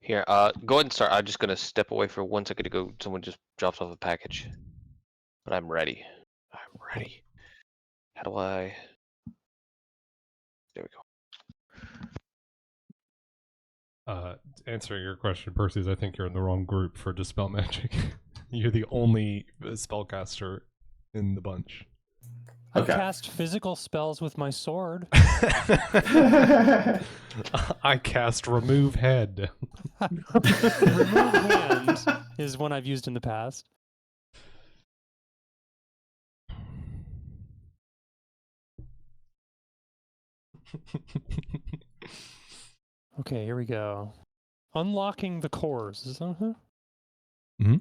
Here, go ahead and start. I'm just gonna step away for 1 second to go. Someone just drops off a package. But I'm ready. I'm ready. How do I? There we go. Answering your question, Perses, I think you're in the wrong group for Dispel Magic. You're the only spellcaster in the bunch. I cast physical spells with my sword. I cast Remove Head. Remove hand is one I've used in the past. Okay, here we go. Unlocking the cores. Mm-hmm.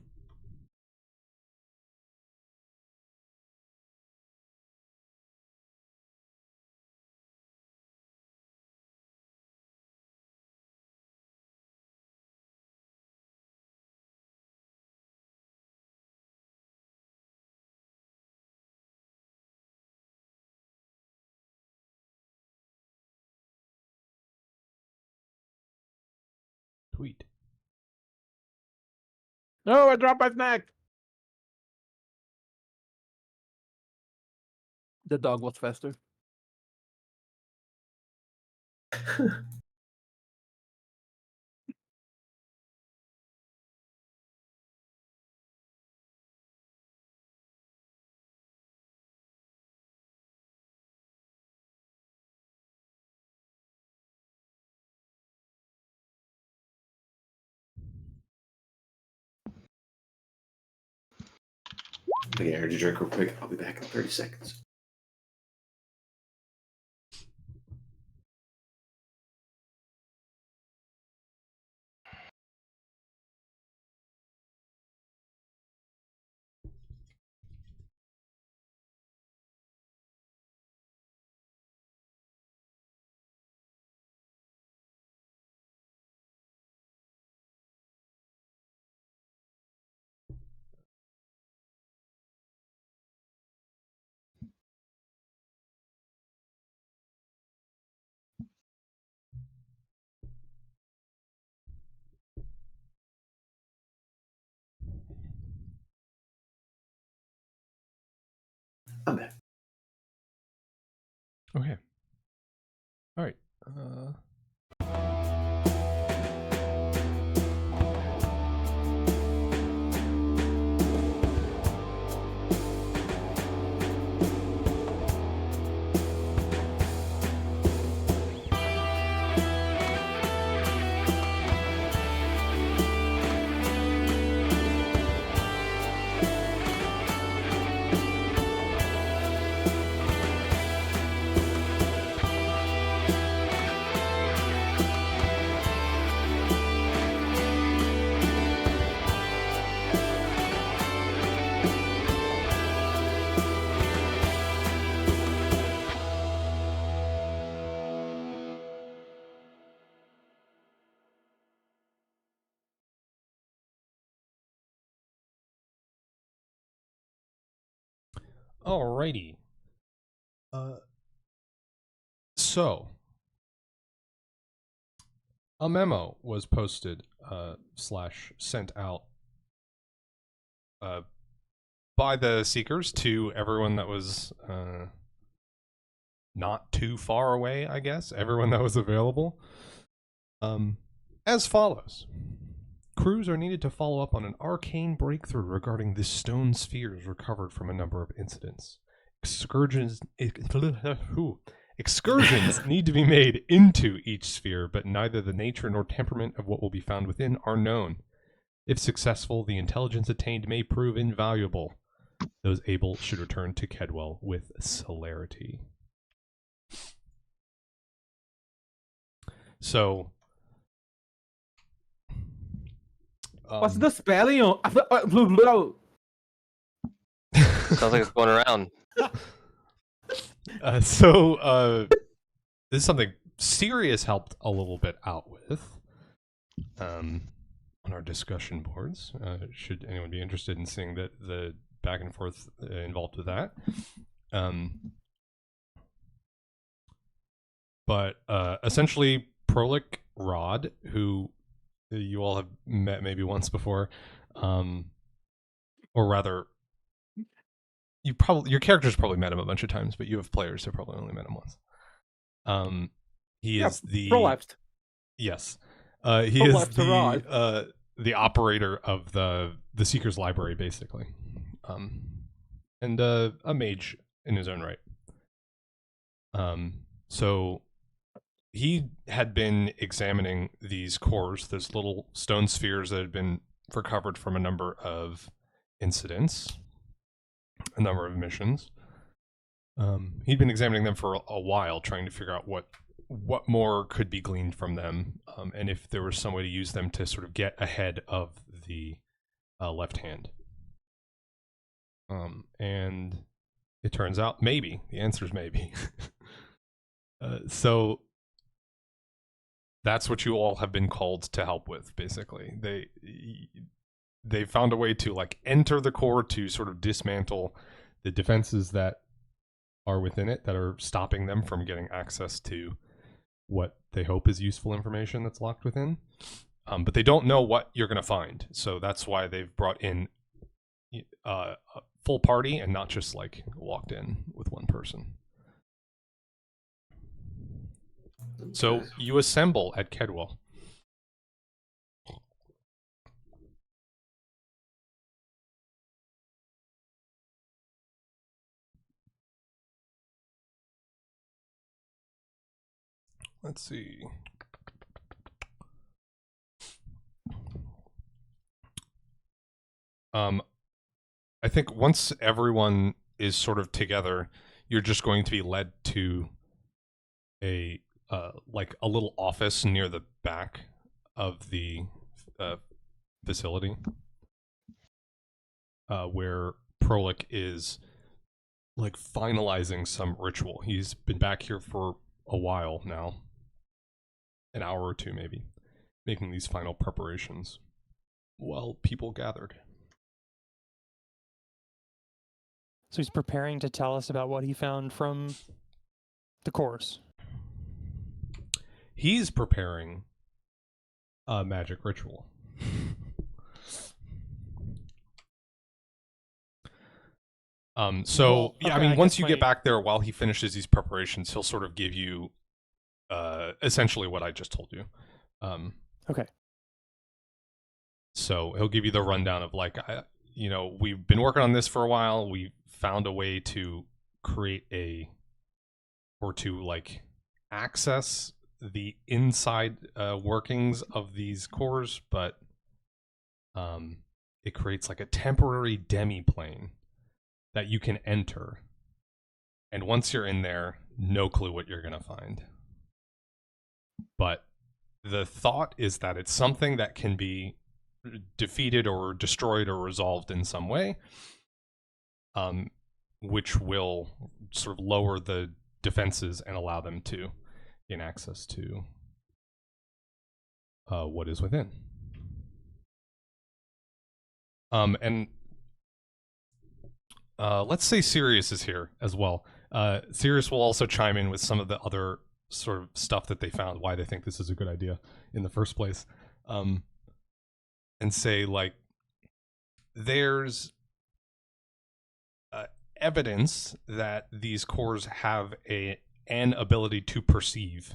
Sweet. No, I dropped my snack. The dog was faster. Okay, energy drink real quick. I'll be back in 30 seconds. I'm back. Okay. All right. Alrighty. So a memo was posted / sent out by the Seekers to everyone that was not too far away, I guess. Everyone that was available. As follows. Crews are needed to follow up on an arcane breakthrough regarding the stone spheres recovered from a number of incidents. Excursions need to be made into each sphere, but neither the nature nor temperament of what will be found within are known. If successful, the intelligence attained may prove invaluable. Those able should return to Kedwell with celerity. So... What's the spelling? Sounds like it's going around. This is something Sirius helped a little bit out with on our discussion boards. Should anyone be interested in seeing the back and forth involved with that. But essentially, Prolik Rod, who you all have met maybe once before, or rather, your characters probably met him a bunch of times, but you have players who probably only met him once. He is the prolapsed. Yes, he is the operator of the Seeker's Library, basically, and a mage in his own right. So he had been examining these cores, those little stone spheres that had been recovered from a number of incidents, a number of missions. He'd been examining them for a while, trying to figure out what more could be gleaned from them, and if there was some way to use them to sort of get ahead of the left hand. And it turns out maybe. The answer is maybe. So that's what you all have been called to help with, basically. They found a way to like enter the core to sort of dismantle the defenses that are within it that are stopping them from getting access to what they hope is useful information that's locked within. But they don't know what you're going to find. So that's why they've brought in a full party and not just like walked in with one person. So you assemble at Kedwell. Let's see. I think once everyone is sort of together, you're just going to be led to a like a little office near the back of the facility, where Prolik is like finalizing some ritual. He's been back here for a while now, an hour or two maybe, making these final preparations while people gathered. So he's preparing to tell us about what he found from the course. He's preparing a magic ritual. So yeah, I mean, once you get back there, while he finishes these preparations, he'll sort of give you essentially what I just told you. Okay. So he'll give you the rundown of like, we've been working on this for a while. We found a way to create to like access the inside workings of these cores, but it creates like a temporary demiplane that you can enter. And once you're in there, no clue what you're going to find. But the thought is that it's something that can be defeated or destroyed or resolved in some way, which will sort of lower the defenses and allow them to gain access to what is within. And let's say Sirius is here as well. Sirius will also chime in with some of the other sort of stuff that they found, why they think this is a good idea in the first place. And say, like, there's evidence that these cores have an ability to perceive,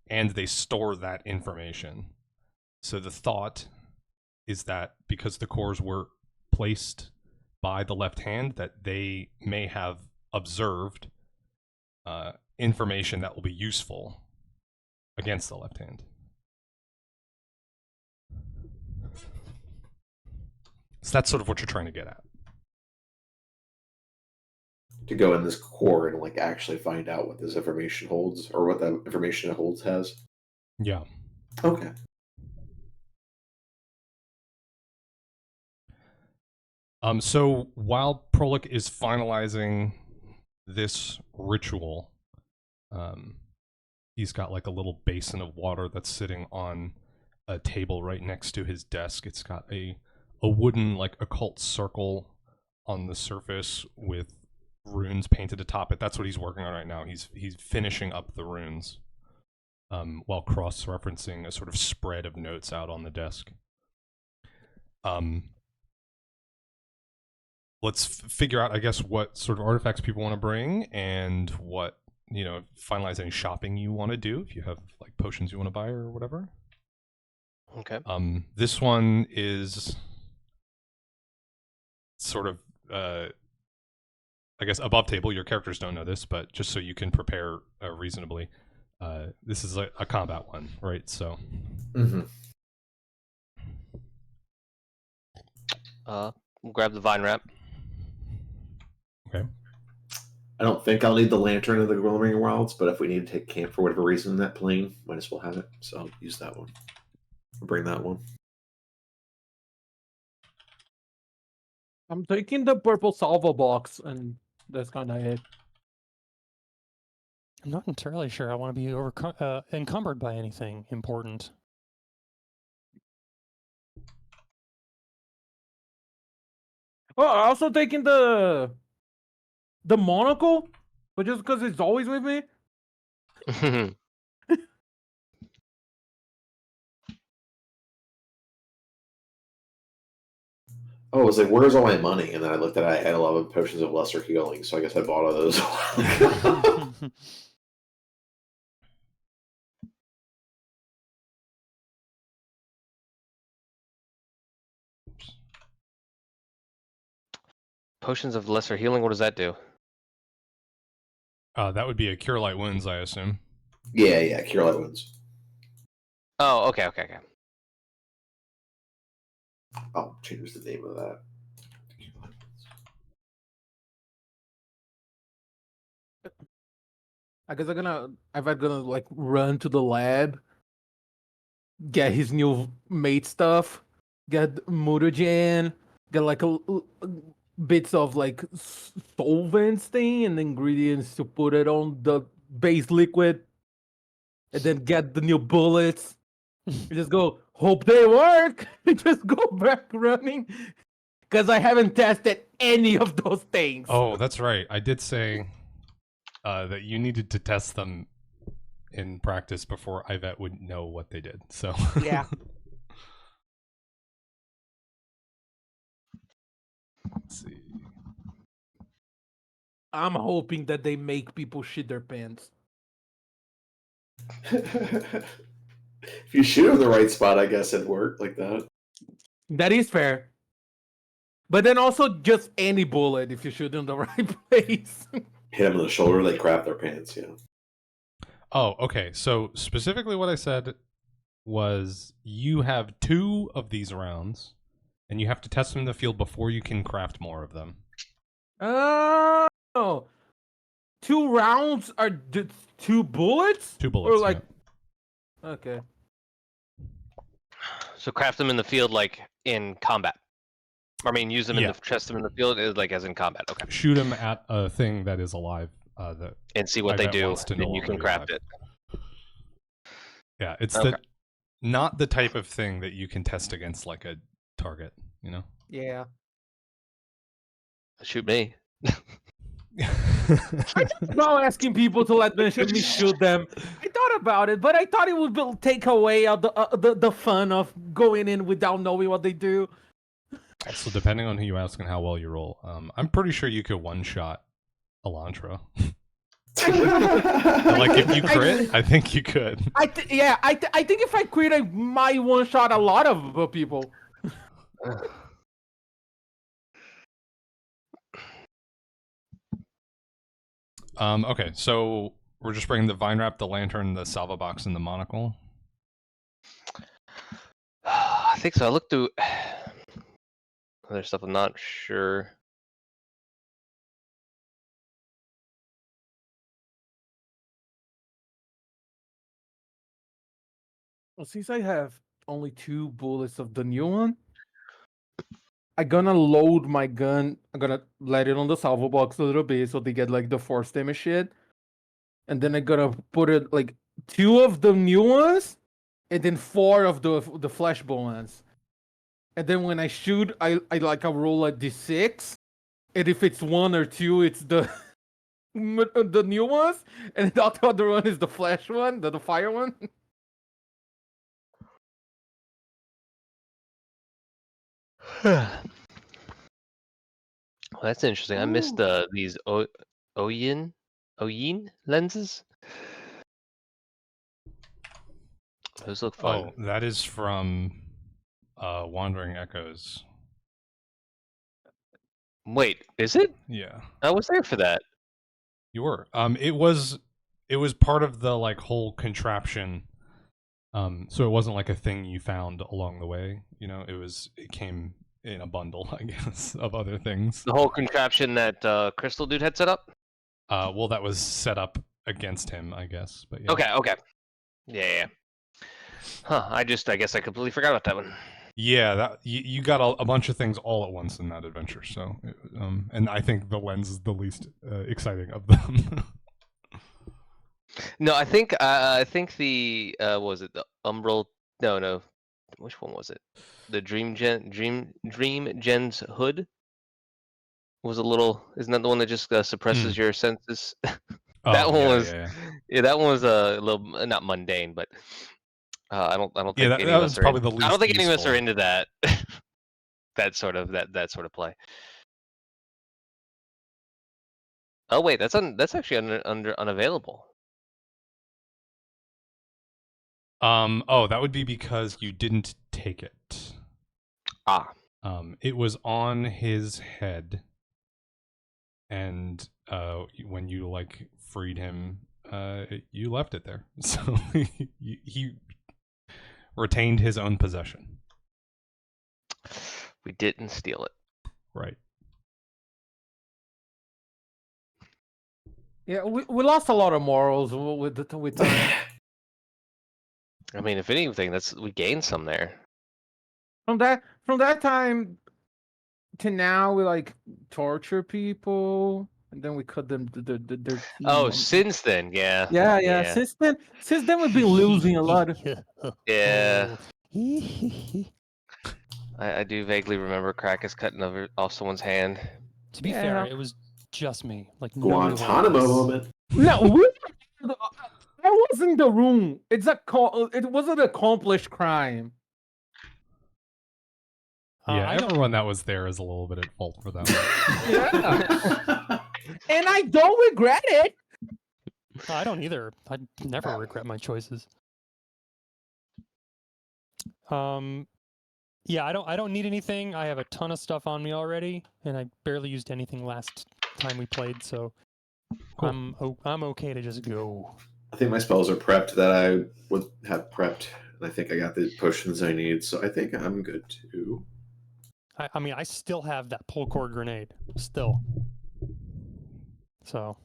and they store that information. So the thought is that because the cores were placed by the left hand, that they may have observed information that will be useful against the left hand. So that's sort of what you're trying to get at. To go in this core and like actually find out what this information holds, or what the information it holds has. Yeah. Okay. So while Prolik is finalizing this ritual, he's got like a little basin of water that's sitting on a table right next to his desk. It's got a wooden like occult circle on the surface with runes painted atop it. That's what he's working on right now. He's finishing up the runes. while cross-referencing a sort of spread of notes out on the desk. Let's figure out, I guess, what sort of artifacts people want to bring and what, finalize any shopping you want to do if you have like potions you want to buy or whatever. Okay. This one is sort of, I guess, above table. Your characters don't know this, but just so you can prepare reasonably, this is a combat one, right? So. Mm-hmm. We'll grab the vine wrap. Okay. I don't think I'll need the lantern of the Glimmering Wilds, but if we need to take camp for whatever reason in that plane, might as well have it. So I'll use that one. I'll bring that one. I'm taking the purple salvo box, and that's kind of it. I'm not entirely sure I want to be encumbered by anything important. Oh, I'm also taking the monocle, but just because it's always with me. Oh, I was like, where's all my money? And then I looked at it, I had 11 potions of lesser healing, so I guess I bought all those. Potions of lesser healing. What does that do? That would be a Cure Light Wounds, I assume. Yeah, Cure Light Wounds. Oh, okay. I'll change the name of that. I guess I'm gonna like run to the lab, get his new mate stuff, get mutagen, get like bits of like solvents thing and ingredients to put it on the base liquid, and then get the new bullets. And just go, hope they work. Just go back running, because I haven't tested any of those things. Oh, that's right. I did say that you needed to test them in practice before Ivette would know what they did. So Yeah. Let's see. I'm hoping that they make people shit their pants. If you shoot in the right spot, I guess it'd work like that. That is fair. But then also just any bullet if you shoot in the right place. Hit them in the shoulder, they crap their pants, Oh, okay. So specifically what I said was you have 2 of these rounds, and you have to test them in the field before you can craft more of them. Oh. 2 rounds are 2 bullets? 2 bullets. Or like... yeah. Okay. So craft them in the field, like in combat. I mean, use them test them in the field, like as in combat. Okay. Shoot them at a thing that is alive. And see what they Ivette do, wants to and no you can longer be craft alive. it. Yeah, it's Okay. not the type of thing that you can test against like a target, Yeah. Shoot me. Now asking people to let me shoot them. I thought about it, but I thought it would take away the fun of going in without knowing what they do. So depending on who you ask and how well you roll, I'm pretty sure you could one-shot Elantra. Like if you crit, I think you could. I think if I crit, I might one-shot a lot of people. Okay, so we're just bringing the vine wrap, the lantern, the salva box, and the monocle. I think so. I looked through other stuff. I'm not sure. Well, since I have only 2 bullets of the new one, I'm gonna load my gun. I'm gonna let it on the salvo box a little bit so they get like the force damage shit. And then I'm gonna put it like 2 of the new ones and then 4 of the flashball ones. And then when I shoot, I roll a d6. And if it's 1 or 2, it's the the new ones, and the other one is the flash one, the fire one. Well, that's interesting. I missed these Oyin lenses. Those look fun. Oh, that is from Wandering Echoes. Wait, is it? Yeah, I was there for that. you were. It was part of the like whole contraption. So it wasn't like a thing you found along the way. You know, it came in a bundle, I guess, of other things. The whole contraption that Crystal Dude had set up? Well, that was set up against him, I guess. But yeah. Okay. Yeah. Huh, I guess I completely forgot about that one. Yeah, that you got a bunch of things all at once in that adventure. So, and I think the lens is the least exciting of them. No, I think the what was it, the Umbral? No. Which one was it? The Dream Gen's hood was a little. Isn't that the one that just suppresses your senses? That one was. Yeah, that one was a little not mundane, but I don't think that any of was us are probably the least I don't think any of us useful. are into that. that sort of play. Oh wait, that's actually unavailable. Oh, that would be because you didn't take it. It was on his head, and when you like freed him, you left it there. So he retained his own possession. We didn't steal it. Right. Yeah, we lost a lot of morals with time. I mean, if anything, we gained some there. From that time to now, we like torture people, and then we cut them their teeth. Oh, since then, yeah. Yeah. Since then, we've been losing a lot. Yeah. I do vaguely remember Crakus cutting off someone's hand. To be fair, it was just me. Like Guantanamo moment. No, I was in the room. It was an accomplished crime. Yeah, everyone that was there is a little bit at fault for that one. Yeah. And I don't regret it. I don't either. I never regret my choices. Yeah, I don't need anything. I have a ton of stuff on me already, and I barely used anything last time we played, so cool. I'm okay to just go. I think my spells are prepped that I would have prepped, and I think I got the potions I need, so I think I'm good too. I mean, I still have that pull cord grenade, still. So.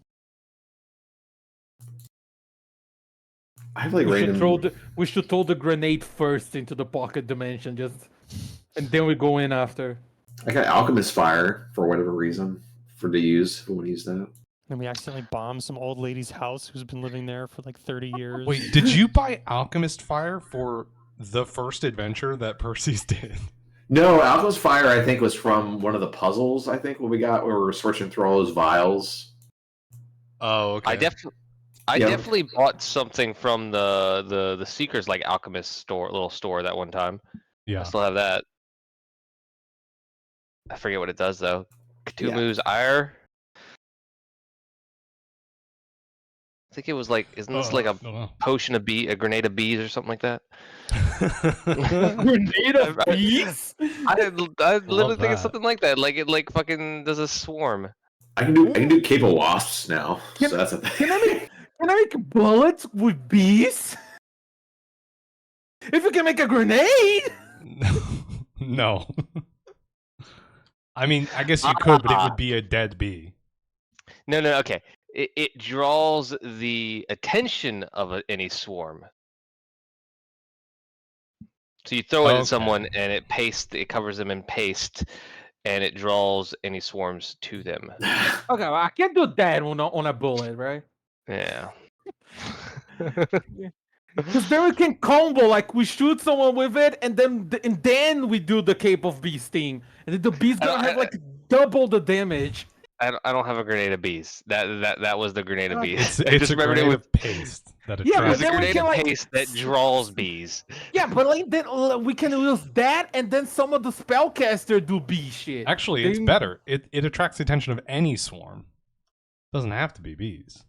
I have like we should throw the grenade first into the pocket dimension, and then we go in after. I got Alchemist Fire for whatever reason to use. If we want to use that. And we accidentally bombed some old lady's house who's been living there for like 30 years. Wait, did you buy Alchemist Fire for the first adventure that Perses did? No, Alchemist Fire I think was from one of the puzzles. I think what we got where we were searching through all those vials. Oh, okay. I definitely bought something from the Seeker's like alchemist little store that one time. Yeah. I still have that. I forget what it does though. Cthulhu's Ire. I think it was like, isn't this like a potion of a grenade of bees or something like that? Grenade of bees? I literally think it's something like that. Like it like fucking does a swarm. I can do Cape of Wasps now. So that's a thing. Can I make bullets with bees? If you can make a grenade? No. I mean, I guess you could, but it would be a dead bee. No, okay. It draws the attention of any swarm. So you throw it at someone, and it covers them in paste, and it draws any swarms to them. Okay, well, I can do that on a bullet, right? Yeah. Because then we can combo, like we shoot someone with it, and then we do the Cape of Beast thing, and then the beast gonna have like double the damage. I don't have a grenade of bees. That was the grenade of bees. I It's just a remembered grenade it was, of paste that Yeah, it was attracts. a then we grenade can, of like, paste that draws bees. Yeah, but like then we can use that, and then some of the spellcaster do bee shit. Actually, it's Then- better. It attracts the attention of any swarm. Doesn't have to be bees.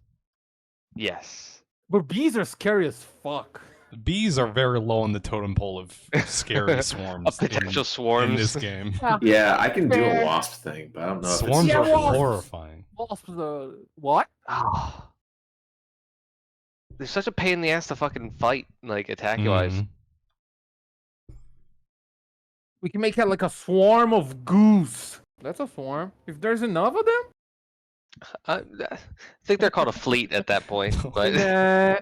Yes. But bees are scary as fuck. Bees are very low on the totem pole of scary swarms. Potential in swarms. this game. Yeah, I can do a Fair. wasp thing, but I don't know if Swarms it's Yeah, are wasps. horrifying. Wasps, what? Oh. They're such a pain in the ass to fucking fight, like attack-wise. Mhm. We can make it like a swarm of goose. That's a swarm. If there's enough of them. I think they're called a fleet at that point. But Nah.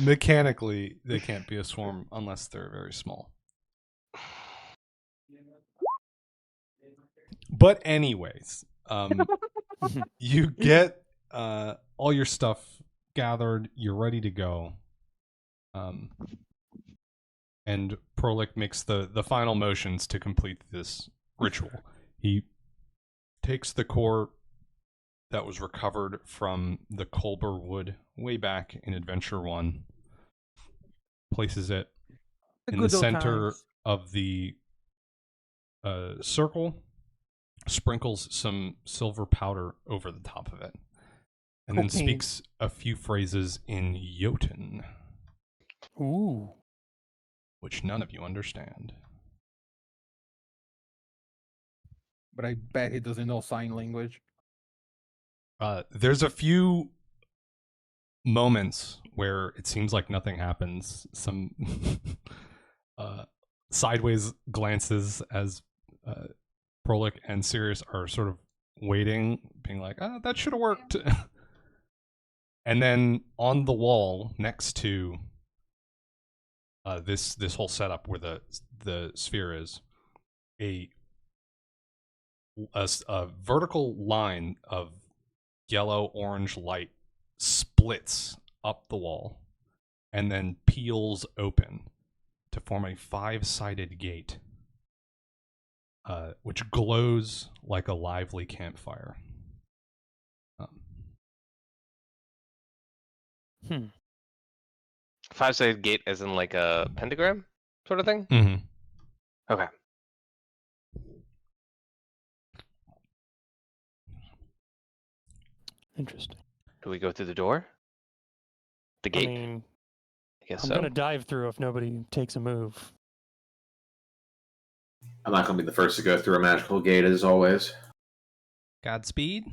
Mechanically, they can't be a swarm unless they're very small. But anyways, you get all your stuff gathered. You're ready to go. And Prolik makes the final motions to complete this ritual. He takes the core that was recovered from the Kolber Wood way back in Adventure 1, places it in the good old center times. of the circle, sprinkles some silver powder over the top of it, and then Cocaine. speaks a few phrases in Jotun, Ooh. which none of you understand. But I bet he doesn't know sign language. There's a few moments where it seems like nothing happens. Some sideways glances as Prolik and Sirius are sort of waiting, being like, that should have worked. And then on the wall next to this whole setup where the sphere is, a vertical line of yellow-orange light splits up the wall and then peels open to form a 5-sided gate, which glows like a lively campfire. 5-sided gate as in like a pentagram sort of thing? Mm-hmm. Okay. Interesting. Do we go through the door? The gate? I mean, I guess I'm so. gonna dive through if nobody takes a move. I'm not going to be the first to go through a magical gate, as always. Godspeed.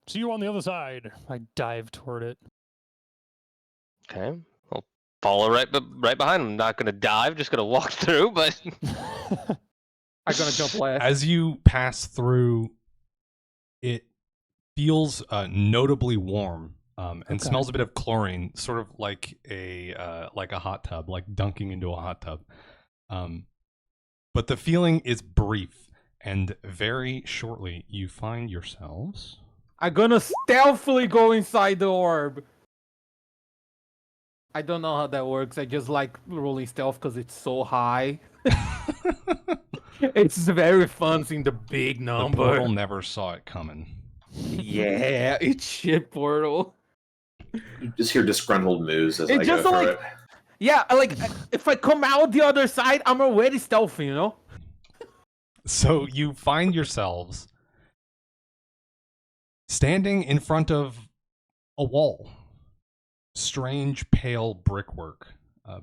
See you on the other side. I dive toward it. Okay. I'll follow right behind him. I'm not gonna dive, just gonna walk through, but I'm gonna jump last. As you pass through, it feels notably warm and Okay. smells a bit of chlorine, sort of like a hot tub, like dunking into a hot tub. But the feeling is brief, and very shortly you find yourselves. I'm gonna stealthily go inside the orb. I don't know how that works. I just like rolling stealth because it's so high. It's very fun seeing the big The number. portal never saw it coming. Yeah, it's shit portal. You just hear disgruntled moos as It's I go just through like- it. Yeah, like if I come out the other side, I'm already stealthy, you know? So you find yourselves standing in front of a wall. Strange, pale brickwork.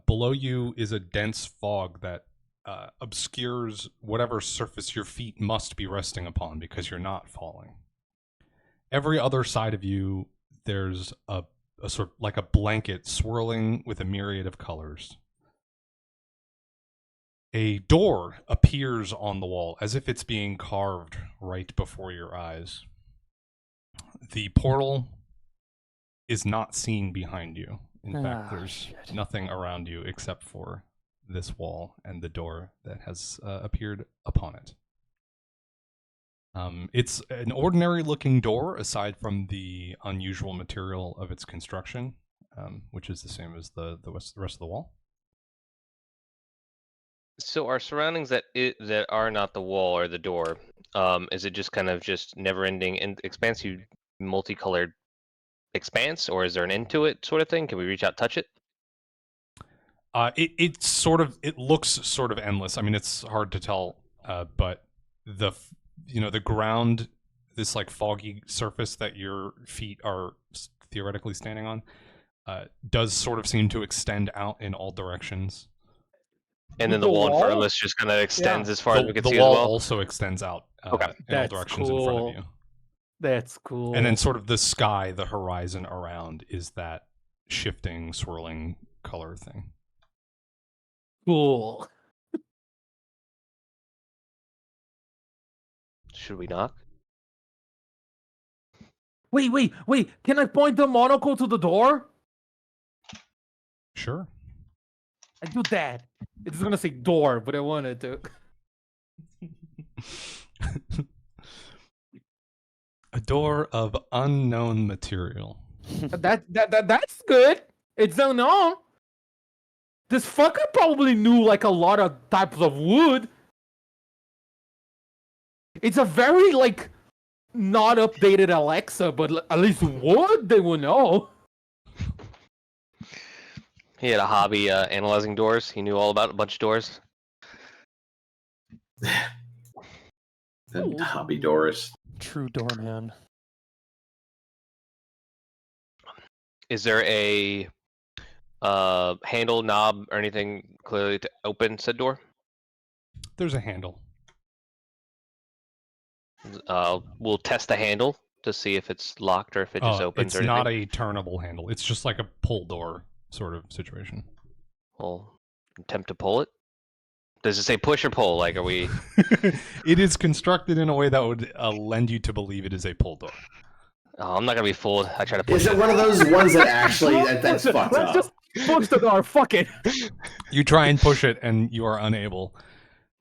Below you is a dense fog that obscures whatever surface your feet must be resting upon because you're not falling. Every other side of you, there's a sort of like a blanket swirling with a myriad of colors. A door appears on the wall as if it's being carved right before your eyes. The portal is not seen behind you. In fact, Ah, there's shit. nothing around you except for this wall and the door that has appeared upon it. It's an ordinary-looking door, aside from the unusual material of its construction, which is the same as the rest of the wall. So our surroundings that are not the wall or the door, is it just kind of just never-ending and expansive, multicolored expanse, or is there an end to it, sort of thing? Can we reach out, touch it? It looks sort of endless. I mean, it's hard to tell, but the ground, this like foggy surface that your feet are theoretically standing on, does sort of seem to extend out in all directions. And With then the the wall in front of wall? us just kind of extends Yeah. as far as we can The see wall as well. also extends out Okay. in all That's directions in front of cool. you. That's cool. And then sort of the sky, the horizon around is that shifting, swirling color thing. Cool. Should we knock? Wait. Can I point the monocle to the door? Sure. I do that. It's gonna say door, but I wanted to. A door of unknown material. That's good. It's unknown. This fucker probably knew like a lot of types of wood. It's a very like not updated Alexa, but at least wood they will know. He had a hobby analyzing doors. He knew all about a bunch of doors. And hobby Doris. True doorman. Is there a handle, knob, or anything clearly to open said door? There's a handle. We'll test the handle to see if it's locked or if it just opens. It's or anything. not a turnable handle. It's just like a pull door sort of situation. We'll attempt to pull it. Does it say push or pull? Like, are we? It is constructed in a way that would lend you to believe it is a pull door. Oh, I'm not gonna be fooled. I try to push Is it one of those ones that actually that's fucked Let's up? just push the door. Fuck it. You try and push it, and you are unable.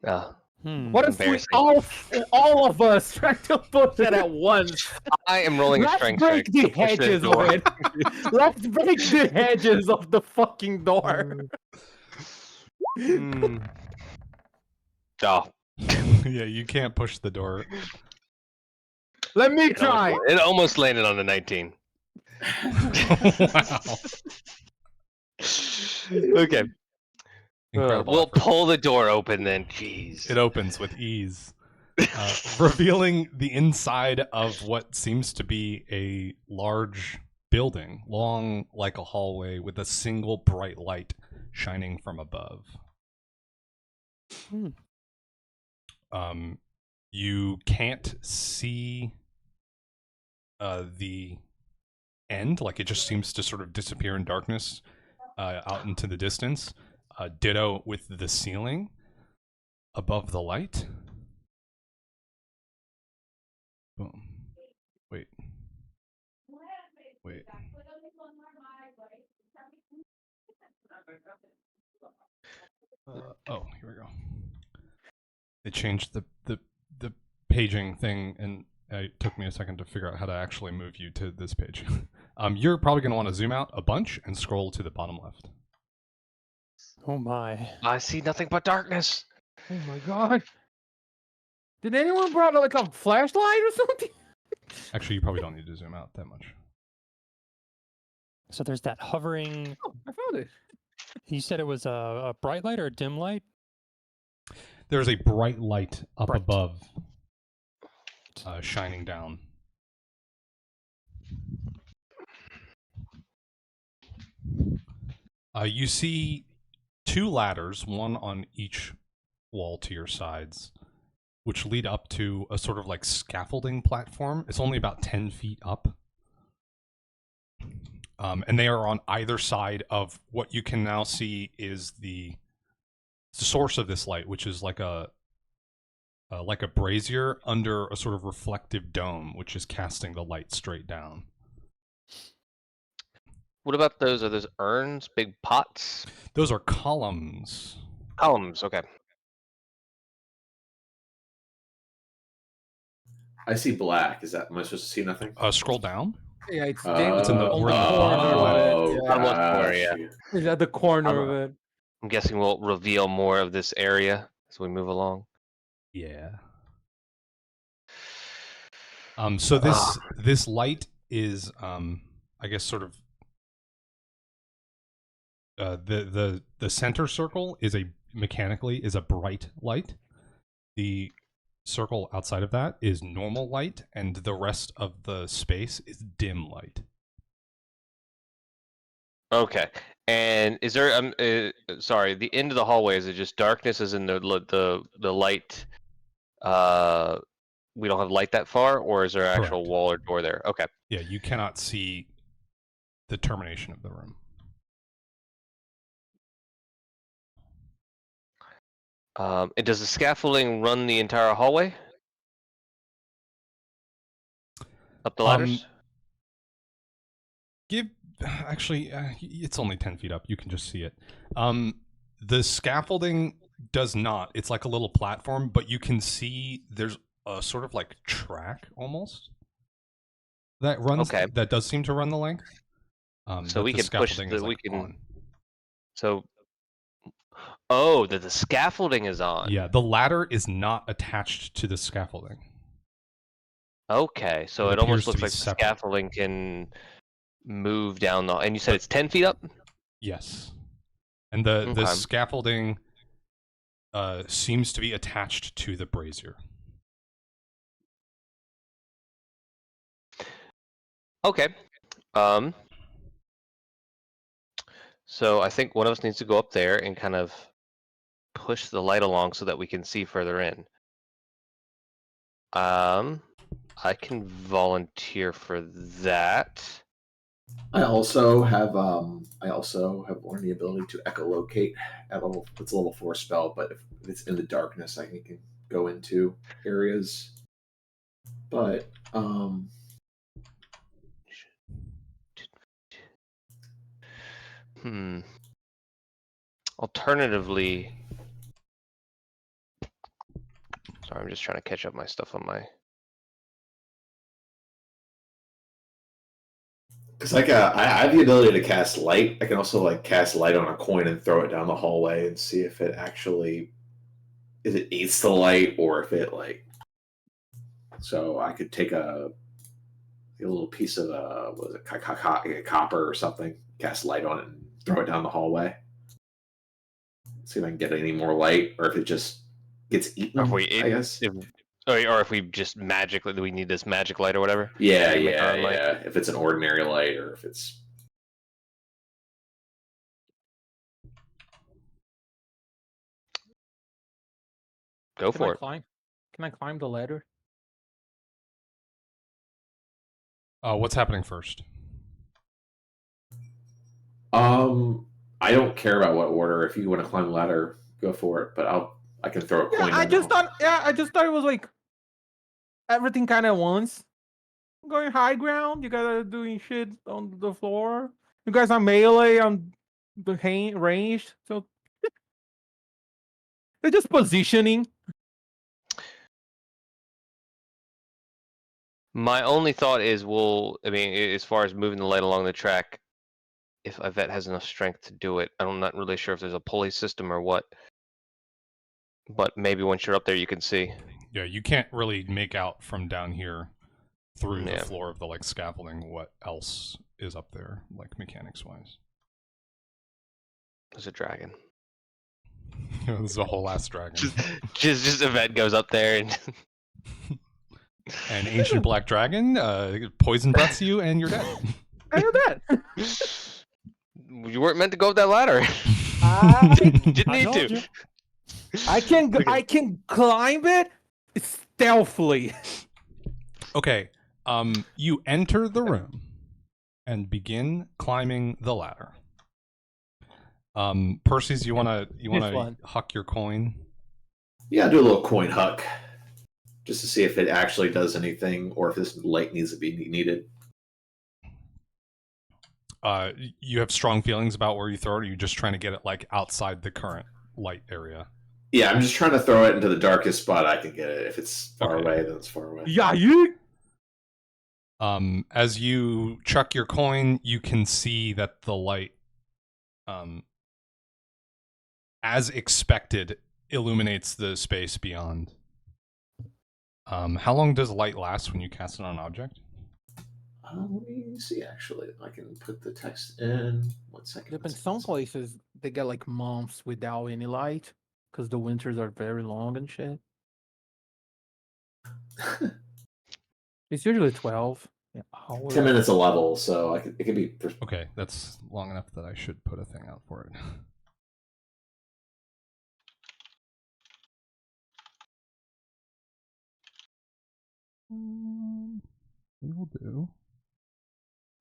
What if we Embarrassing. all of us try to push it at once? I am rolling a Let's strength break check the to push this hedges of door. it. Let's break the hedges of the fucking door. Hmm. Oh, Yeah, you can't push the door. Let me it try. almost landed on the 19. Wow. Okay. Incredible We'll effort. pull the door open then. Jeez. It opens with ease, revealing the inside of what seems to be a large building, long like a hallway with a single bright light shining from above. You can't see the end, like it just seems to sort of disappear in darkness out into the distance. Ditto with the ceiling above the light. Boom. Wait. Oh, here we go. They changed the paging thing, and it took me a second to figure out how to actually move you to this page. You're probably going to want to zoom out a bunch and scroll to the bottom left. Oh my. I see nothing but darkness. Oh my god. Did anyone brought like a flashlight or something? Actually, you probably don't need to zoom out that much. So there's that hovering. Oh, I found it. You said it was a bright light or a dim light? There's a bright light up Bright. above, shining down. You see two ladders, one on each wall to your sides, which lead up to a sort of like scaffolding platform. It's only about 10 feet up. And they are on either side of what you can now see is the source of this light, which is like a brazier under a sort of reflective dome, which is casting the light straight down. What about those? Are those urns, big pots? Those are columns. Columns, okay. I see black. Is that am I supposed to see nothing? Scroll down. Yeah, it's, It's in the- on we're in the corner bottom of left. it. Bottom left corner, yeah. It's at the corner I'm- of it. I'm guessing we'll reveal more of this area as we move along. Yeah. So this light is I guess sort of the center circle is mechanically a bright light. The circle outside of that is normal light, and the rest of the space is dim light. Okay. And is there sorry, the end of the hallway, is it just darkness as in the light we don't have light that far, or is there an actual Correct. wall or door there? Okay. Yeah, you cannot see the termination of the room. And does the scaffolding run the entire hallway? Up the ladders? Actually, it's only 10 feet up. You can just see it. The scaffolding does not. It's like a little platform, but you can see there's a sort of like track almost that runs. Okay. That does seem to run the length. So we can push the like on. So oh, the scaffolding is on. Yeah, the ladder is not attached to the scaffolding. Okay, so it almost looks like the scaffolding can move down the. And you said it's 10 feet up? Yes. And the scaffolding seems to be attached to the brazier. Okay. So I think one of us needs to go up there and kind of push the light along so that we can see further in. I can volunteer for that. I also have learned the ability to echolocate at level. It's a level 4 spell, but if it's in the darkness, I can go into areas. But Alternatively, sorry, I'm just trying to catch up my stuff on my. Because I have the ability to cast light. I can also like cast light on a coin and throw it down the hallway and see if it actually eats the light or if it like. So I could take a little piece of copper or something, cast light on it, and throw it down the hallway. See if I can get any more light, or if it just gets eaten. I guess. Or if we just magically, we need this magic light or whatever. Yeah. If it's an ordinary light, or if it's. Go for it. Can I climb the ladder? What's happening first? I don't care about what order. If you want to climb the ladder, go for it. But I can throw a coin. I just thought it was like everything kind of once. I'm going high ground. You guys are doing shit on the floor. You guys are melee on the range. So they're just positioning. My only thought is, as far as moving the light along the track, if Ivette has enough strength to do it, I'm not really sure if there's a pulley system or what. But maybe once you're up there, you can see. Yeah, you can't really make out from down here through the floor of the like scaffolding what else is up there, like mechanics wise. There's a dragon. There's a whole ass dragon. Just Ivette goes up there and. An ancient black dragon poison breaths you and you're dead. I know that. You weren't meant to go up that ladder. You didn't need to. I can climb it stealthily. Okay. You enter the room and begin climbing the ladder. Perses, you wanna huck your coin? Yeah, do a little coin huck. Just to see if it actually does anything, or if this light needs to be needed. You have strong feelings about where you throw it, or are you just trying to get it like outside the current light area? Yeah, I'm just trying to throw it into the darkest spot I can get it. If it's far away, then it's far away. Yeah, you. As you chuck your coin, you can see that the light as expected, illuminates the space beyond. How long does light last when you cast it on an object? Let me see. Actually, I can put the text in. 1 second. In some places, they get like months without any light because the winters are very long and shit. It's usually 12. Yeah, 10 minutes a level, so it could be. Okay, that's long enough that I should put a thing out for it. We will do.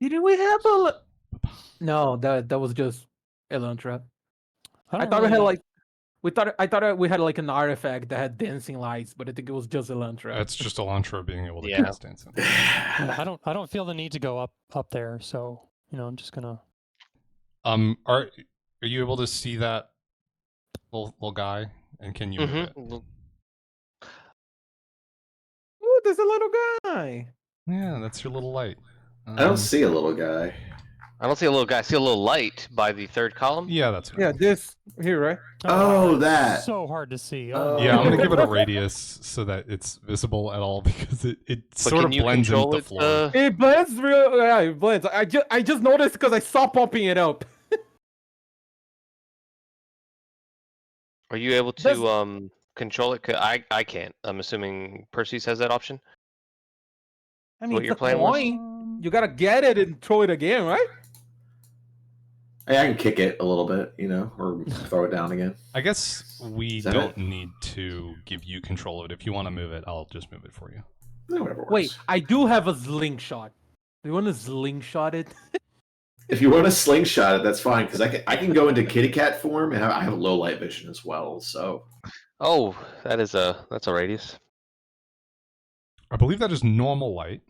Didn't we have a? No, that was just Elantra. I thought we had like I thought we had like an artifact that had dancing lights, but I think it was just Elantra. It's just Elantra being able to Yeah. cast dancing. Yeah, I don't feel the need to go up there, so I'm just gonna. Are you able to see that little guy? And can you move it? Ooh, there's a little guy. Yeah, that's your little light. I don't see a little guy. I don't see a little guy. I see a little light by the third column. Yeah, that's good. Yeah, this here, right? Oh, that. So hard to see. Oh. Yeah, I'm gonna give it a radius so that it's visible at all because it But sort can of you blends into control the it? floor. It blends real. Yeah, it blends. I just noticed because I saw popping it up. Are you able to That's- control it? 'Cause I can't. I'm assuming Perseus has that option. I mean, What it's your a plan was? coin. You gotta get it and throw it again, right? Hey, I can kick it a little bit, or throw it down again. I guess we Is that don't it? need to give you control of it. If you want to move it, I'll just move it for you. Whatever works. Wait, I do have a slingshot. Do you want to slingshot it? If you want to slingshot it, that's fine because I can go into kitty cat form and I have low light vision as well. So Oh, that's a radius. I believe that is normal light.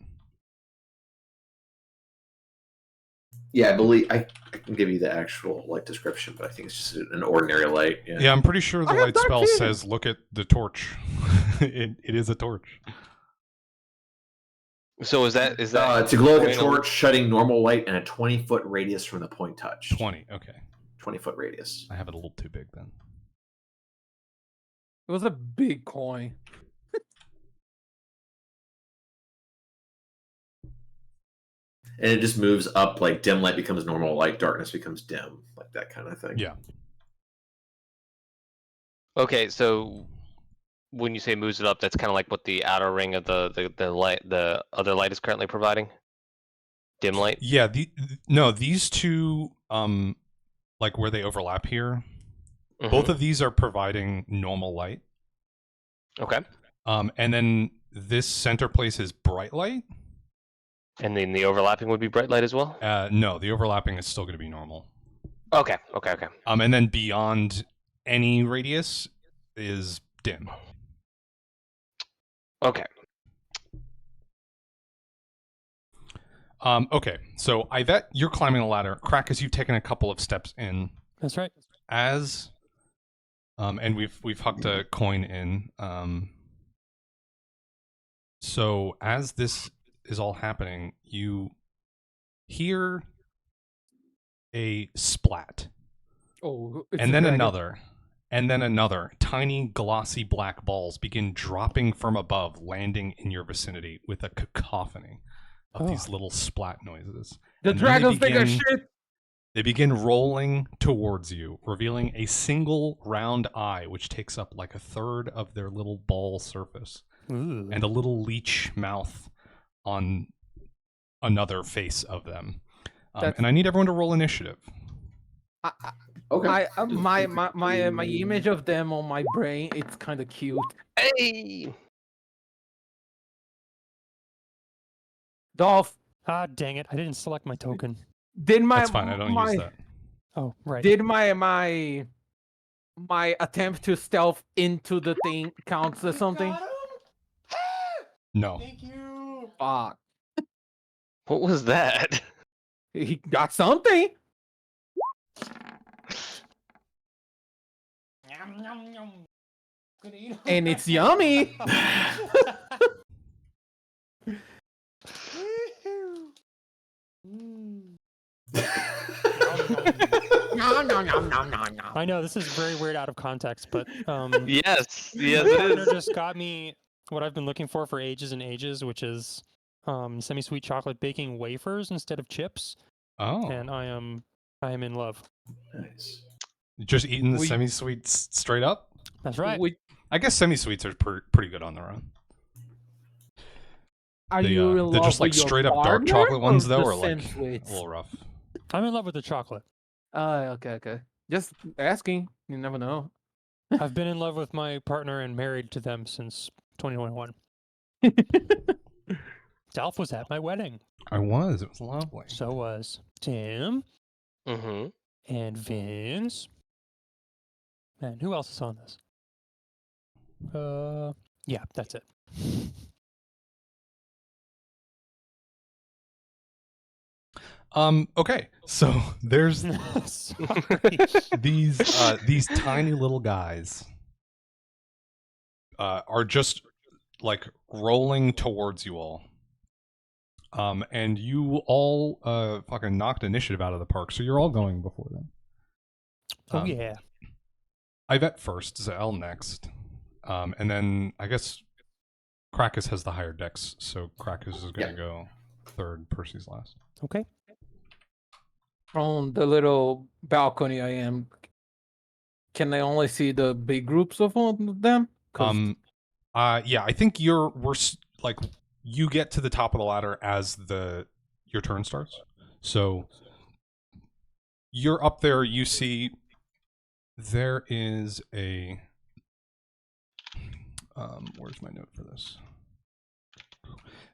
yeah, I believe I can give you the actual light description, but I think it's just an ordinary light. Yeah, I'm pretty sure the I have light dark spell vision. says look at the torch. it is a torch. So is that to glow like a point torch, shutting normal light in a 20-foot radius from the point touched. 20, okay. 20-foot radius. I have it a little too big then. It was a big coin. And it just moves up, like dim light becomes normal light, darkness becomes dim, like that kind of thing. Yeah. Okay, so when you say moves it up, that's kind of like what the outer ring of the light, the other light is currently providing. Dim light. Yeah, no, these two like where they overlap here, both of these are providing normal light. Okay. And then this center place is bright light. And then the overlapping would be bright light as well? No, the overlapping is still going to be normal. Okay. And then beyond any radius is dim. Okay. Okay, so Ivette, you're climbing the ladder. Crakus, you've taken a couple of steps in. That's right. As and we've hucked a coin in. So as this is all happening, you hear a splat. Oh, And then another. And then another. Tiny glossy black balls begin dropping from above, landing in your vicinity with a cacophony of these little splat noises. The And then they dragons think are begin- shit. They begin rolling towards you, revealing a single round eye, which takes up like a third of their little ball surface, Ooh. and a little leech mouth on another face of them. And I need everyone to roll initiative. Okay. My image of them on my brain, it's kind of cute. Hey. Dolph, Ah, dang it! I didn't select my token. That's fine. I don't use that. Oh, right. Did my attempt to stealth into the thing counts as something? No. Fuck. What was that? He got something. And it's yummy. Nom, I know this is very weird out of context, but Yes, my yes, it partner is. just got me what I've been looking for ages and ages, which is semi-sweet chocolate baking wafers instead of chips, Oh, and I am in love. Nice. just eating the We- semi-sweets straight up? That's right. I guess semi-sweets are pretty good on their own. Are They, you in they're love just like with your straight up dark partner chocolate ones or though, the or like sweets? a little rough. I'm in love with the chocolate. Okay. Just asking. You never know. I've been in love with my partner and married to them since 2021. Dalf was at my wedding. I was. It was lovely. So was Tim Mm-hmm. and Vince. And who else is on this? Yeah, that's it. Okay, so there's Sorry. these tiny little guys are just like rolling towards you all. And you all fucking knocked initiative out of the park, so you're all going before them. Oh yeah. Ivette first, Zahel next, and then I guess Crakus has the higher dex, so Crakus is going to go third. Percy's last. Okay. From the little balcony I am, can I only see the big groups of them? 'Cause Yeah, I think like you get to the top of the ladder as your turn starts. So you're up there, you see there is a where's my note for this?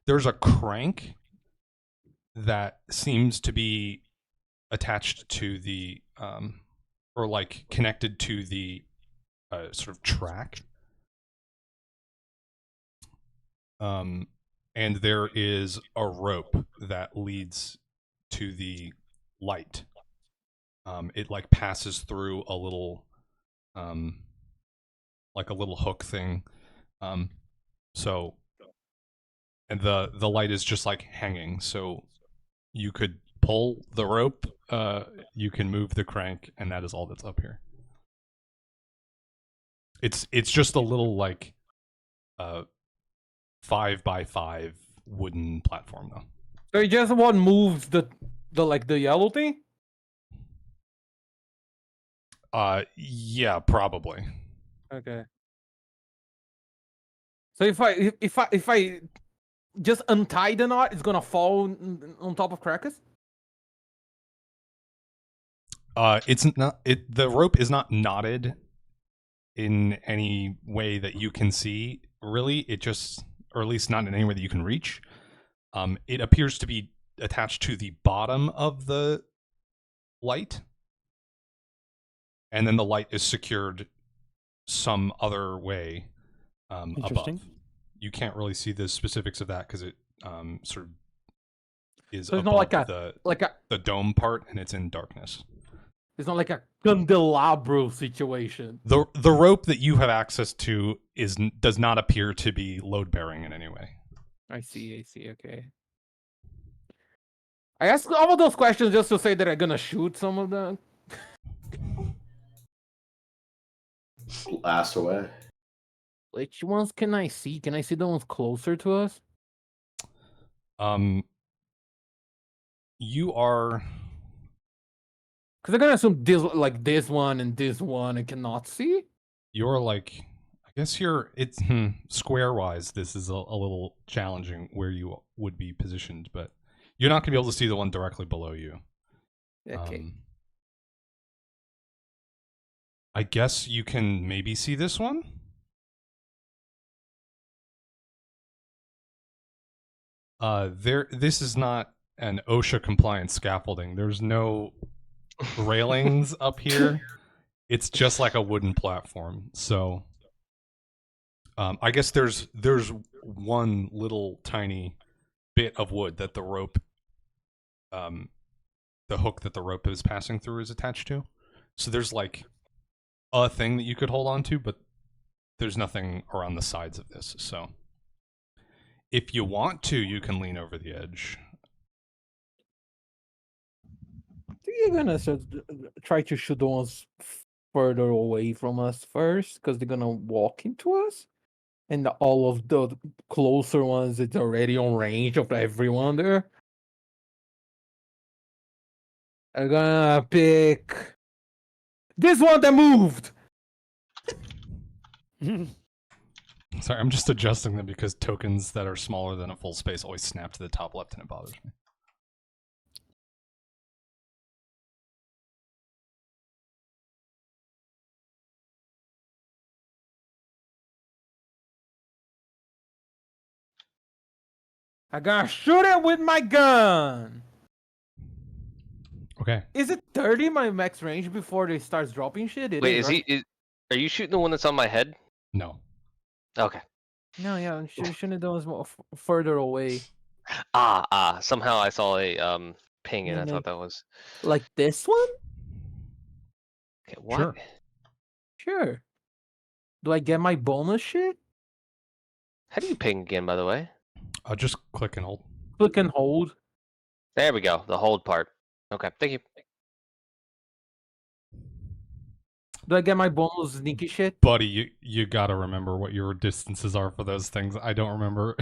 There's a crank that seems to be attached to the or like connected to the sort of track. And there is a rope that leads to the light. It like passes through a little like a little hook thing. So and the light is just like hanging, so you could pull the rope, you can move the crank, and that is all that's up here. It's just a little like 5x5 wooden platform though. So you just one moves the yellow thing? Yeah, probably. Okay. So if I just untie the knot, it's gonna fall on top of Crakus? It's not the rope is not knotted in any way that you can see, really. It just, or at least not in any way that you can reach. It appears to be attached to the bottom of the light, and then the light is secured some other way Interesting. above. You can't really see the specifics of that because it sort of is So it's above not the dome part, and it's in darkness. It's not like a candelabro situation. The rope that you have access to does not appear to be load bearing in any way. I see, okay. I asked all of those questions just to say that I'm gonna shoot some of them. Blast away. Which ones can I see? Can I see the ones closer to us? You are. Because I'm gonna assume this one and this one I cannot see. You're like, I guess it's square wise. This is a little challenging where you would be positioned, but you're not gonna be able to see the one directly below you. Okay. I guess you can maybe see this one. This is not an OSHA compliant scaffolding. There's no railings up here. It's just like a wooden platform. So I guess there's one little tiny bit of wood that the rope the hook that the rope is passing through is attached to. So there's like a thing that you could hold on to, but there's nothing around the sides of this. So if you want to, you can lean over the edge. You're gonna try to shoot the ones further away from us first, because they're gonna walk into us, and all of the closer ones, it's already on range of everyone there. I'm gonna pick this one that moved. Sorry, I'm just adjusting them because tokens that are smaller than a full space always snap to the top left and it bothers me. I'm gonna shoot it with my gun. Okay. Is it 30 my max range before they starts dropping shit? Wait, is right? he? Are you shooting the one that's on my head? No. Okay. No, yeah, I'm shooting those more further away. Somehow I saw a ping and Yeah, I thought like- that was. Like this one? Okay, what? Sure. Sure. Do I get my bonus shit? How do you ping again, by the way? I'll just click and hold. Click and hold. There we go. The hold part. Okay, thank you. Do I get my bonus sneaky shit? Buddy, you gotta remember what your distances are for those things. I don't remember.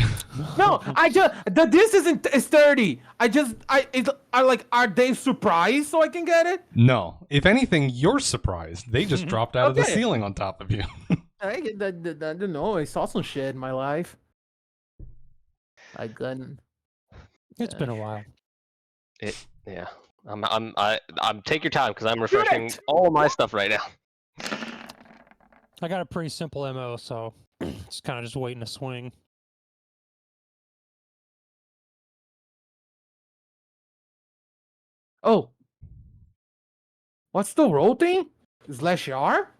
No, I just this isn't is 30. I like, are they surprised so I can get it? No. If anything, you're surprised. They just dropped out of the Okay. ceiling on top of you. I don't know. I saw some shit in my life. I couldn't. It's been a while. Yeah. I'm take your time because I'm refreshing it! all of my stuff right now. I got a pretty simple MO, so it's kind of just waiting to swing. Oh. What's the roll thing? Slash R?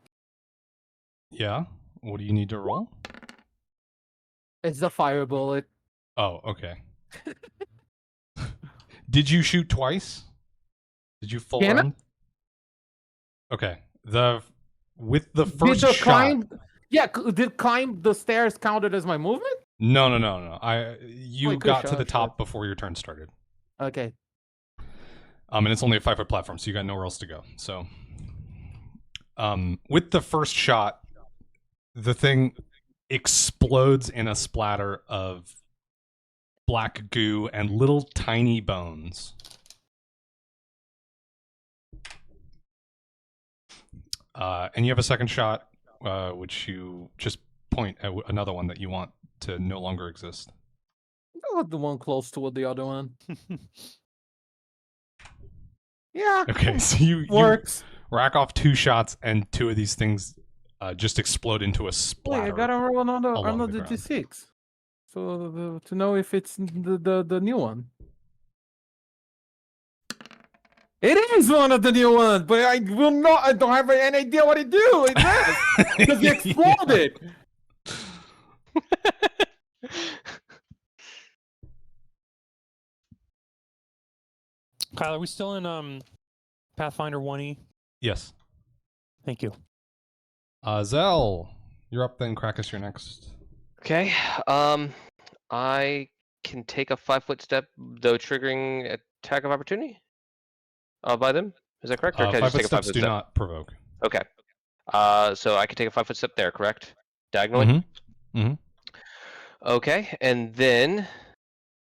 Yeah. What do you need to roll? It's the fire bullet. Oh, okay. Did you shoot twice? Did you full Can I? round? Okay. With the Did first the shot. climb? Yeah, did climb the stairs counted as my movement? No. You Wait, good got to shot, the shit. top before your turn started. Okay. And it's only a 5-foot platform, so you got nowhere else to go. So, with the first shot, the thing explodes in a splatter of black goo and little tiny bones. And you have a second shot, which you just point at another one that you want to no longer exist. I want the one close to the other one. Yeah. Okay, so you Works. rack off 2 shots, and 2 of these things just explode into a Wait, splatter. I gotta roll along the another ground. D6. So to know if it's the new one. It is one of the new ones, but I don't have any idea what it do. It does. Because it exploded. Kyle, are we still in Pathfinder 1E? Yes. Thank you. Zell, you're up then. Crakus, you're next. Okay. I can take a 5-foot step, though triggering attack of opportunity. By them. Is that correct? Or can I just 5-foot take a 5-foot steps do step? not provoke. Okay. So I can take a 5-foot step there, correct? Diagonally. Mm-hmm. Okay, and then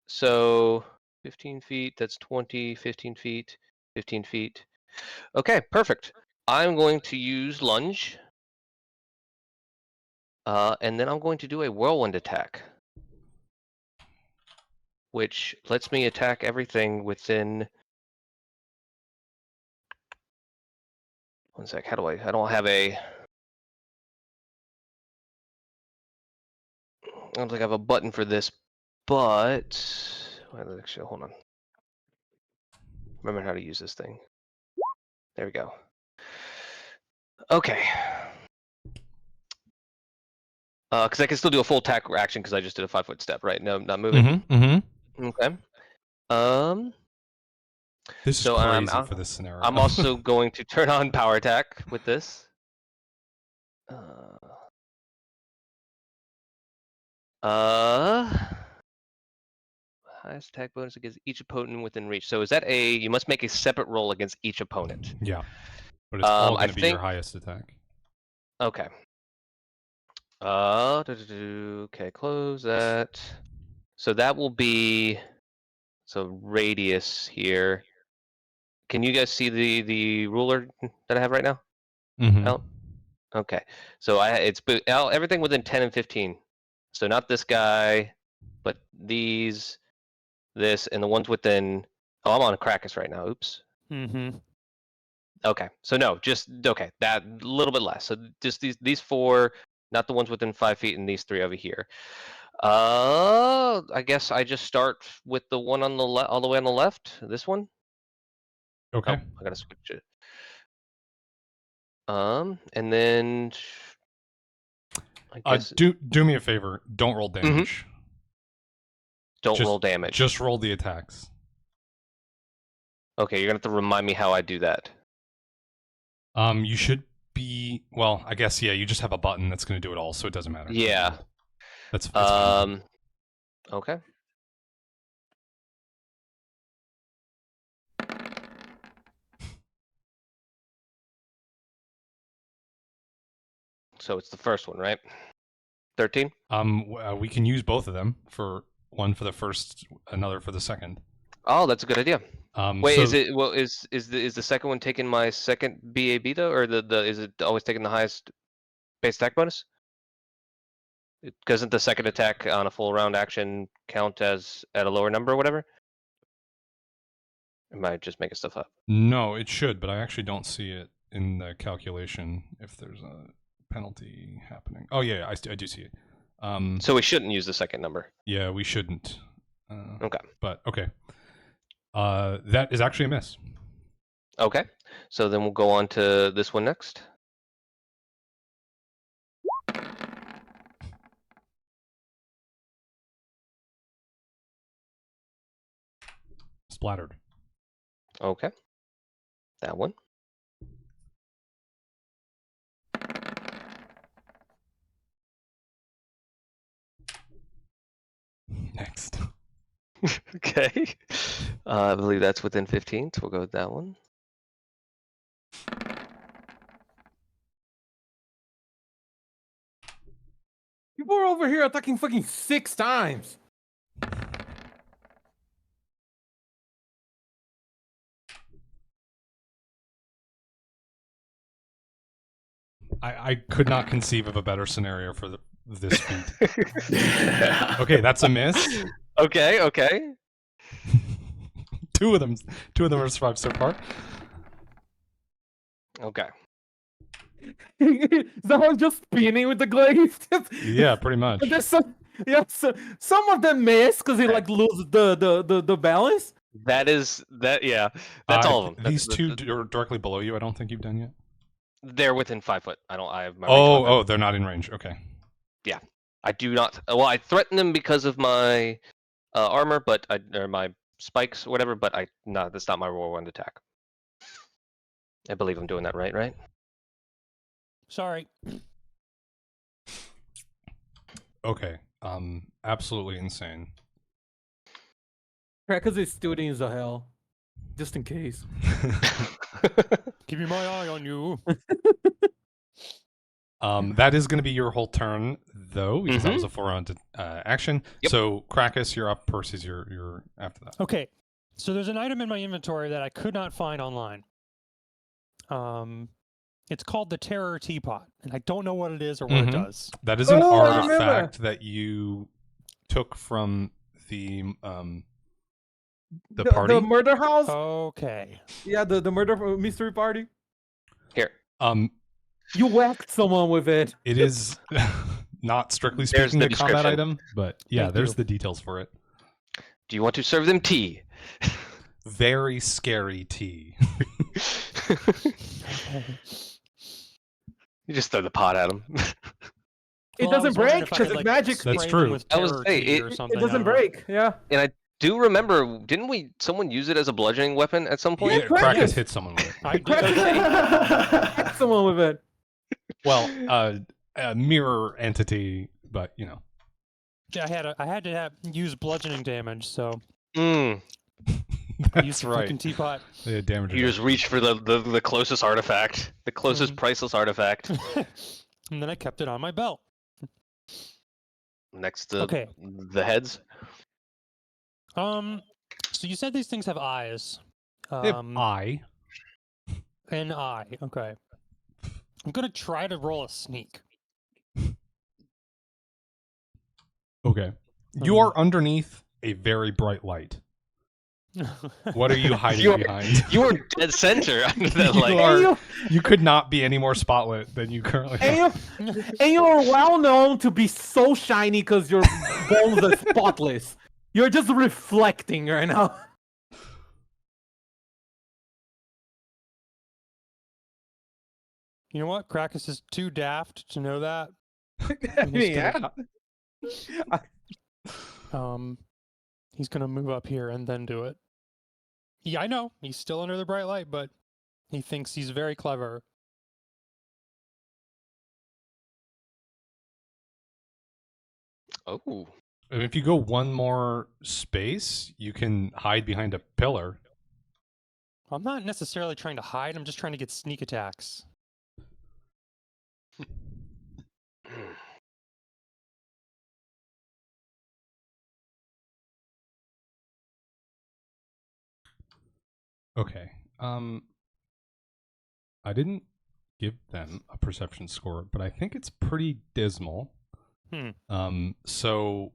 so 15 feet. That's 20. 15 feet. 15 feet. Okay, perfect. I'm going to use lunge. And then I'm going to do a whirlwind attack, which lets me attack everything within. One sec. How do I don't have a. I don't think I have a button for this, but actually, hold on. Remember how to use this thing. There we go. Okay. Because I can still do a full attack action because I just did a 5-foot step, right? No, not moving. Mm-hmm. Okay. This is So, crazy for this scenario. I'm also going to turn on power attack with this. How highest attack bonus against each opponent within reach. So is that a? You must make a separate roll against each opponent. Yeah, but it's all I going to be your think- highest attack. Okay. Okay, close that. So that will be radius here. Can you guys see the ruler that I have right now? Mm-hmm. Out? Okay. So everything within 10 and 15. So not this guy, but these, this, and the ones within. Oh, I'm on a Crakus right now. Oops. Mm-hmm. Okay. So no, just okay. That a little bit less. So just these four, not the ones within 5 feet, and these three over here. I guess I just start with the one on the left, all the way on the left. This one. Okay. Oh, I gotta switch it. And then I guess Do me a favor. Don't roll damage. don't roll damage. Just roll the attacks. Okay, you're gonna have to remind me how I do that. You should be. Well, I guess yeah. You just have a button that's going to do it all, so it doesn't matter. Yeah. That's fine. Okay. So it's the first one, right? 13? We can use both of them for one for the first, another for the second. Oh, that's a good idea. Wait, so- is it is the second one taking my second BAB though, or is it always taking the highest base attack bonus? Doesn't the second attack on a full round action count as at a lower number or whatever? Am I just making stuff up? No, it should, but I actually don't see it in the calculation if there's a penalty happening. Oh yeah, I do see it. So we shouldn't use the second number. Yeah, we shouldn't. Okay. But okay. That is actually a miss. Okay. So then we'll go on to this one next. Splattered. Okay. That one. Next. Okay. I believe that's within 15, so we'll go with that one. People are over here attacking fucking 6 times. I could not conceive of a better scenario for this feat. Okay, that's a miss. Okay. Two of them are survived so far. Okay. Zahel just spinning with the glaze. Yeah, pretty much. And there's some, yeah, some of them miss because they like lose the balance. Yeah. That's all of them. These two are directly below you. I don't think you've done yet. They're within 5 foot. I have my range on them. Oh, they're not in range. Okay. I do not. Well, I threaten them because of my armor, or my spikes, whatever. But that's not my roll 1 attack. I believe I'm doing that right, right? Sorry. Okay. Absolutely insane. Crakus is studying Zahel, just in case. Keeping my eye on you. That is going to be your whole turn, though, because that was a 4-round action. Yep. So, Crakus, you're up. Perses, you're after that. Okay, so there's an item in my inventory that I could not find online. It's called the Terror Teapot, and I don't know what it is or what it does. That is an Oh, I remember. artifact that you took from the party. The murder house. Okay. Yeah, the murder mystery party. Here. You whacked someone with it. It is not strictly There's speaking the a combat description. item, but yeah, Thank there's you. the details for it. Do you want to serve them tea? Very scary tea. You just throw the pot at them. It Well, I doesn't was wondering break if I because could, it's like, magic. spray That's them true. with I was terror saying, tea or it something, It I doesn't don't know. break. Yeah. And I do remember, didn't someone use it as a bludgeoning weapon at some point? Yeah, Crakus Crakus. hit someone with it. I did. Whack someone with it. Well, a mirror entity, but you know. Yeah, I had to use bludgeoning damage, so Mm. Use That's the right. fucking teapot. Yeah, damage. You just reach for the closest artifact, the closest priceless artifact And then I kept it on my belt. next to Okay. the heads. So you said these things have eyes. They have eye. An eye. Okay. I'm gonna try to roll a sneak. Okay. You are underneath a very bright light. What are you hiding behind? You're dead center under that You light. are- You could not be any more spotlit than you currently are. And you're well known to be so shiny because your bones are spotless. You're just reflecting right now. You know what? Crakus is too daft to know that. I He's mean, gonna- yeah. He's gonna move up here and then do it. Yeah, I know. He's still under the bright light, but he thinks he's very clever. Oh, And if you go one more space, you can hide behind a pillar. I'm not necessarily trying to hide. I'm just trying to get sneak attacks. Okay. I didn't give them a perception score, but I think it's pretty dismal. So,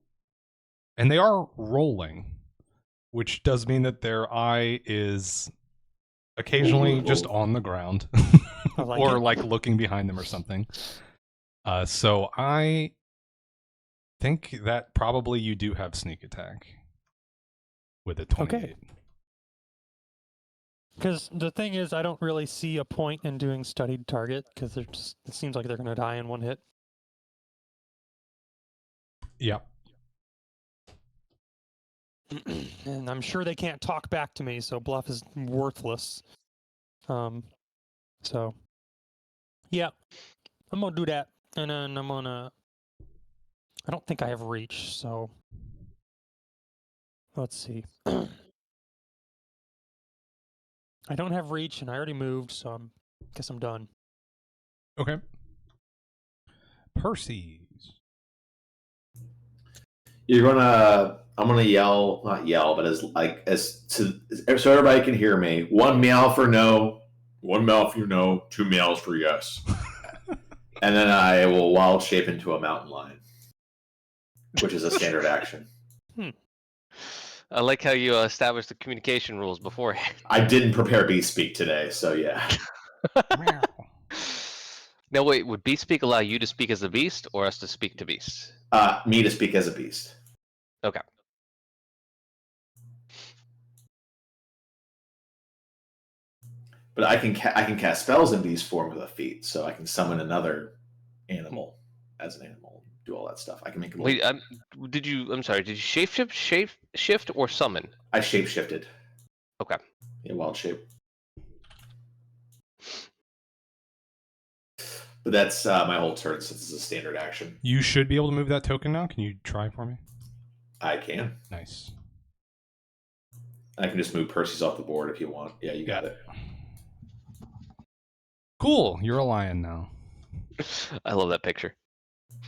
and they are rolling, which does mean that their eye is occasionally just on the ground like or it. like looking behind them or something. So I think that probably you do have sneak attack with a 28. Okay. Because the thing is, I don't really see a point in doing studied target because it seems like they're going to die in one hit. Yeah. And I'm sure they can't talk back to me, so bluff is worthless. So, yeah, I'm going to do that. And then I'm going to... I don't think I have reach, so... Let's see. I don't have reach, and I already moved, so I guess I'm done. Okay. Perses. I'm gonna yell, not yell, but so everybody can hear me. One meow for no, one meow for no, two meows for yes. And then I will wild shape into a mountain lion, which is a standard action. I like how you established the communication rules beforehand. I didn't prepare beast speak today, so yeah. Now wait, would beast speak allow you to speak as a beast or us to speak to beasts? Me to speak as a beast. Okay. But I can cast spells in beast form with a feat, so I can summon another animal as an animal. Do all that stuff. I can make it. Wait, I'm sorry. Did you shift or summon? I shape shifted. Okay. Yeah, wild shape. But that's my whole turn since it's a standard action. You should be able to move that token now. Can you try for me? I can. Nice. I can just move Perses off the board if you want. Yeah, you got it. Cool. You're a lion now. I love that picture.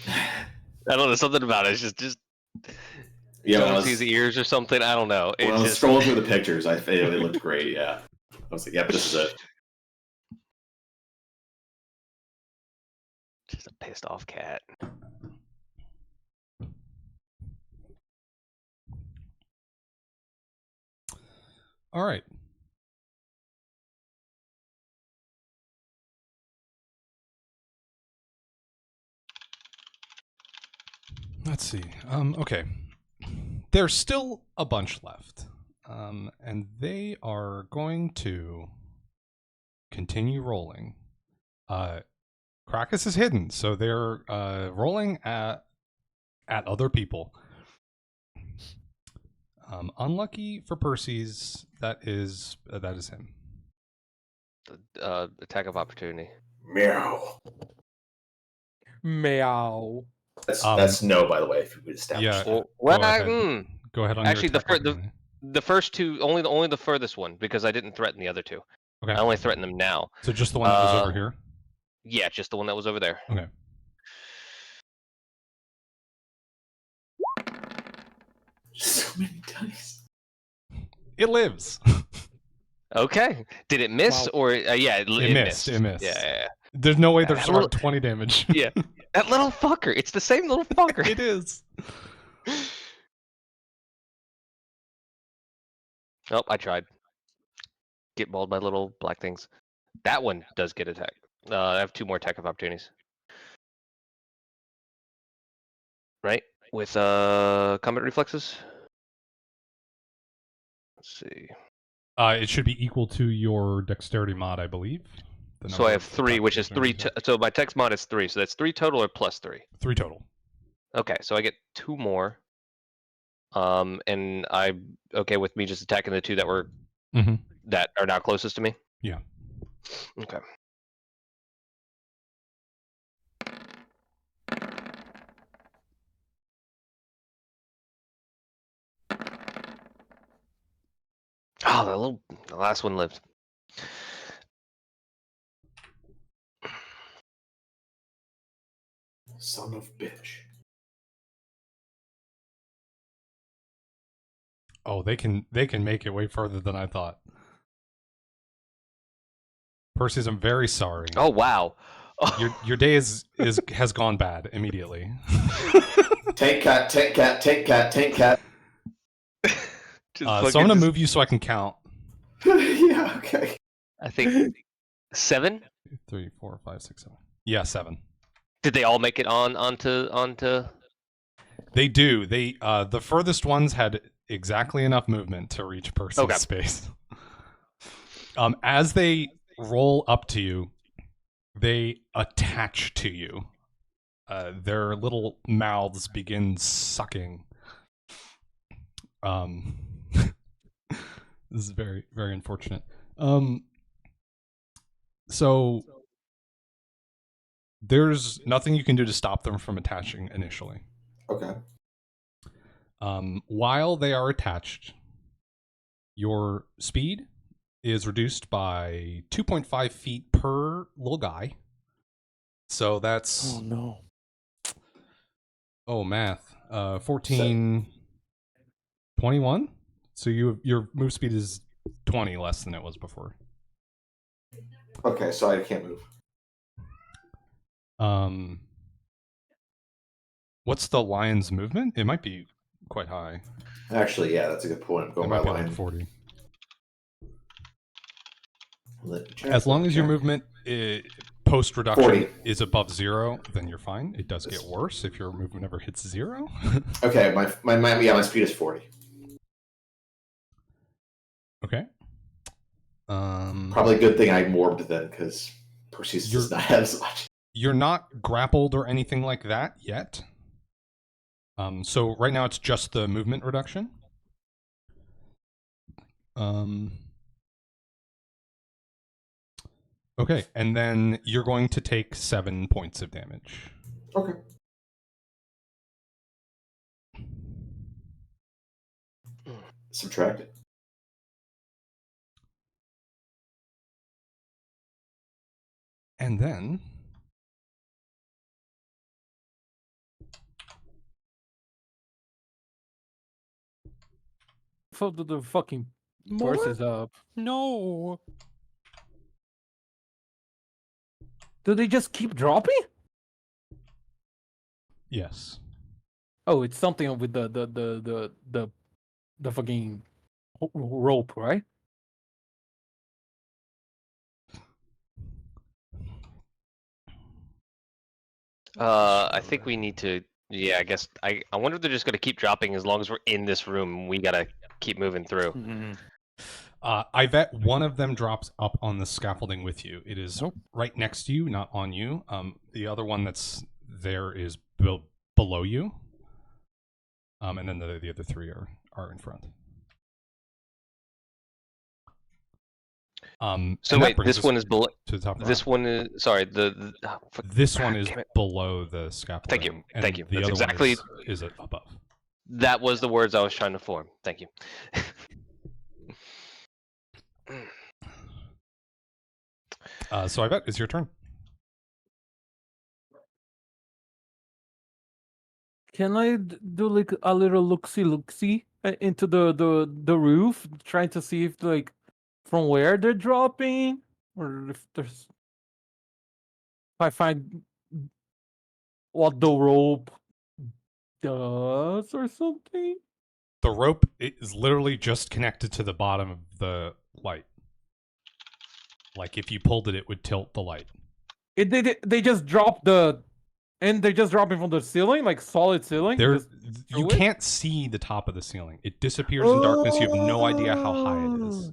I don't know, something about it. It's just Yeah, someone sees the ears or something. I don't know. When I was scrolling through the pictures, it looked great. Yeah, I was like, "Yep, this is it." Just a pissed off cat. All right. Let's see. Okay. There's still a bunch left. And they are going to continue rolling. Crakus is hidden, so they're rolling at other people. Unlucky for Perses, that is him. Attack of opportunity. Meow. Meow. That's no, by the way. If we establish Yeah. that. Well, Go ahead on actually, your attack opportunity. The first two, only the furthest one, because I didn't threaten the other two. Okay. I only threaten them now. So just the one that was over here? Yeah, just the one that was over there. Okay. So many dice. It lives. Okay. Did it miss Wow. or yeah? It missed. It missed. Yeah. There's no way there's That around little- 20 damage. Yeah. That little fucker. It's the same little fucker. It is. Oh, I tried. Get mauled by little black things. That one does get attacked. I have 2 more attack of opportunities. Right? With combat reflexes? Let's see. It should be equal to your dexterity mod, I believe. The So number I have of 3, attack which is 3. opportunities. So my text mod is 3. So that's 3 total or plus 3? 3 total. Okay, so I get 2 more. And I'm okay with me just attacking the 2 that were Mhm. that are now closest to me. Yeah. Okay. Oh, the last one lived. Son of bitch. Oh, they can make it way further than I thought. Perses, I'm very sorry. Oh wow. Your day has gone bad immediately. Tank cat, tank cat, tank cat, tank cat. So I'm gonna move you so I can count. Yeah, okay. I think 7. 3, 4, 5, 6, 7. Yeah, 7. Did they all make it onto? They do. They the furthest ones had exactly enough movement to reach Percy's Okay. space. As they roll up to you, they attach to you. Their little mouths begin sucking. This is very, very unfortunate. So there's nothing you can do to stop them from attaching initially. Okay. While they are attached, your speed is reduced by 2.5 feet per little guy. So that's Oh no. math. 14, 21. So your move speed is 20 less than it was before. Okay, so I can't move. What's the lion's movement? It might be quite high. Actually, yeah, that's a good point. I'm It going by might be like line. 40. Let me check, As long let me as your check. movement post reduction 40. is above 0, then you're fine. It does get worse if your movement never hits 0. Okay, my speed is 40. Okay. Probably a good thing I morbed then, because Perseus does not have as much. You're not grappled or anything like that yet. So right now it's just the movement reduction. Okay, and then you're going to take 7 points of damage. Okay. Subtract it. And then Fold the fucking More? Perses up. No. Do they just keep dropping? yes. Oh, it's something with the fucking rope, right? I think we need to. Yeah, I guess I wonder if they're just gonna keep dropping as long as we're in this room. We gotta keep moving through. Mhm. Ivette, one of them drops up on the scaffolding with you. It is Nope. right next to you, not on you. The other one that's there is below you. And then the other 3 are in front. So and that wait, brings this us one is below. to the top. Of the This round. one is sorry. This one God is damn it. below the scaffolding. Thank you. and Thank you. The That's other exactly- one is above. That was the words I was trying to form. Thank you. So Ivette, it's your turn. Can I do like a little look-see into the roof, trying to see if like from where they're dropping, or if I find what the rope does or something? The rope is literally just connected to the bottom of the light. Like if you pulled it, it would tilt the light. They just drop and they're just dropping from the ceiling, like solid ceiling. There, just you through it? can't see the top of the ceiling. It disappears in darkness. You have no idea how high it is.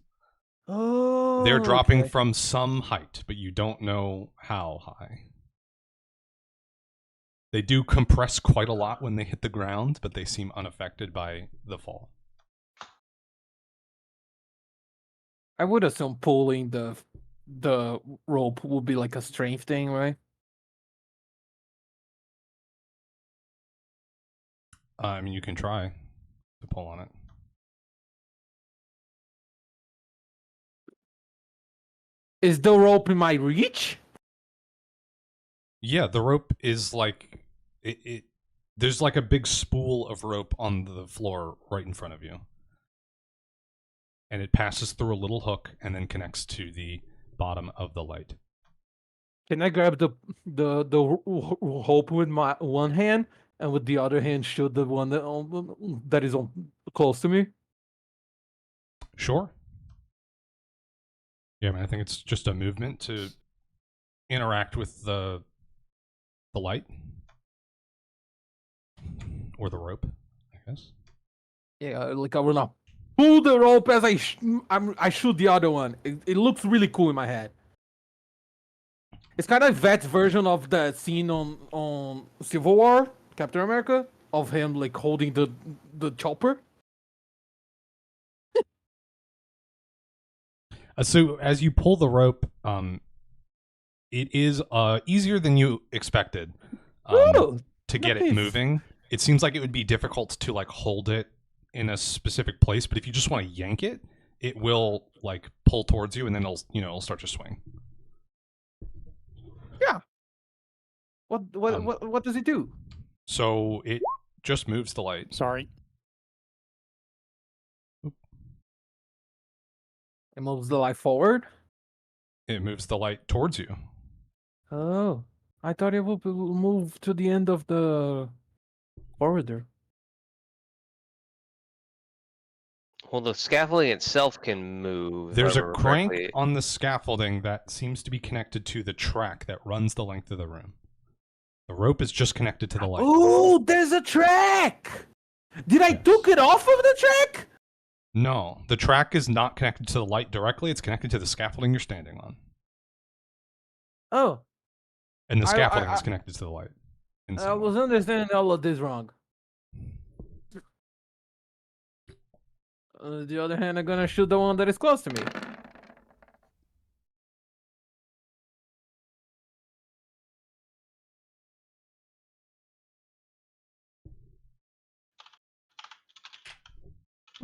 Oh, They're dropping okay. from some height, but you don't know how high. They do compress quite a lot when they hit the ground, but they seem unaffected by the fall. I would assume pulling the rope would be like a strength thing, right? I mean, you can try to pull on it. Is the rope in my reach? Yeah, the rope is like there's like a big spool of rope on the floor right in front of you. And it passes through a little hook and then connects to the bottom of the light. Can I grab the rope with my one hand and with the other hand shoot the one that is close to me? Sure. Yeah, I mean, I think it's just a movement to interact with the light or the rope, I guess. Yeah, like I will not pull the rope as I shoot the other one. It looks really cool in my head. It's kind of Vet's version of the scene on Civil War, Captain America, of him like holding the chopper. So as you pull the rope, it is easier than you expected Oh, to get it nice. moving. It seems like it would be difficult to like hold it in a specific place, but if you just want to yank it, it will like pull towards you, and then it'll start to swing. Yeah. What does it do? So it just moves the light. Sorry. It moves the light forward. It moves the light towards you. Oh, I thought it would move to the end of the corridor. Well, the scaffolding itself can move. if I There's a remember crank correctly. on the scaffolding that seems to be connected to the track that runs the length of the room. The rope is just connected to the light. Oh, there's a track. Did I Yes. took it off of the track? No, the track is not connected to the light directly. It's connected to the scaffolding you're standing on. Oh, And the I- scaffolding I- is connected to the light. in I some way. was understanding all of this wrong. On the other hand, I'm gonna shoot the one that is close to me.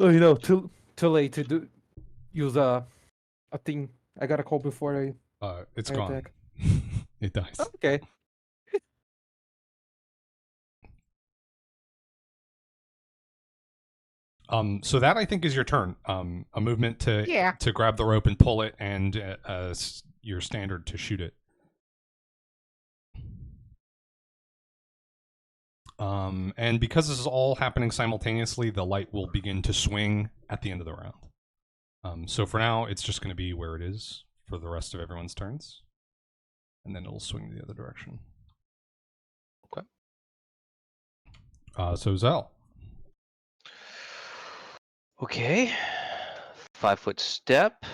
Oh, too late to use a thing. I got a call before It's I gone. attack. It dies. Okay. So that I think is your turn. A movement Yeah. to grab the rope and pull it, and your standard to shoot it. And because this is all happening simultaneously, the light will begin to swing at the end of the round. So for now, it's just going to be where it is for the rest of everyone's turns, and then it'll swing the other direction. Okay. So Zahel. Okay. 5-foot step.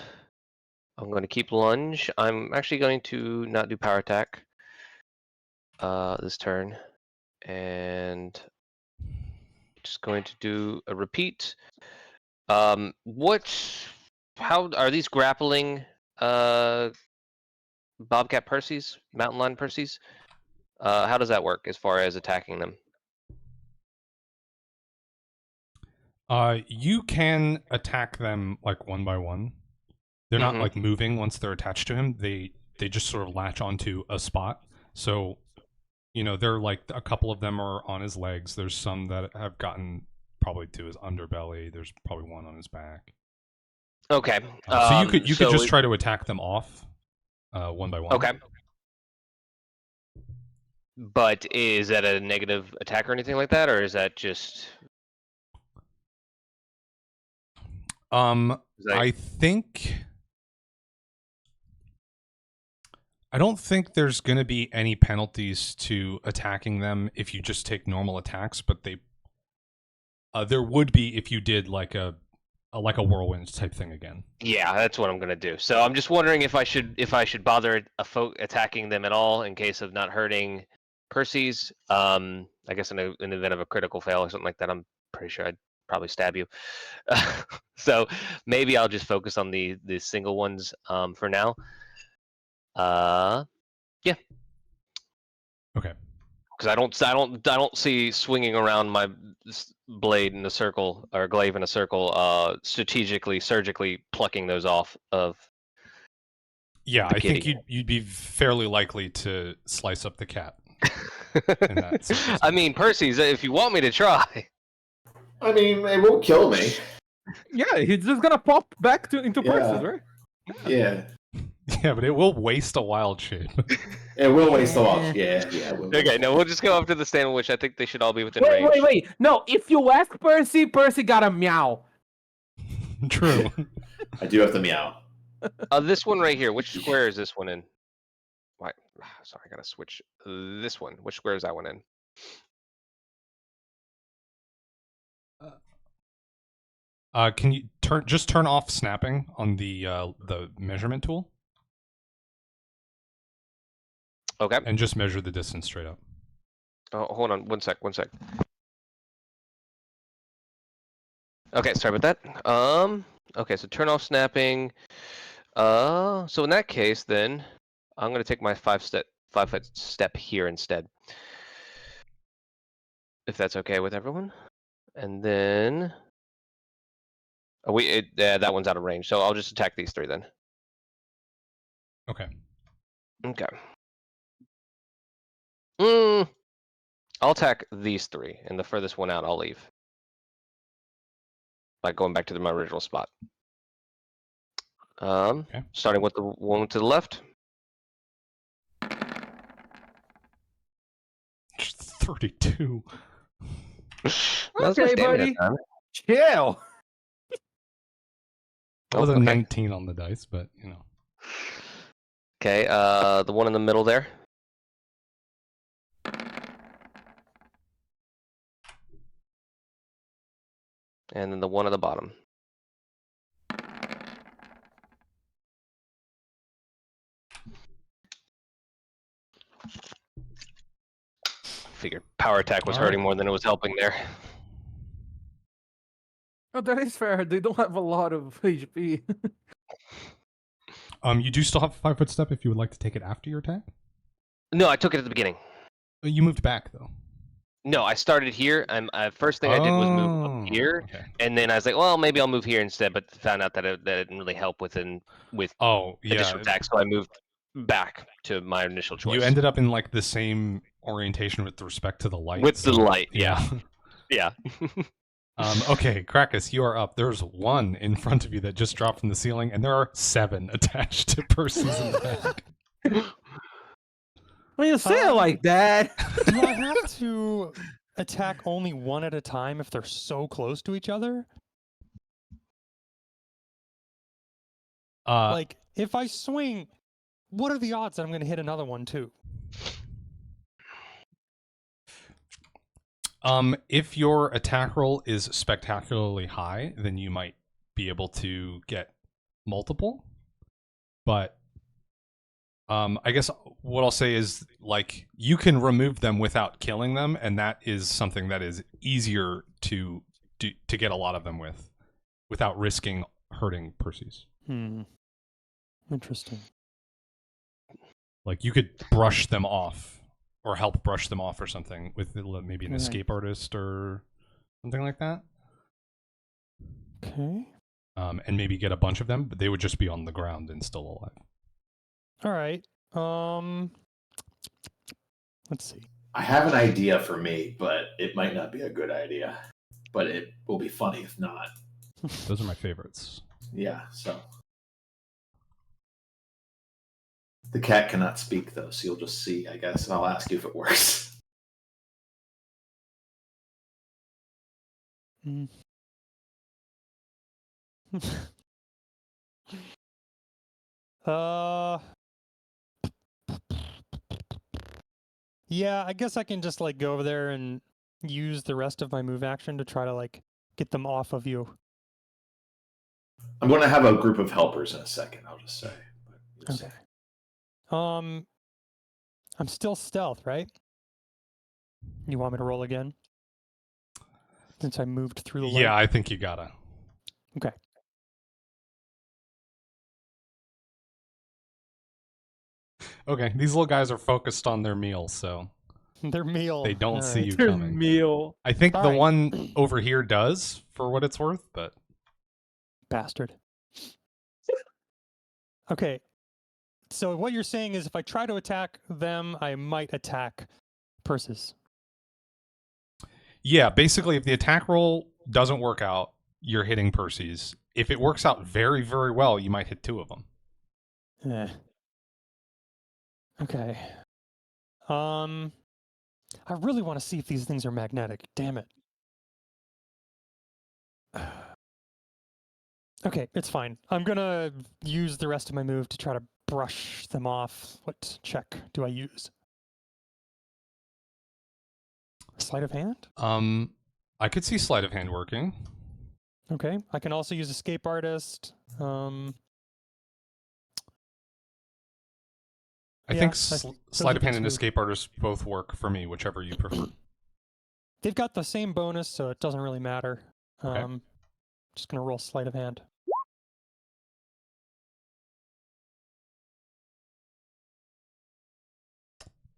I'm going to keep lunge. I'm actually going to not do power attack this turn. And just going to do a repeat. How are these grappling Bobcat Perses, Mountain Lion Perses? How does that work as far as attacking them? You can attack them like one by one. They're not Mhm. like moving once they're attached to him. They just sort of latch onto a spot. So, they're like a couple of them are on his legs. There's some that have gotten probably to his underbelly. There's probably one on his back. Okay. So you could so just try to attack them off, one by one. Okay. But is that a negative attack or anything like that, or is that just? I don't think there's going to be any penalties to attacking them if you just take normal attacks, but there would be if you did like a whirlwind type thing again. Yeah, that's what I'm gonna do. So I'm just wondering if I should bother attacking them at all in case of not hurting Perses. I guess in an event of a critical fail or something like that, I'm pretty sure I'd probably stab you. So maybe I'll just focus on the single ones for now. Yeah. Okay. Because I don't see swinging around my blade in a circle or glaive in a circle, strategically, surgically plucking those off of. Yeah, the I think kitty. you'd be fairly likely to slice up the cat. I mean, Perses, if you want me to try. I mean, it won't kill me. Yeah, he's just gonna pop back into Perses, right? Yeah. Yeah, but it will waste a wild shape. It will waste a lot. Yeah, it will. Okay, no, we'll just go up to the stand, which I think they should all be within Wait, range. wait. No, if you ask Percy got a meow. True. I do have to meow. This one right here, which square is this one in? Why? Sorry, I gotta switch. This one, which square is that one in? Can you turn off snapping on the measurement tool? Okay. And just measure the distance straight up. Oh, hold on, one sec. Okay, sorry about that. Okay, so turn off snapping. So in that case, then I'm gonna take my 5-foot step here instead, if that's okay with everyone. And then, that one's out of range, so I'll just attack these three then. Okay. Okay. I'll attack these three, and the furthest one out, I'll leave. By going back to my original spot. Okay. Starting with the one to the left. 32. Okay, buddy. Chill. That was a okay. 19 on the dice, but Okay, the one in the middle there. And then the one at the bottom. Figured power attack was hurting more than it was helping there. Oh, that is fair. They don't have a lot of HP. You do still have a 5-foot step if you would like to take it after your attack? No, I took it at the beginning. You moved back though. No, I started here. First thing I did was move up here, okay. And then I was like, well, maybe I'll move here instead. But found out that it didn't really help with additional attacks, so I moved back to my initial choice. You ended up in like the same orientation with respect to the light. With the light, yeah. Okay, Crakus, you are up. There's one in front of you that just dropped from the ceiling, and there are 7 attached to persons in the back. When you say it like that. Do I have to attack only one at a time if they're so close to each other? Like, if I swing, what are the odds that I'm going to hit another one too? If your attack roll is spectacularly high, then you might be able to get multiple. But I guess what I'll say is, like, you can remove them without killing them, and that is something that is easier to get a lot of them without risking hurting Perses. Interesting. Like, you could brush them off, or help brush them off or something with maybe an escape artist or something like that. Okay. And maybe get a bunch of them, but they would just be on the ground and still alive. All right. Let's see. I have an idea for me, but it might not be a good idea. But it will be funny if not. Those are my favorites. Yeah, so. The cat cannot speak, though, so you'll just see, I guess, and I'll ask you if it works. Mm. Yeah, I guess I can just like go over there and use the rest of my move action to try to like get them off of you. I'm going to have a group of helpers in a second, I'll just say. Okay. I'm still stealth, right? You want me to roll again? Since I moved through the light? Yeah, I think you gotta. Okay. Okay, these little guys are focused on their meal, so Their meal. they don't see Alright. you Their coming. meal. I think the Alright. one over here does, for what it's worth, but Bastard. Okay. So what you're saying is if I try to attack them, I might attack Perses. yeah, basically if the attack roll doesn't work out, you're hitting Perses. If it works out very, very well, you might hit 2 of them. Okay. I really want to see if these things are magnetic. Damn it. Okay, it's fine. I'm gonna use the rest of my move to try to brush them off. What check do I use? Sleight of hand? I could see sleight of hand working. Okay. I can also use escape artist. I Yeah, think those sleight are of hand things and we- escape artist both work for me, whichever you prefer. They've got the same bonus, so it doesn't really matter. Okay. Just gonna roll sleight of hand.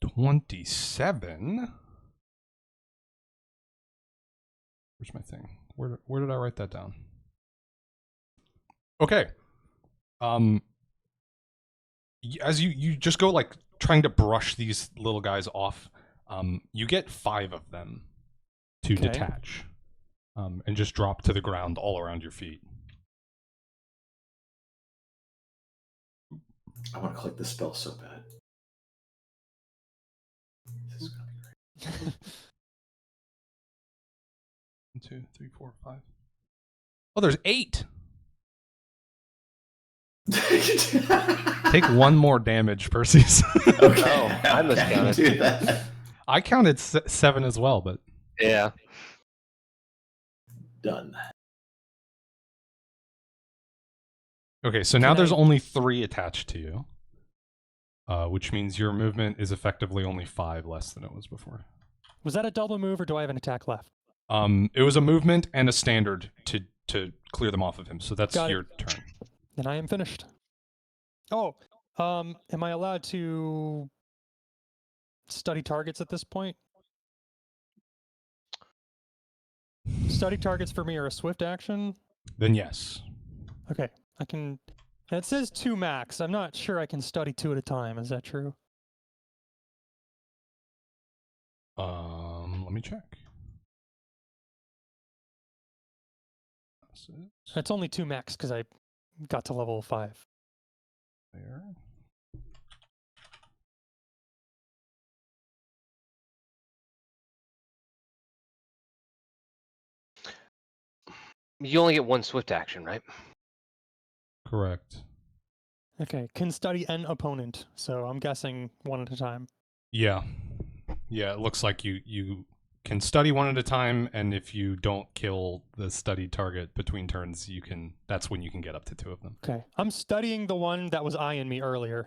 $27. Where's my thing? Where did I write that down? Okay. As you just go like trying to brush these little guys off, you get 5 of them to Okay. detach, and just drop to the ground all around your feet. I want to click the spell so bad. This is going to be great. 1, 2, 3, 4, 5. Oh, there's 8. Take 1 more damage, Perseus. Okay. Oh, I miscounted. Do that. I counted 7 as well, but Yeah. Done. okay. So now Can there's I- only 3 attached to you, which means your movement is effectively only 5 less than it was before. Was that a double move, or do I have an attack left? It was a movement and a standard to clear them off of him. So that's Got it. your turn. Then I am finished. Oh, am I allowed to study targets at this point? Study targets for me are a swift action. Then yes. Okay, I can. It says 2 max. I'm not sure I can study 2 at a time. Is that true? Let me check. It's only 2 max because I got to level 5. There. You only get 1 swift action, right? Correct. Okay, can study an opponent. So I'm guessing 1 at a time. Yeah. Yeah, it looks like you can study 1 at a time, and if you don't kill the studied target between turns, that's when you can get up to 2 of them. Okay, I'm studying the one that was eyeing me earlier.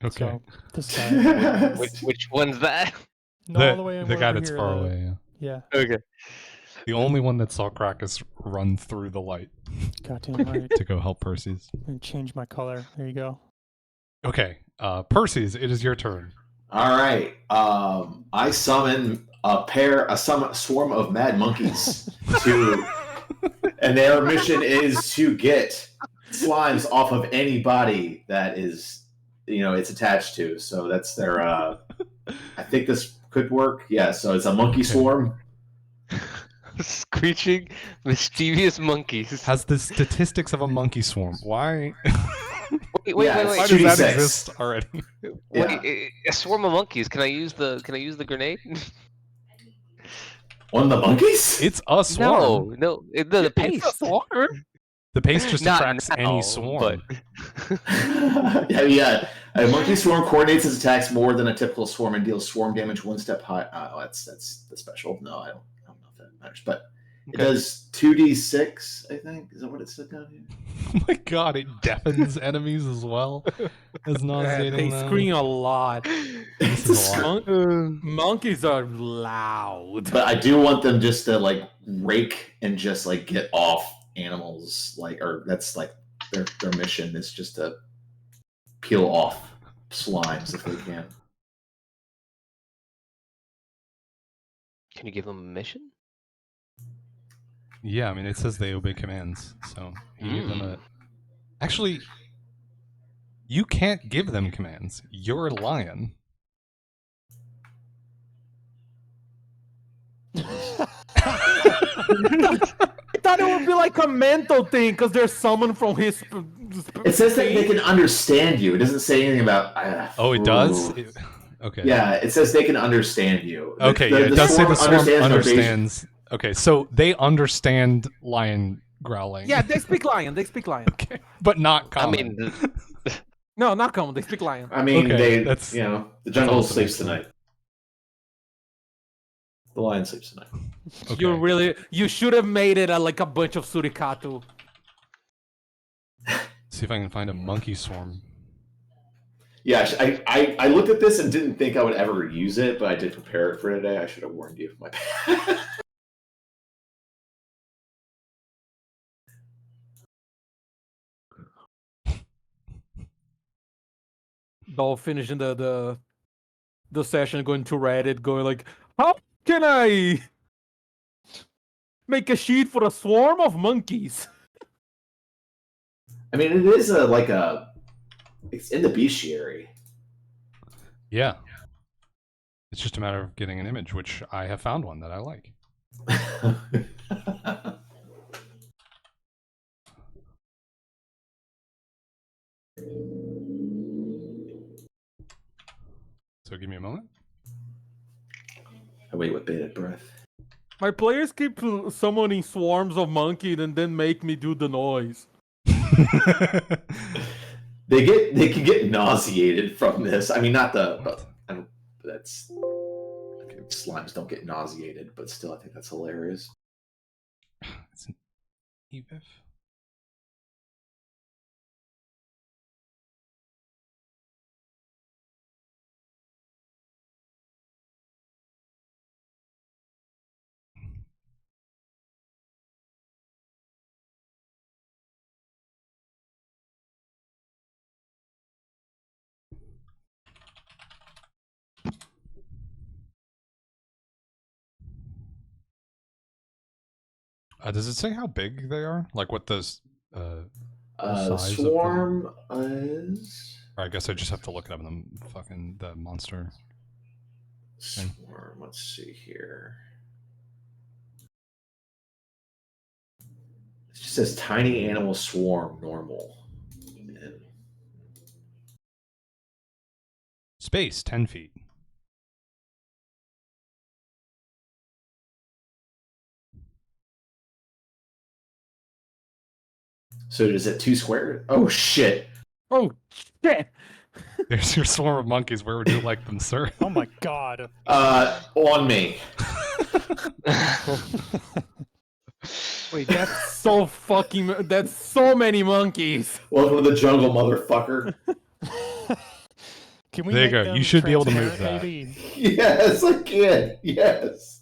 Okay. So this guy. Which one's that? No, all the way the guy over that's here, far away, Yeah, yeah. Okay. The only one that saw Crakus run through the light goddamn right. to go help Perseus. And change my color. There you go. Okay, Perseus, it is your turn. All right. I summon a swarm of mad monkeys to, and their mission is to get slimes off of anybody that is, it's attached to. So that's their. I think this could work. Yeah. So it's a monkey swarm. Screeching, mischievous monkeys. Has the statistics of a monkey swarm. Why? Wait. Why does 2d6. that exist already? Wait, a swarm of monkeys. Can I use the grenade? One of the monkeys? It's a swarm. No, the paste. The paste just Not attracts now, any swarm. but- yeah. A monkey swarm coordinates its attacks more than a typical swarm and deals swarm damage one step high. Oh, that's the special. No, I don't know if that matters. But it does 2d6, I think. Is that what it said down here? Oh my god, it deafens enemies as well as nauseating They them. scream a lot. This is a lot. Monkeys are loud. But I do want them just to like rake and just like get off animals, or that's like their mission is just to peel off slimes if they can. Can you give them a mission? Yeah, I mean, it says they obey commands, so you give them a... Actually, you can't give them commands. You're a lion. I thought it would be like a mental thing because they're summoned from his. It says that they can understand you. It doesn't say anything about. Oh, it does? Ooh. Okay. Yeah, it says they can understand you. Okay, yeah, it does say the swarm understands. understands. Okay, so they understand lion growling. Yeah, they speak lion. They speak lion. Okay, but not common. I mean, No, not common. They speak lion. I mean, Okay, the jungle also sleeps makes tonight. The lion sleeps tonight. Okay. You should have made it like a bunch of surikatu. See if I can find a monkey swarm. Yeah, I looked at this and didn't think I would ever use it, but I did prepare it for today. I should have warned you. My bad. All finishing the session, going to Reddit, going like, how can I make a sheet for a swarm of monkeys? I mean, it is it's in the bestiary. Yeah. It's just a matter of getting an image, which I have found one that I like. So give me a moment. I wait with bated breath. My players keep summoning swarms of monkeys and then make me do the noise. They can get nauseated from this. I mean, not that's slimes don't get nauseated, but still, I think that's hilarious. It's an EVIF. Does it say how big they are? Like what those size Swarm is Or I guess I just have to look it up in the monster. swarm. Let's see here. It just says tiny animal swarm normal. And Space, 10 feet. so is it 2 square? Oh shit! Oh shit! There's your swarm of monkeys. Where would you like them, sir? Oh my god. On me. Wait, that's so fucking. That's so many monkeys. Welcome to the jungle, motherfucker. Can we There you make go. them You should be able to move transparent, that. maybe? Yes, I can. Yes.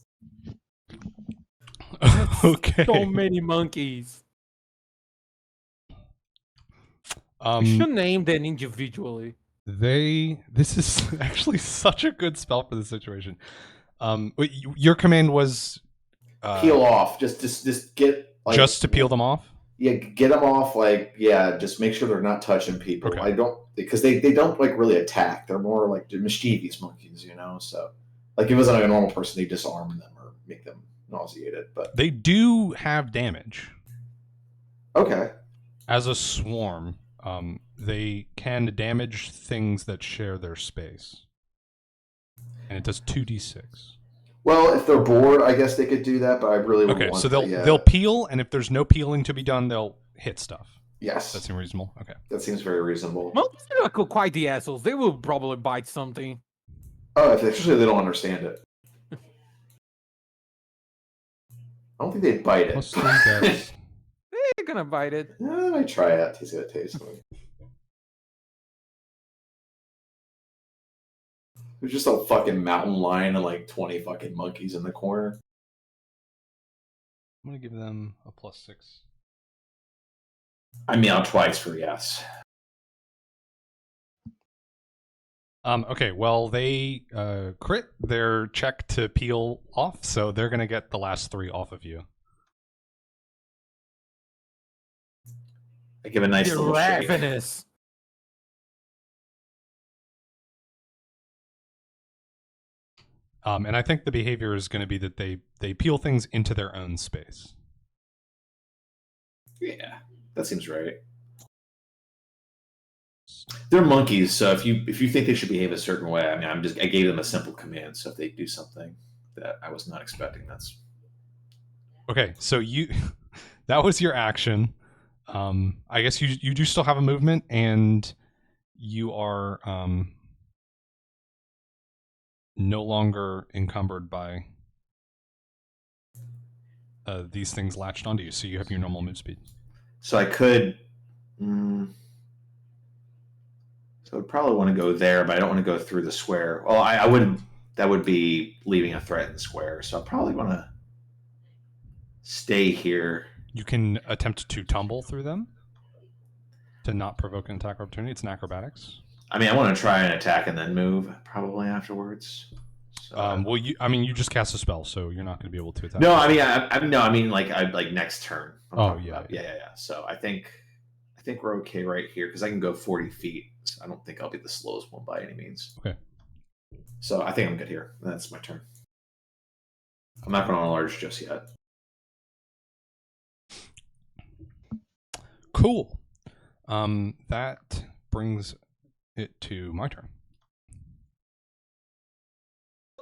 Okay. So many monkeys. Um, You should name them individually. This is actually such a good spell for this situation. Your command was Peel off. Just get like just to peel them off. Yeah, get them off. Like, yeah, just make sure they're not touching people. Okay. I don't because they don't like really attack. They're more like mischievous monkeys, you know. So, like, if it was like a normal person, they disarm them or make them nauseated. But they do have damage. Okay. As a swarm, they can damage things that share their space, and it does 2d6. Well, if they're bored, I guess they could do that, but I really would Okay, want so they'll peel, and if there's no peeling to be done, they'll hit stuff. Yes. That seems reasonable. Okay. That seems very reasonable. Monkeys are like quite the assholes. They will probably bite something. Oh, especially if they don't understand it. I don't think they'd bite it. Plus 3 dex. They're gonna bite it. I might try it. See how it tastes. There's just a fucking mountain lion and like 20 fucking monkeys in the corner. I'm gonna give them a +6. I meow twice for yes. Okay, well, they crit their check to peel off, so they're gonna get the last 3 off of you. I give a nice You're little shake. ravenous. And I think the behavior is going to be that they peel things into their own space. Yeah, that seems right. They're monkeys, so if you think they should behave a certain way, I mean, I gave them a simple command. So if they do something that I was not expecting, that's okay. So that was your action. I guess you do still have a movement, and you are no longer encumbered by these things latched onto you, so you have your normal move speed. So I could. So I'd probably want to go there, but I don't want to go through the square. Well, I wouldn't. That would be leaving a threat in the square. So I probably want to stay here. You can attempt to tumble through them to not provoke an attack opportunity. It's an acrobatics. I mean, I want to try and attack and then move probably afterwards. So, Well, you just cast a spell, so you're not going to be able to attack. no, I mean, like next turn. Yeah. So I think we're okay right here because I can go 40 feet. So I don't think I'll be the slowest one by any means. Okay. So I think I'm good here. That's my turn. I'm not going to enlarge just yet. Cool. That brings it to my turn.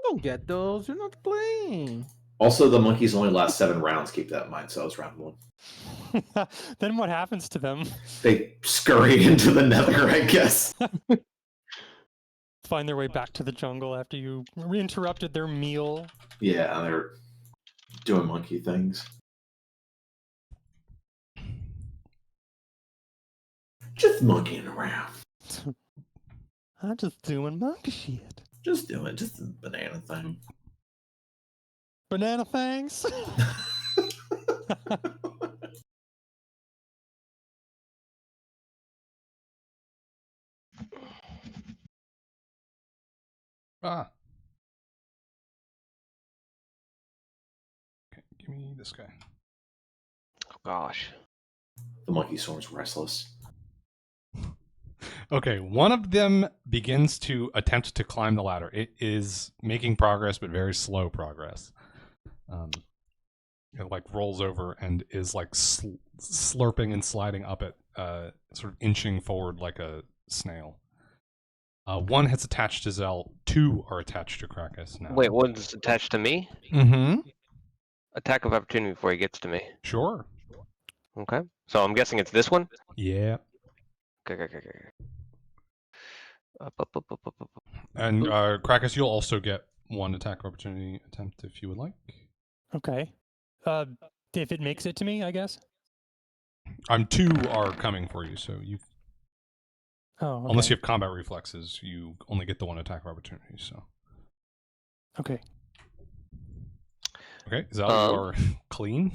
Don't get those. You're not playing. Also, the monkeys only last 7 rounds. Keep that in mind. So that was round 1. Then what happens to them? They scurry into the nether, I guess. Find their way back to the jungle after you interrupted their meal. Yeah, they're doing monkey things. Just monkeying around. I'm just doing monkey shit. Just a banana thing. Banana fangs? Ah. Okay, give me this guy. Oh gosh. The monkey swarm's restless. Okay, one of them begins to attempt to climb the ladder. It is making progress, but very slow progress. It like rolls over and is like slurping and sliding up it, sort of inching forward like a snail. One has attached to Zahel. 2 are attached to Crakus now. Wait, one's attached to me? Mm-hmm. Attack of opportunity before he gets to me. Sure. Okay. So I'm guessing it's this one? Yeah. Okay. And Crakus, you'll also get 1 attack of opportunity attempt if you would like. Okay. If it makes it to me, I guess. 2 are coming for you, so you. Oh. Okay. Unless you have combat reflexes, you only get the 1 attack of opportunity. So. Okay. Okay, Zahel, you are clean.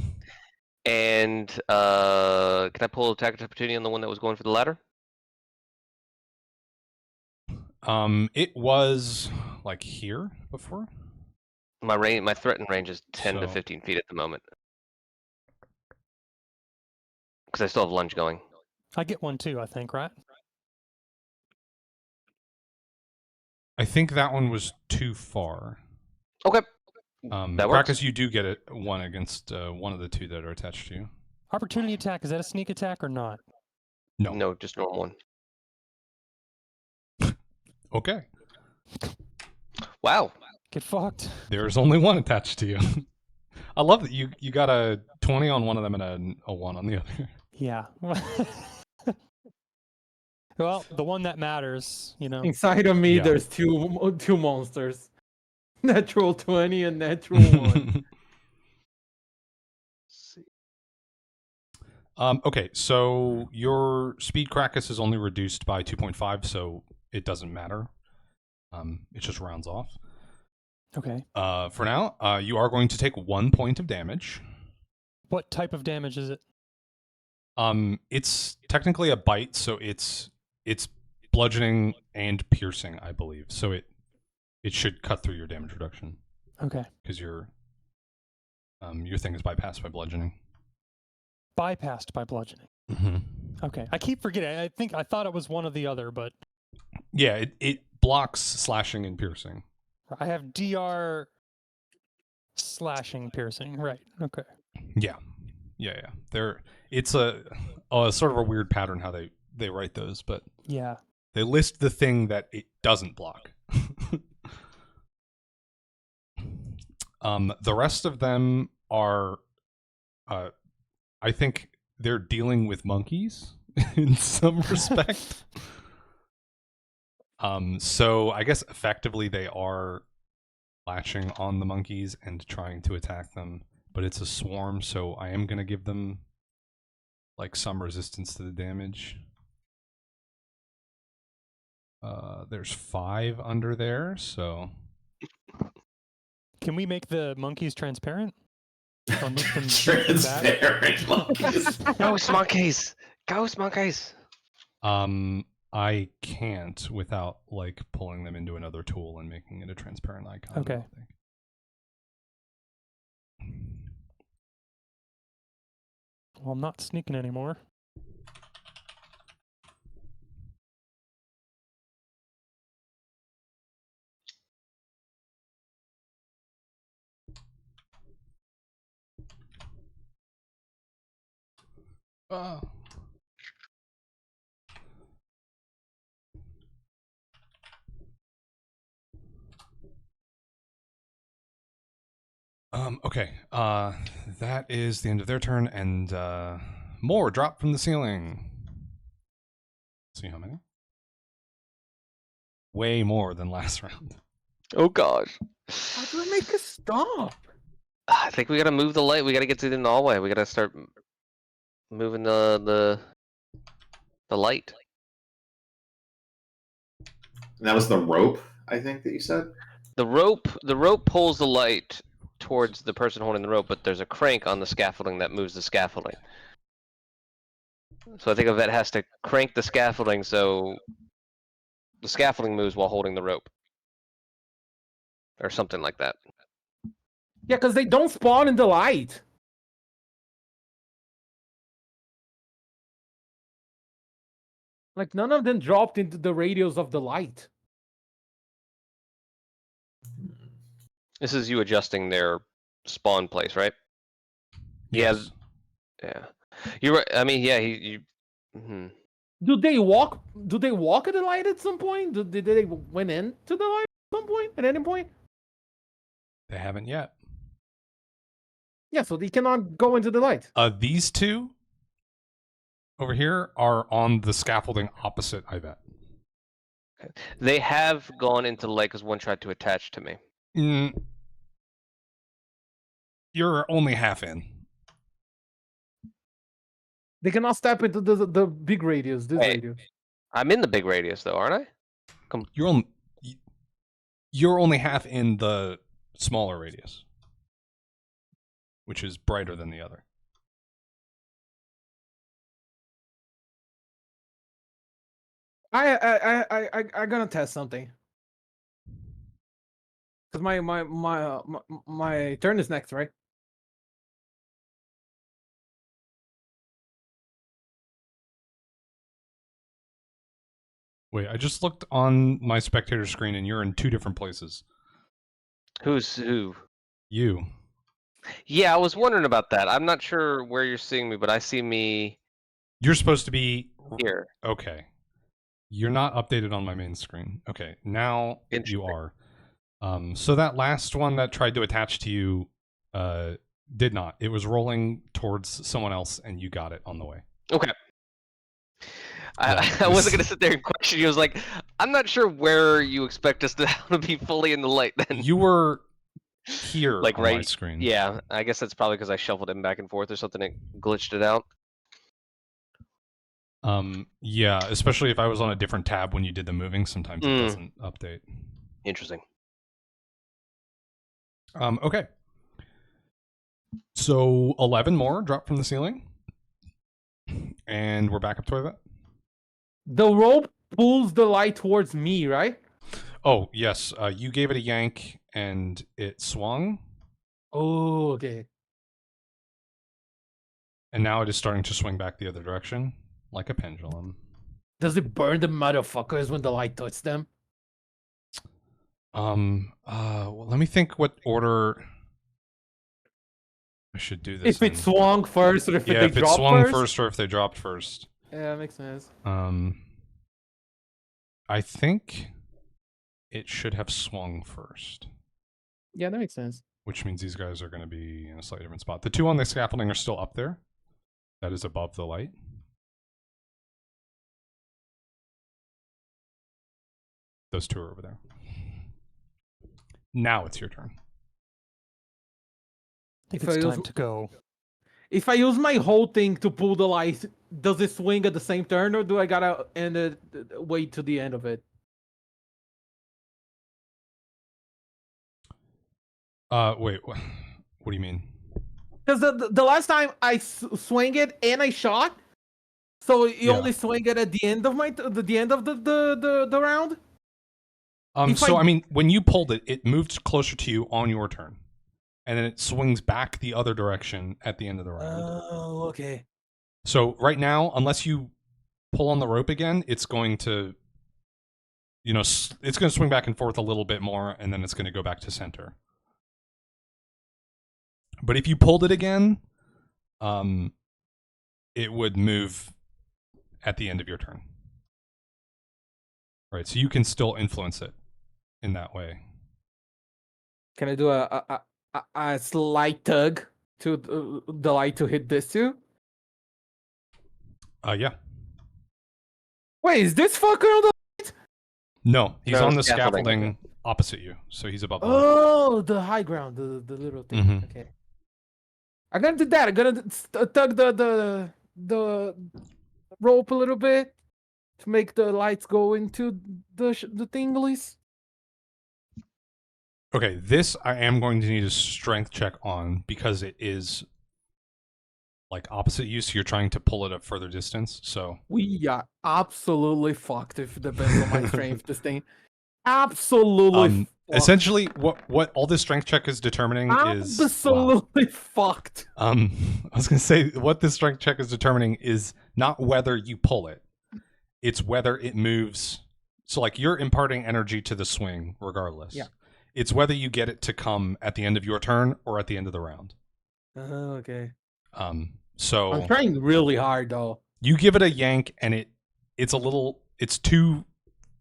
And can I pull attack of opportunity on the one that was going for the ladder? It was like here before. My threatened range is 10 to So- 15 feet at the moment. Because I still have lunge going. I get one too, I think, right? I think that one was too far. Okay. That works. Crakus, you do get it one against one of the two that are attached to you. Opportunity attack, is that a sneak attack or not? No. No, just normal one. Okay. Wow. Get fucked. There's only one attached to you. I love that you got a 20 on one of them and a 1 on the other. Yeah. Well, the one that matters, you know. Inside of me, Yeah. there's two monsters. Natural 20 and natural 1. Okay, so your speed Crakus is only reduced by 2.5, so it doesn't matter. It just rounds off. Okay. For now, you are going to take 1 point of damage. What type of damage is it? It's technically a bite, so it's bludgeoning and piercing, I believe. So it should cut through your damage reduction Okay. because your thing is bypassed by bludgeoning. Bypassed by bludgeoning. Mm-hmm. Okay. I keep forgetting. I thought it was one or the other, but Yeah, it blocks slashing and piercing. I have DR slashing piercing. Right. Okay. Yeah. It's a sort of a weird pattern how they write those, but Yeah. they list the thing that it doesn't block. The rest of them are, I think they're dealing with monkeys in some respect. So I guess effectively they are latching on the monkeys and trying to attack them, but it's a swarm, so I am going to give them like some resistance to the damage. There's 5 under there, so Can we make the monkeys transparent? Or make them bad? Transparent monkeys. Ghost monkeys! Ghost monkeys! I can't without like pulling them into another tool and making it a transparent icon. Okay. I think. Well, I'm not sneaking anymore. Oh. Okay. That is the end of their turn, and more drop from the ceiling. See how many? Way more than last round. Oh gosh. How do I make it stop? I think we gotta move the light. We gotta get to the hallway. We gotta start moving the light. And that was the rope, I think, that you said? The rope pulls the light towards the person holding the rope, but there's a crank on the scaffolding that moves the scaffolding. So I think Ivette has to crank the scaffolding so the scaffolding moves while holding the rope. Or something like that. Yeah, because they don't spawn in the light. Like, none of them dropped into the radius of the light. This is you adjusting their spawn place, right? Yes. Yeah. You're right. I mean, yeah, mhm. Do they walk at the light at some point? Did they went into the light at some point? At any point? They haven't yet. Yeah, so they cannot go into the light. These two over here are on the scaffolding opposite Ivette. They have gone into the light because one tried to attach to me. You're only half in. They cannot step into the big radius, this Hey. radius. I'm in the big radius though, aren't I? You're only half in the smaller radius, which is brighter than the other. I'm gonna test something. Because my turn is next, right? Wait, I just looked on my spectator screen and you're in 2 different places. Who's who? You. Yeah, I was wondering about that. I'm not sure where you're seeing me, but I see me You're supposed to be here. Okay. You're not updated on my main screen. Okay, now you Interesting. are. So that last one that tried to attach to you did not. It was rolling towards someone else and you got it on the way. Okay. Yeah, I wasn't gonna sit there and question you. I was like, I'm not sure where you expect us to be fully in the light. Then You were here like on my right. screen. Yeah, I guess that's probably because I shuffled him back and forth or something. It glitched it out. Yeah, especially if I was on a different tab when you did the moving, sometimes it doesn't update. Interesting. Okay. So 11 more drop from the ceiling. And we're back up to Ivette. The rope pulls the light towards me, right? Oh, yes. You gave it a yank and it swung. Oh, okay. And now it is starting to swing back the other direction, like a pendulum. Does it burn the motherfuckers when the light touches them? Well, let me think what order I should do this If it in. swung first or if Yeah, they if it dropped swung first? first or if they dropped first. Yeah, makes sense. I think it should have swung first, Yeah, that makes sense. which means these guys are going to be in a slightly different spot. The 2 on the scaffolding are still up there. That is above the light. Those 2 are over there. Now it's your turn. I think If it's I time use- to go. If I use my whole thing to pull the light, does it swing at the same turn or do I gotta wait to the end of it? Wait, what do you mean? Because the last time I swing it and I shot, so you Yeah. only swing it at the end of the end of the round. So I mean, when you pulled it, it moved closer to you on your turn, and then it swings back the other direction at the end of the round. Oh, okay. So right now, unless you pull on the rope again, it's going to, it's going to swing back and forth a little bit more, and then it's going to go back to center. But if you pulled it again, it would move at the end of your turn. Right, so you can still influence it in that way. Can I do a slight tug to the light to hit this too? Yeah. Wait, is this fucker on the? No, he's No, on the scaffolding. scaffolding opposite you, so he's above the light. Oh, the high ground, the little thing. Mhm. Okay. I'm gonna do that. I'm gonna tug the rope a little bit to make the lights go into the tinglies. Okay, this I am going to need a strength check on because it is like opposite you, so you're trying to pull it a further distance. So We are absolutely fucked if it depends on my strength. This thing, absolutely. Fucked. essentially, what all this strength check is determining is absolutely fucked. I was gonna say what this strength check is determining is not whether you pull it, it's whether it moves. So like you're imparting energy to the swing regardless. Yeah. It's whether you get it to come at the end of your turn or at the end of the round. Okay. So I'm trying really hard though. you give it a yank and it's too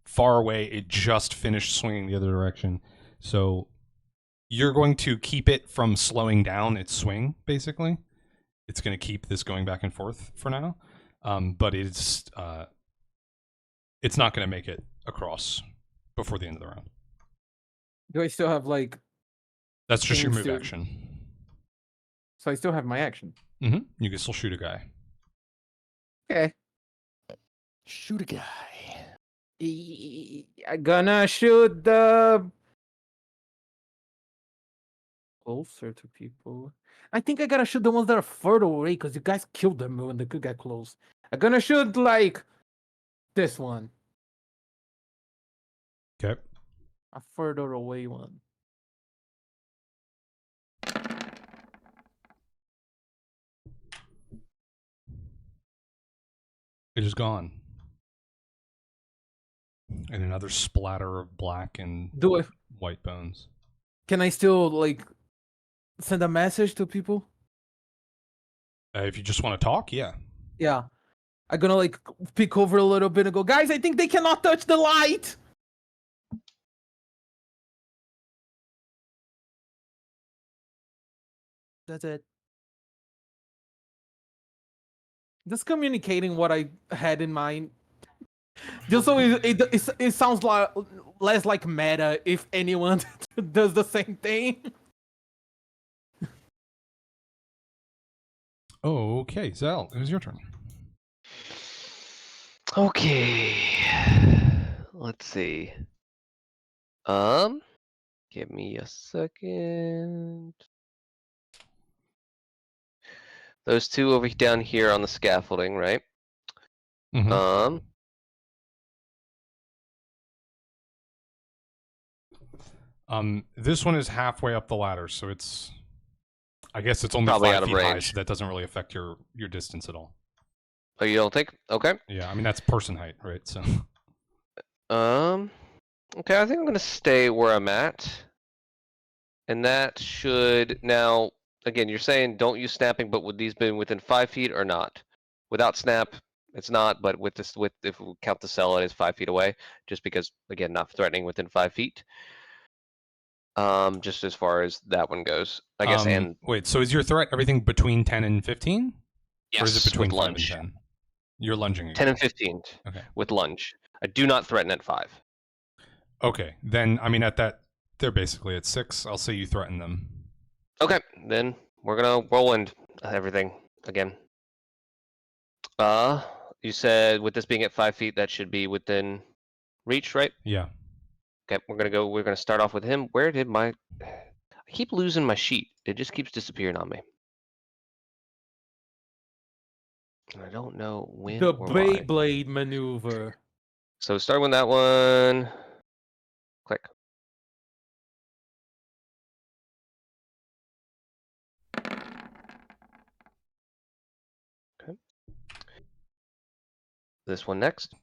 far away. It just finished swinging the other direction. So you're going to keep it from slowing down its swing, basically. It's going to keep this going back and forth for now. But it's not going to make it across before the end of the round. Do I still have like? That's just your Things move to- action. So I still have my action. You can still shoot a guy. Okay. Shoot a guy. I'm gonna shoot the closer to people. I think I gotta shoot the ones that are further away because you guys killed them when they could get close. I'm gonna shoot like this one, Okay. a further away one. It is gone. And another splatter of black and Do I? white bones. Can I still like send a message to people? If you just want to talk, yeah. Yeah. I'm gonna like peek over a little bit and go, guys, I think they cannot touch the light. That's it. Just communicating what I had in mind. Just so it sounds like less like meta if anyone does the same thing. Okay, Zahel, it was your turn. Okay. Let's see. Give me a second. Those two over down here on the scaffolding, right? Mhm. This one is halfway up the ladder, so it's. I guess it's only Probably 5 out of feet high, range. so that doesn't really affect your distance at all. Oh, you don't think? Okay. Yeah, I mean that's person height, right? So. Okay, I think I'm gonna stay where I'm at. And that should now, again, you're saying don't use snapping, but would these be within 5 feet or not? Without snap, it's not, but with this, if we count the cell, it is 5 feet away, just because, again, not threatening within 5 feet. Just as far as that one goes, I guess. And wait, so is your threat everything between 10 and 15? yes, Or is it between with 5 lunge. and 10? You're lunging again. 10 and 15 Okay. with lunge. I do not threaten at 5. Okay, then I mean at that they're basically at 6. I'll say you threaten them. Okay, then we're gonna whirlwind everything again. You said with this being at 5 feet, that should be within reach, right? Yeah. Okay, we're gonna start off with him. Where did my, I keep losing my sheet. It just keeps disappearing on me. And I don't know when The or why. Beyblade maneuver. So starting with that one, click. Okay. This one next.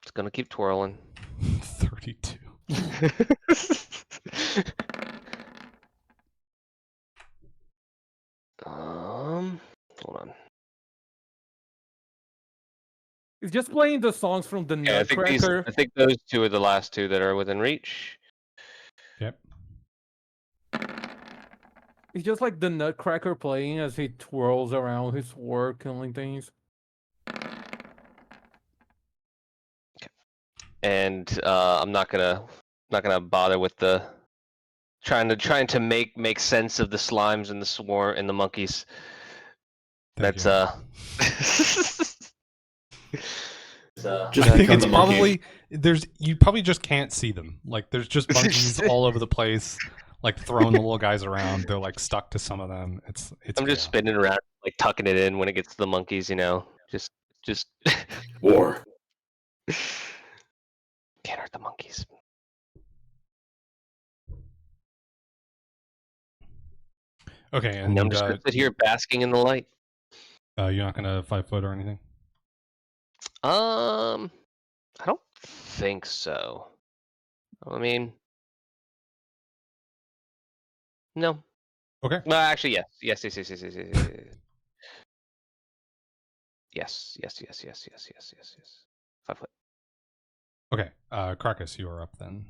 It's gonna keep twirling. 32. Hold on. It's just playing the songs from the Yeah, Nutcracker. I think those two are the last two that are within reach. Yep. It's just like the Nutcracker playing as he twirls around his sword, killing things. And I'm not gonna bother with the trying to make sense of the slimes and the swarm and the monkeys. Thank That's Just I think become it's the monkey. probably you probably just can't see them. Like there's just monkeys all over the place, like throwing the little guys around. They're like stuck to some of them. It's I'm just spinning around, like tucking it in when it gets to the monkeys, you know. Just War. can't hurt the monkeys. Okay, And and I'm just gonna sit here basking in the light. you're not gonna 5 foot or anything? I don't think so. I mean, no. Okay. Well, actually, yes. Yes. Yes. 5 foot. Okay, Crakus, you are up then.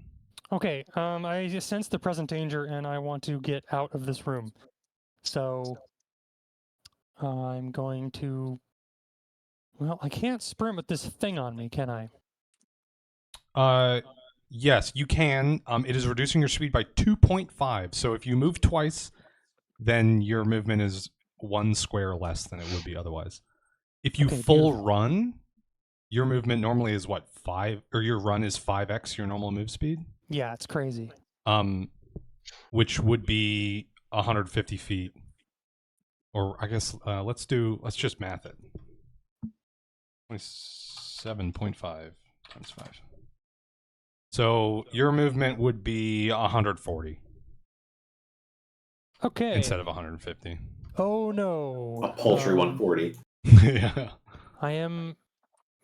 Okay, I just sense the present danger and I want to get out of this room. So I'm going to. Well, I can't sprint with this thing on me, can I? Yes, you can. It is reducing your speed by 2.5. So if you move twice, then your movement is 1 square less than it would be otherwise. If you Okay, full beautiful. run, your movement normally is what, 5, or your run is 5x your normal move speed? Yeah, it's crazy. Which would be 150 feet. Or I guess let's just math it. 27.5 times 5. So your movement would be 140 Okay. instead of 150. Oh no. A paltry 140. Yeah. I am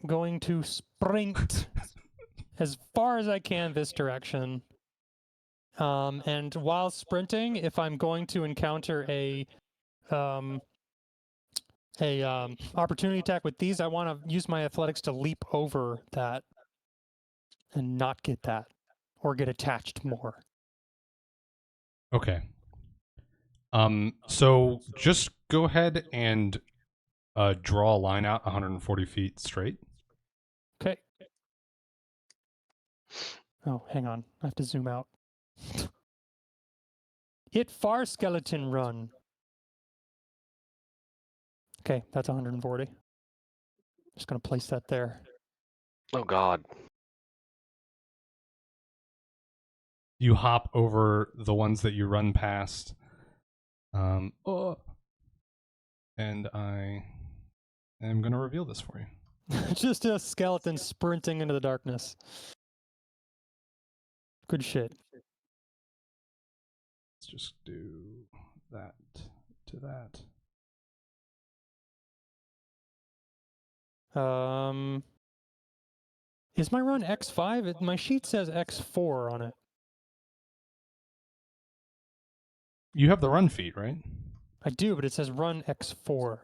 going to sprint as far as I can this direction. And while sprinting, if I'm going to encounter a opportunity attack with these, I want to use my athletics to leap over that and not get that or get attached more. Okay. So just go ahead and draw a line out 140 feet straight. Okay. Oh, hang on. I have to zoom out. Hit far skeleton run. Okay, that's 140. Just going to place that there. Oh God. You hop over the ones that you run past. And I am going to reveal this for you. Just a skeleton sprinting into the darkness. Good shit. Let's just do that to that. Is my run X5? My sheet says X4 on it. You have the run feat, right? I do, but it says run X4.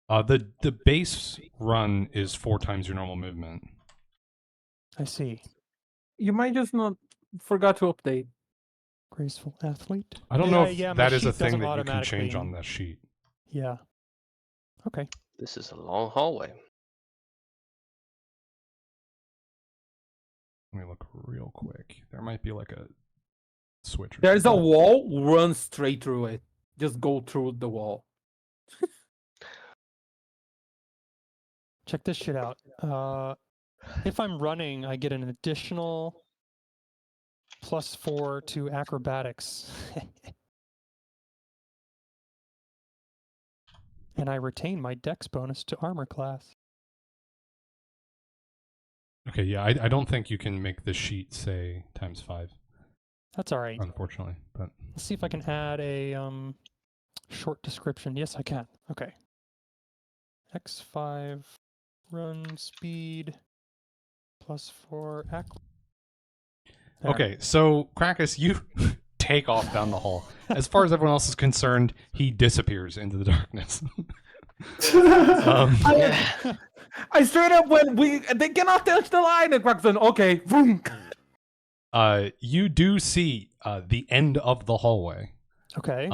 The base run is 4 times your normal movement. I see. You might just not forgot to update. Graceful athlete. I don't know if my that is a sheet thing doesn't that you can change automatically- on that sheet. Yeah. Okay. This is a long hallway. Let me look real quick. There might be like a switch. Or There's a something. wall. Run straight through it. Just go through the wall. Check this shit out. If I'm running, I get an additional +4 to acrobatics. And I retain my dex bonus to armor class. Okay, yeah, I don't think you can make the sheet say ×5, That's all right. unfortunately. But Let's see if I can add a short description. Yes, I can. Okay. X5 run speed +4 ac. There. okay, so Crakus, you take off down the hall. As far as everyone else is concerned, he disappears into the darkness. I straight up went, they cannot touch the line, and Quackson, okay, vroom. You do see the end of the hallway. Okay.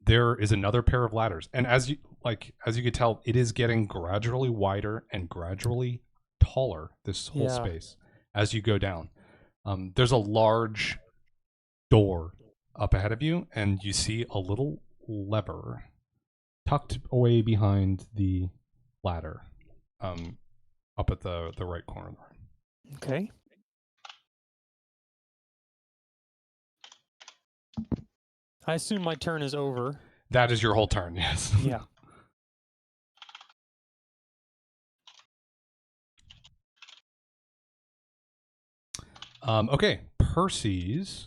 There is another pair of ladders, and as you could tell, it is getting gradually wider and gradually taller. This whole Yeah. space as you go down. There's a large door up ahead of you, and you see a little lever tucked away behind the ladder, up at the right corner of the room. Okay. I assume my turn is over. That is your whole turn, yes. Yeah. Okay, Perses.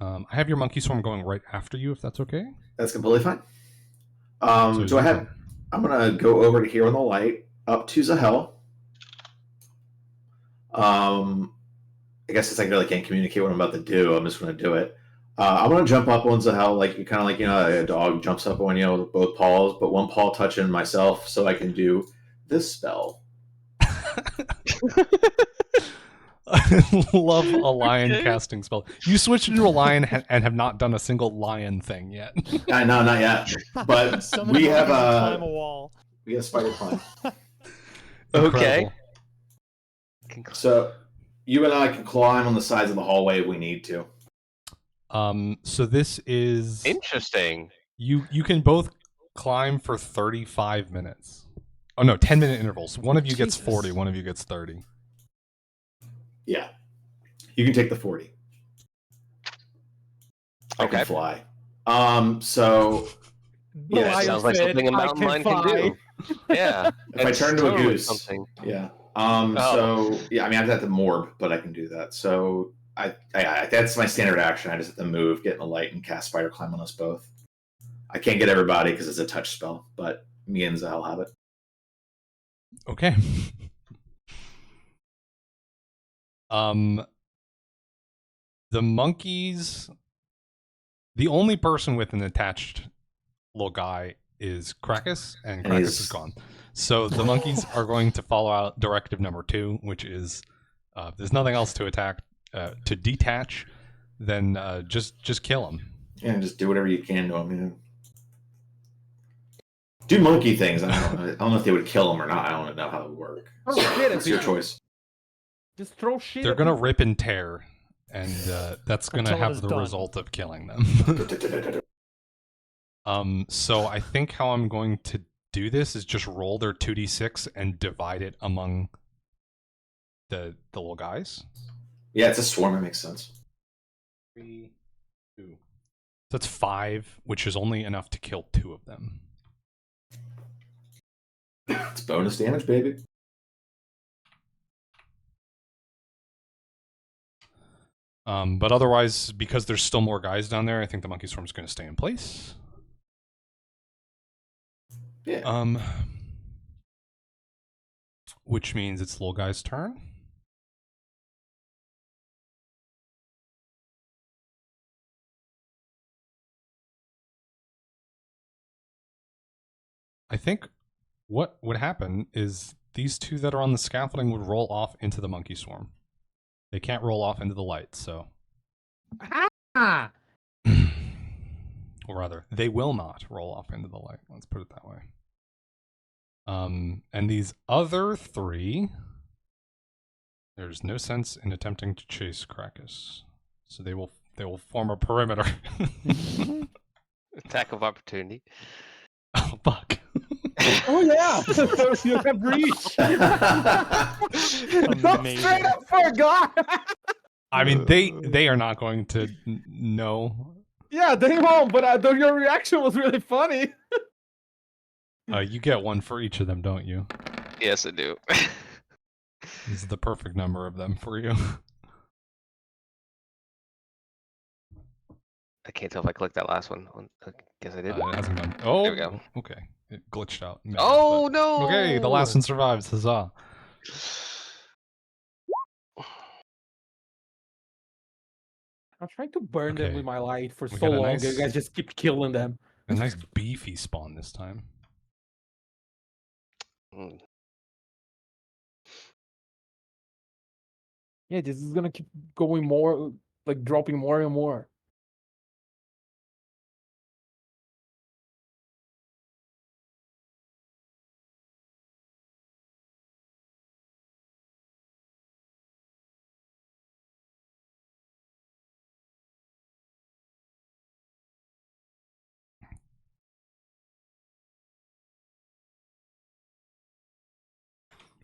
I have your monkey swarm going right after you, if that's okay. That's completely fine. So So I have. I'm gonna go over to here on the light, up to Zahel. I guess since I really can't communicate what I'm about to do, I'm just gonna do it. I'm gonna jump up on Zahel, like kind of like a dog jumps up on with both paws, but one paw touching myself, so I can do this spell. I love a lion casting spell. You switched into a lion and have not done a single lion thing yet. No, not yet. But Summon we have monkeys and climb a a wall. spider climb. Okay. Incredible. So you and I can climb on the sides of the hallway if we need to. So this is Interesting. you can both climb for 35 minutes. Oh no, 10-minute intervals. One of you gets Jesus. 40, one of you gets 30. Yeah, you can take the 40. I Okay. can fly. So The Yeah, lion Sounds like said, something a "I mountain lion can fly." do. Yeah. if I turn to a Totally goose, something. yeah, So yeah, I mean, I've got the morb, but I can do that. So I that's my standard action. I just have to move, get in the light, and cast Spider Climb on us both. I can't get everybody because it's a touch spell, but me and Zahel have it. Okay. The monkeys. The only person with an attached little guy is Crakus, and Crakus is gone. So the monkeys are going to follow out directive number 2, which is there's nothing else to attack, to detach, then just kill him. Yeah, just do whatever you can to him. You know. Do monkey things. I don't know if they would kill him or not. I don't know how it would work. Oh, shit, It's your choice. Just throw shit. They're at gonna people. rip and tear, and that's gonna Until it have is the done. result of killing them. So I think how I'm going to do this is just roll their 2d6 and divide it among the little guys. Yeah, it's a swarm. It makes sense. 3, 2. So that's 5, which is only enough to kill 2 of them. It's bonus damage, baby. But otherwise, because there's still more guys down there, I think the monkey swarm is going to stay in place. Yeah. Which means it's the little guy's turn. I think what would happen is these 2 that are on the scaffolding would roll off into the monkey swarm. They can't roll off into the light, so. Ah! Or rather, they will not roll off into the light. Let's put it that way. And these other 3, there's no sense in attempting to chase Crakus, so they will form a perimeter. Attack of opportunity. Oh fuck! Oh yeah, you have reach. Amazing. Straight up forgot. I mean, they are not going to know. Yeah, they won't. But I thought your reaction was really funny. You get 1 for each of them, don't you? Yes, I do. This is the perfect number of them for you. I can't tell if I clicked that last one. I guess I did. It hasn't gone. Oh, There we go. Okay, it glitched out. Oh but- no! Okay, the last one survives. Huzzah! I'm trying to burn them Okay. with my light for We so got a long. nice- You guys just keep killing them. A nice beefy spawn this time. Mm. Yeah, this is gonna keep going more, like dropping more and more.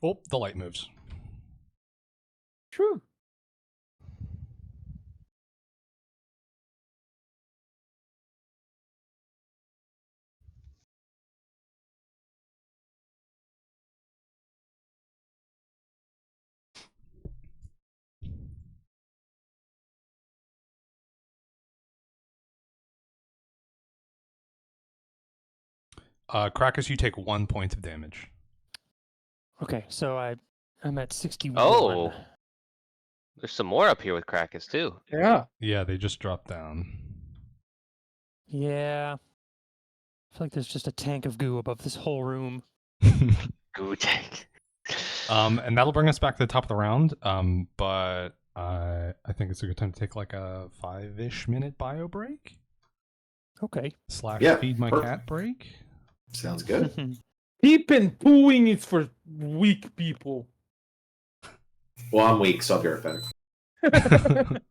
Oh, the light moves. True. Crakus, you take 1 point of damage. Okay, so I'm at 61. Oh, there's some more up here with Crakus too. Yeah. Yeah, they just dropped down. Yeah. I feel like there's just a tank of goo above this whole room. Goo tank. And that'll bring us back to the top of the round. But I think it's a good time to take like a 5-ish minute bio break. Okay. / Yeah, feed my perfect. cat break. Sounds good. Peep and pooing is for weak people. Well, I'm weak, so I'll be right back.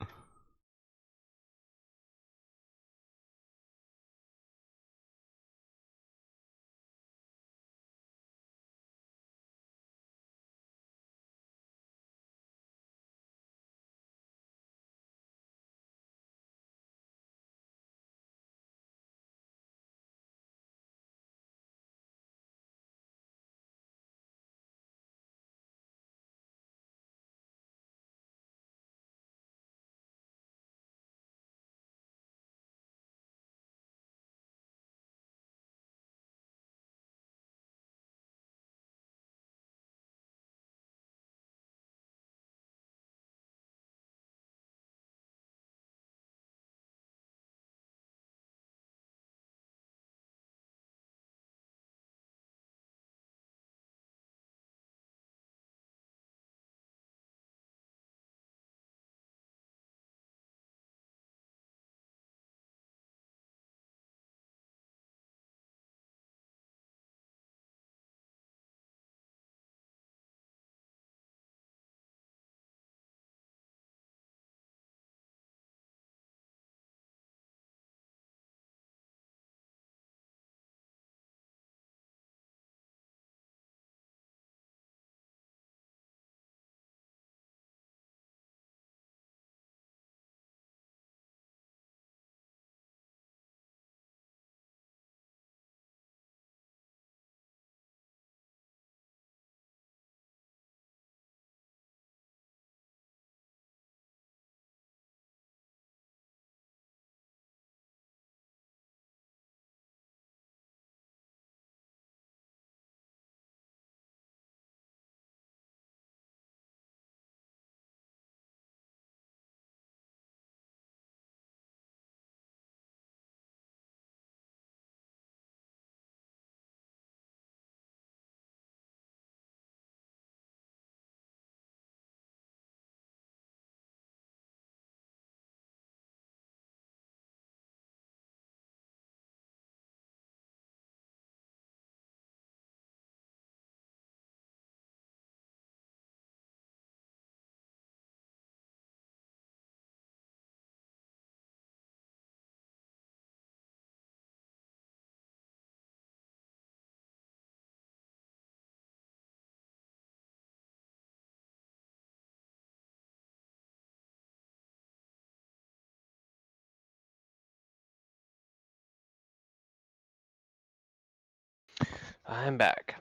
I'm back.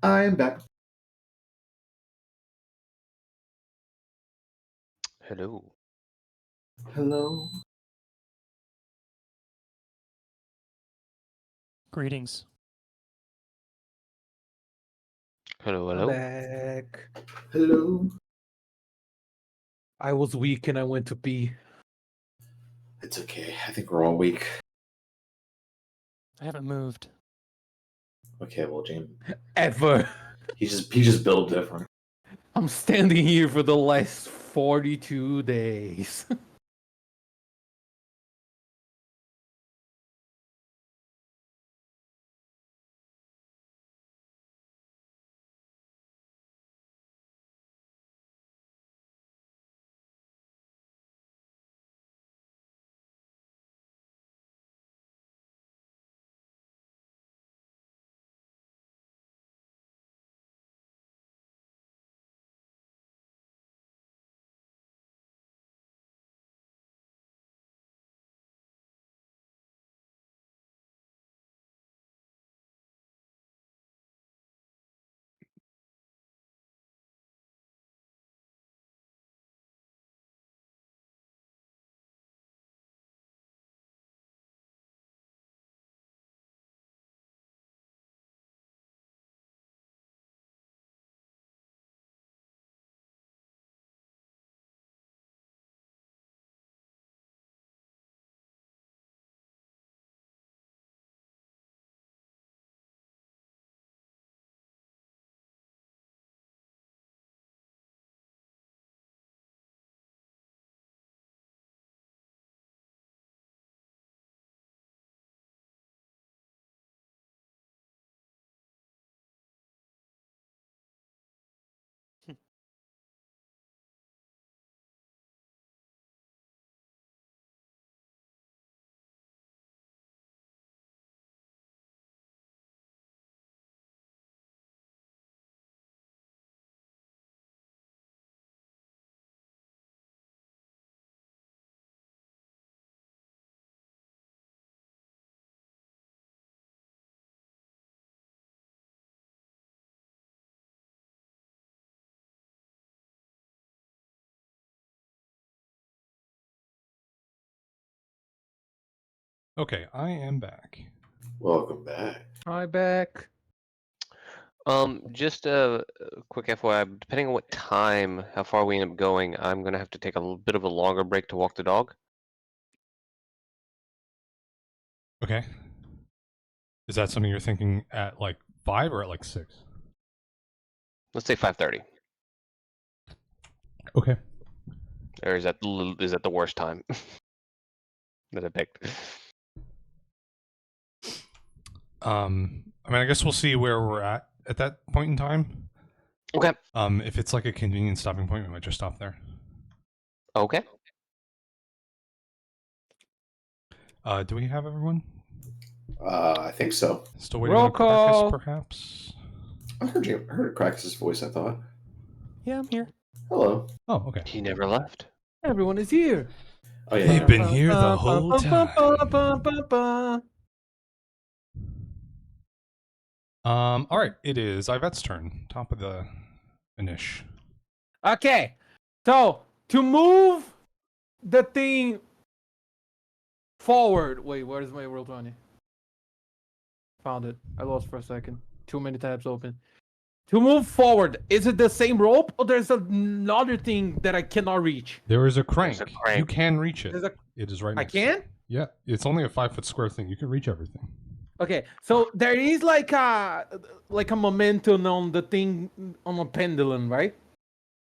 I am back. Hello. Hello. Greetings. Hello, I'm hello. back. Hello. I was weak and I went to pee. It's okay. I think we're all weak. I haven't moved. Okay, well, James, Ever. he just built different. I'm standing here for the last 42 days. Okay, I am back. Welcome back. Hi, back. Just a quick FYI, depending on what time, how far we end up going, I'm gonna have to take a bit of a longer break to walk the dog. Okay. Is that something you're thinking at like 5 or at like 6? Let's say 5:30. Okay. Or is that the worst time that I picked? I mean, I guess we'll see where we're at that point in time. Okay. If it's like a convenient stopping point, we might just stop there. Okay. Do we have everyone? I think so. Still waiting Roll on Crakus, call. perhaps? I heard Crakus' voice, I thought. Yeah, I'm here. Hello. Oh, okay. He never left. Everyone is here. Oh, yeah. They've been here the whole time. All right, it is Ivette's turn. Top of the finish. Okay, so to move the thing forward. Wait, where's my roll 20? Found it. I lost for a second. Too many tabs open. To move forward, is it the same rope or there's another thing that I cannot reach? There is a crank. There's a crank. You can reach it. There's a... It is right I next to it. can? Yeah, it's only a 5-foot square thing. You can reach everything. Okay, so there is like a momentum on the thing on a pendulum, right?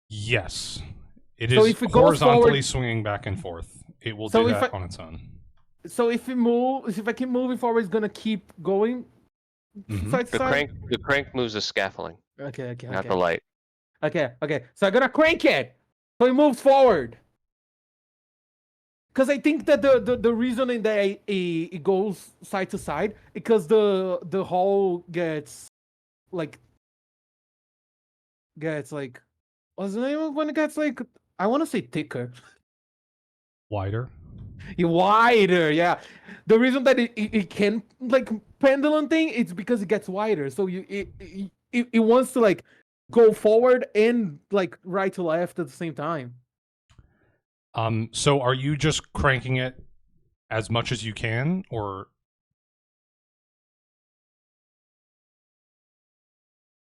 Yes. It So is if it goes horizontally forward- swinging back and forth. It will So do if that I- on its own. So if I keep moving forward, it's gonna keep going Mhm. side to The side. crank moves the scaffolding, Okay. not the light. Okay. So I'm gonna crank it, so it moves forward. Because I think that the reasoning that it goes side to side because the hole gets like what's the name of when it gets like, I want to say thicker, Wider. wider. Yeah, the reason that it can like pendulum thing, it's because it gets wider. So it wants to like go forward and like right to left at the same time. So are you just cranking it as much as you can, or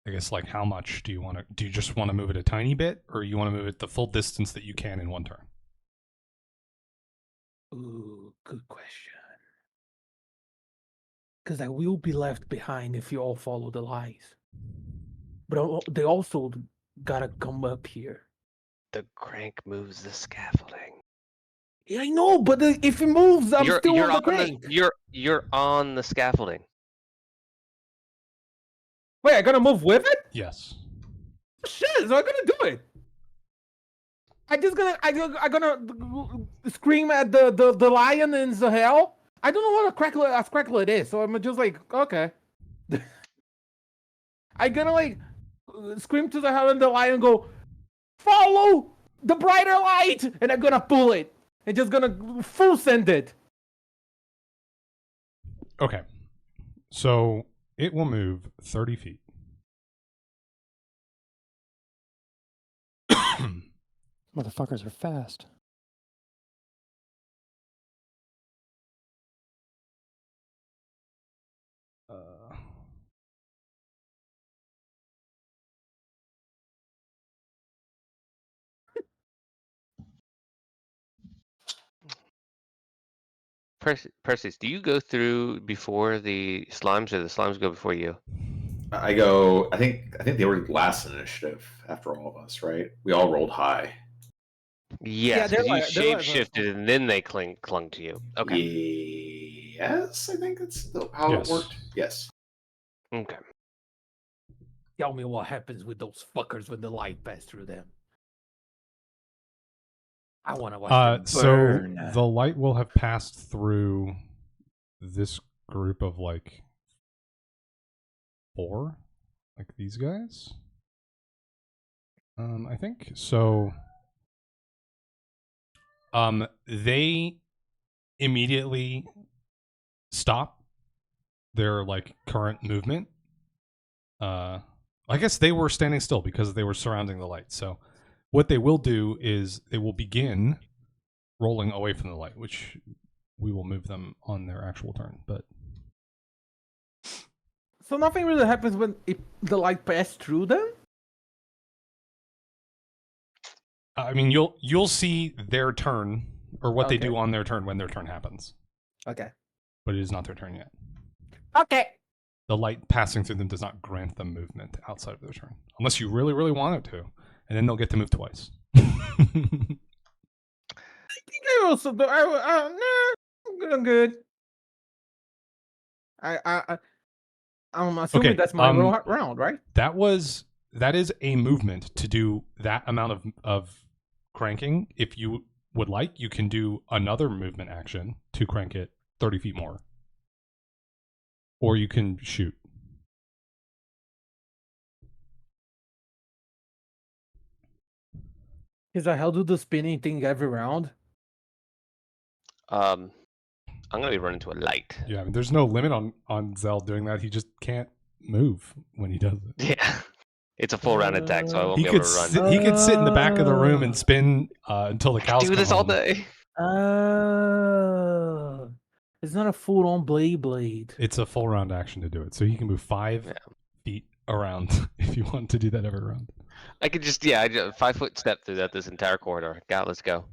I guess like how much do you want to? Do you just want to move it a tiny bit, or you want to move it the full distance that you can in one turn? Ooh, good question. Because I will be left behind if you all follow the lies. But they also gotta come up here. The crank moves the scaffolding. Yeah, I know, but if it moves, I'm still on the crank. You're on the scaffolding. Wait, I gotta move with it? Yes. Shit, so I'm gonna do it. I'm gonna scream at the lion and Zahel. I don't know what a cracklet is, so I'm just like, okay. I'm gonna like scream to Zahel and the lion, go, follow the brighter light, and I'm gonna pull it and just gonna full send it. Okay. So it will move 30 feet. Motherfuckers are fast. Perses, do you go through before the slimes, or the slimes go before you? I go. I think they were last initiative after all of us, right? We all rolled high. Yes, they're because you like- they're like- shape-shifted and then they clung to you. Okay. Yes, I think that's how Yes. it worked. Yes. Okay. Tell me what happens with those fuckers when the light passes through them. I want to watch them So burn. the light will have passed through this group of like 4, like these guys. I think so. They immediately stop their like current movement. I guess they were standing still because they were surrounding the light. So what they will do is they will begin rolling away from the light, which we will move them on their actual turn. But So nothing really happens when the light passes through them? I mean, you'll see their turn or what they do Okay. on their turn when their turn happens. Okay. But it is not their turn yet. Okay. The light passing through them does not grant them movement outside of their turn, unless you really, really want it to, and then they'll get to move twice. I think I also do. I'm good. I'm assuming Okay, that's my round, right? That is a movement to do that amount of cranking. If you would like, you can do another movement action to crank it 30 feet more. Or you can shoot. Is Zahel do the spinning thing every round? I'm gonna be running to a light. Yeah, I mean, there's no limit on Zell doing that. He just can't move when he does it. Yeah, it's a full round attack, so I won't He be could able to run. he could sit in the back of the room and spin until the cows Do come this all home. day. It's not a full-on blade. It's a full round action to do it, so he can move 5 feet around if you want to do that every round. I could just 5-foot step through this entire corridor. God, let's go.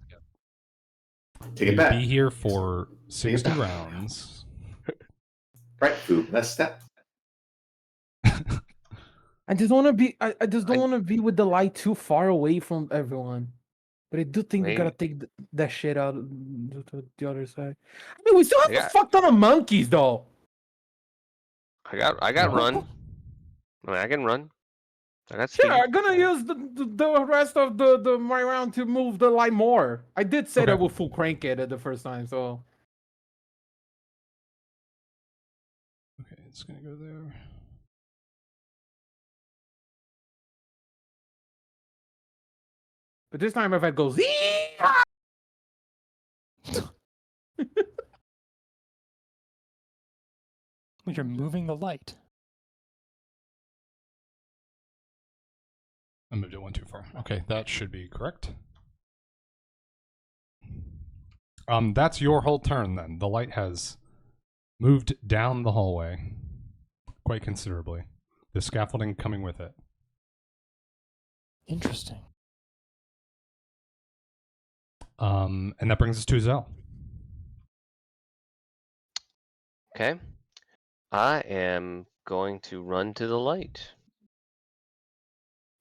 Take it You'd back. be here for 60 back. rounds. Right, food. Let's step. I just want to be. I just don't want to be with the light too far away from everyone. But I do think we gotta take that shit out to the other side. I mean, we still have a fuck ton of monkeys, though. I got run. I mean, I can run. I got speed. Yeah, I'm gonna use the rest of my round to move the light more. I did say that we'll full crank it at the first time, so. Okay, it's gonna go there. But this time, if I go You're moving the light. I moved it one too far. Okay, that should be correct. That's your whole turn then. The light has moved down the hallway quite considerably. The scaffolding coming with it. Interesting. And that brings us to Zell. Okay. I am going to run to the light.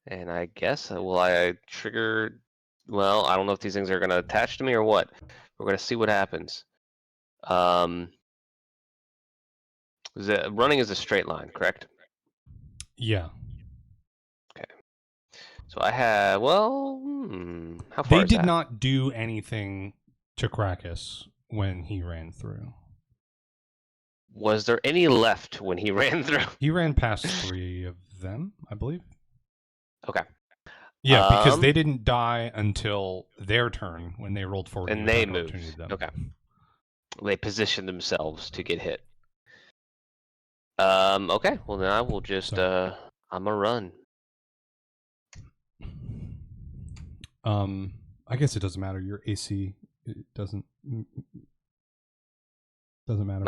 And I guess, will I trigger... Well, I don't know if these things are going to attach to me or what. We're going to see what happens. Running is a straight line, correct? Yeah. Okay. So I have... Well, how far They is did that? not do anything to Crakus when he ran through. Was there any left when he ran through? He ran past 3 of them, I believe. Okay. Yeah, because they didn't die until their turn when they rolled forward. And they moved. Okay. They positioned themselves to get hit. Okay. Well, then I will just, I'm gonna run. I guess it doesn't matter. Your AC, it doesn't matter.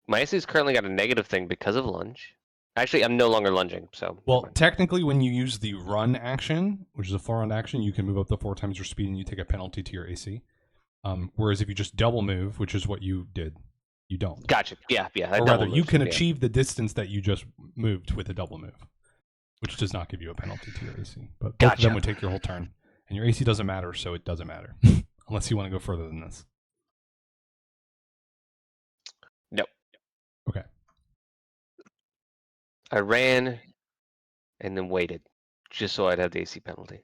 My AC is currently got a negative thing because of lunge. Actually, I'm no longer lunging, so... Well, technically, when you use the run action, which is a 4-round action, you can move up to 4 times your speed and you take a penalty to your AC. Whereas if you just double move, which is what you did, you don't. Gotcha. Yeah. Or rather, you can achieve the distance that you just moved with a double move, which does not give you a penalty to your AC. But both of them would take your whole turn. And your AC doesn't matter, so it doesn't matter. Unless you want to go further than this. Nope. Okay. I ran and then waited just so I'd have the AC penalty.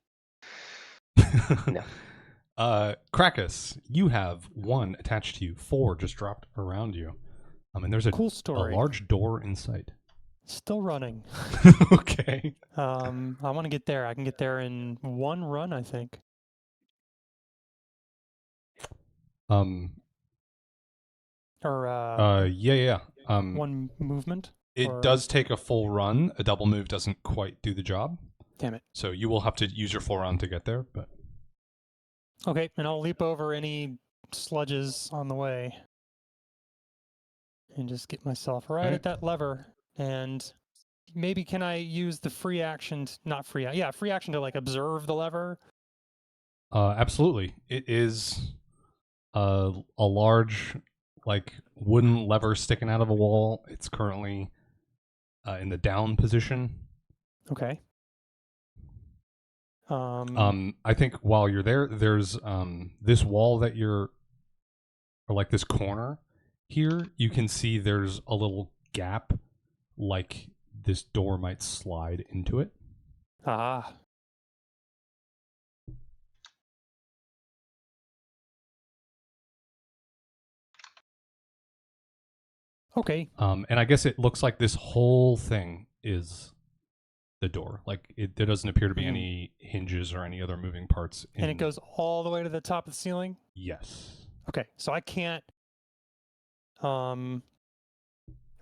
No. Crakus, you have 1 attached to you, 4 just dropped around you. And there's a cool story. A large door in sight. Still running. Okay. I want to get there. I can get there in 1 run, I think. Yeah. 1 movement. It does take a full run. A double move doesn't quite do the job. Damn it. So you will have to use your full run to get there, but... Okay, and I'll leap over any sludges on the way. And just get myself right at that lever. And maybe can I use the free action... free action to, like, observe the lever? Absolutely. It is a large, like, wooden lever sticking out of a wall. It's currently in the down position. Okay. I think while you're there, there's this wall that you're, or like this corner here, you can see there's a little gap, like this door might slide into it. Ah. Okay. And I guess it looks like this whole thing is the door. Like there doesn't appear to be any hinges or any other moving parts. And it goes all the way to the top of the ceiling? Yes. Okay, so I can't.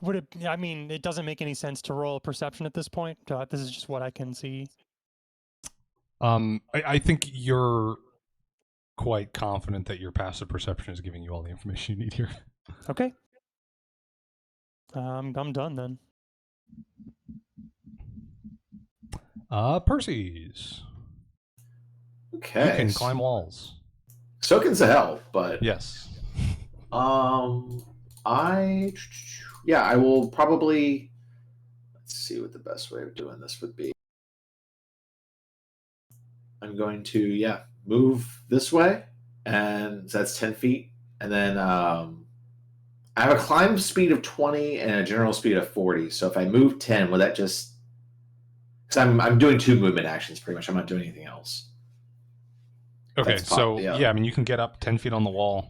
Would it? I mean, it doesn't make any sense to roll a perception at this point. This is just what I can see. I think you're quite confident that your passive perception is giving you all the information you need here. Okay. I'm done then. Perses. Okay. You can climb walls. So can Zahel, but Yes. I will probably, let's see what the best way of doing this would be. I'm going to move this way, and that's 10 feet, and then I have a climb speed of 20 and a general speed of 40. So if I move 10, will that just? Because I'm doing 2 movement actions pretty much. I'm not doing anything else. Okay, so yeah. I mean, you can get up 10 feet on the wall.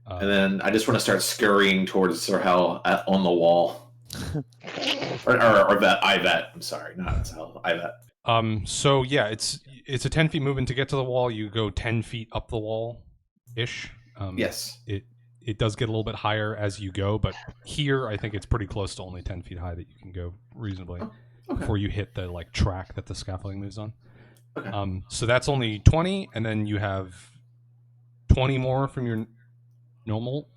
And then I just want to start scurrying towards Zahel on the wall. or that Ivette. I'm sorry, not Zahel, Ivette. So yeah, it's a 10 feet movement to get to the wall. You go 10 feet up the wall ish. Yes. It does get a little bit higher as you go, but here I think it's pretty close to only 10 feet high that you can go reasonably before you hit the like track that the scaffolding moves on. Okay. So that's only 20, and then you have 20 more from your normal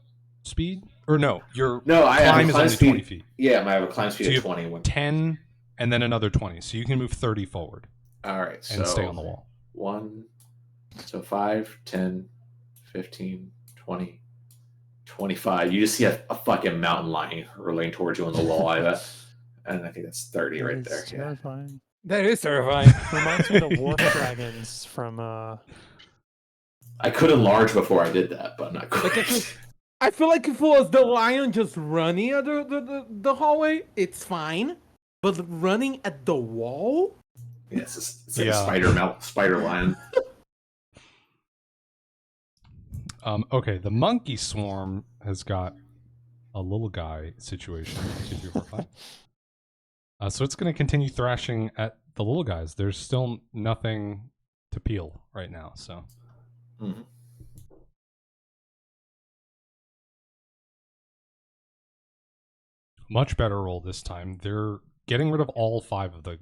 speed? Or no, your climb is only speed, 20 feet. Yeah, I have a climb speed so of 20. 10 and then another 20. So you can move 30 forward. All right. And stay on the wall. 5, 10, 15, 20, 25. You just see a fucking mountain lion hurling towards you on the wall, and I think that's 30 right there. Terrifying. Yeah. That is terrifying. Reminds me of the Wharf Dragons from I could enlarge before I did that, but not quite. I feel like if it was the lion just running at the hallway, it's fine. But running at the wall? Yes, it's like a spider lion. Okay, the monkey swarm has got a little guy situation. 2, 3, 4, 5. So it's going to continue thrashing at the little guys. There's still nothing to peel right now, so. Mm-hmm. Much better roll this time. They're getting rid of all 5 of the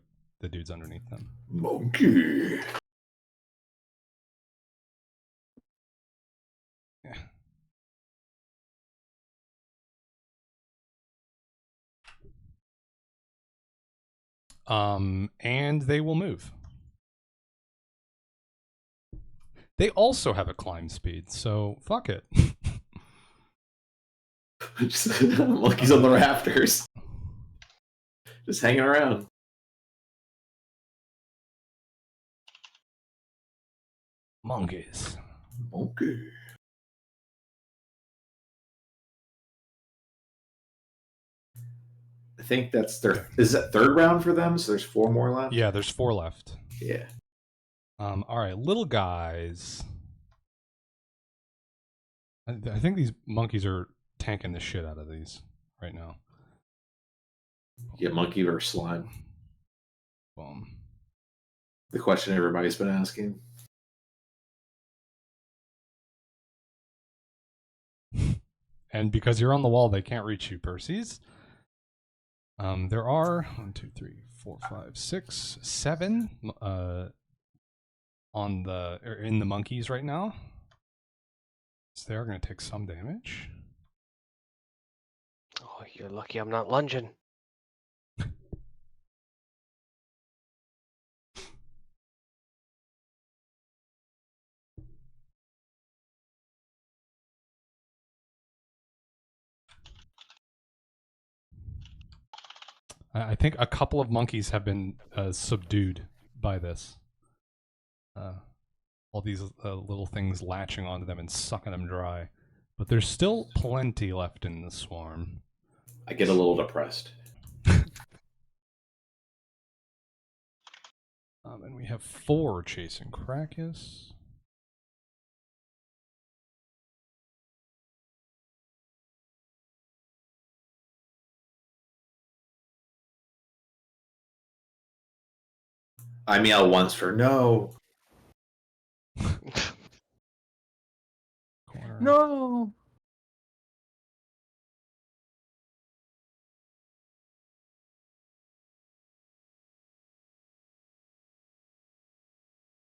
dudes underneath them. Monkey. Yeah. And they will move. They also have a climb speed, so fuck it. Monkeys on the rafters. Just hanging around. Monkeys. Monkey. I think that's their. Is that 3rd round for them? So there's 4 more left? Yeah, there's 4 left. Yeah. All right, little guys. I think these monkeys are tanking the shit out of these right now. Yeah, monkey versus slime. Boom. The question everybody's been asking. And because you're on the wall, they can't reach you, Perses. There are 1, 2, 3, 4, 5, 6, 7 in the monkeys right now. So they are going to take some damage. Oh, you're lucky I'm not lunging. I think a couple of monkeys have been subdued by this. All these little things latching onto them and sucking them dry. But there's still plenty left in the swarm. I get a little depressed. And we have 4 chasing Crakus. I meow once for no. Corner. No.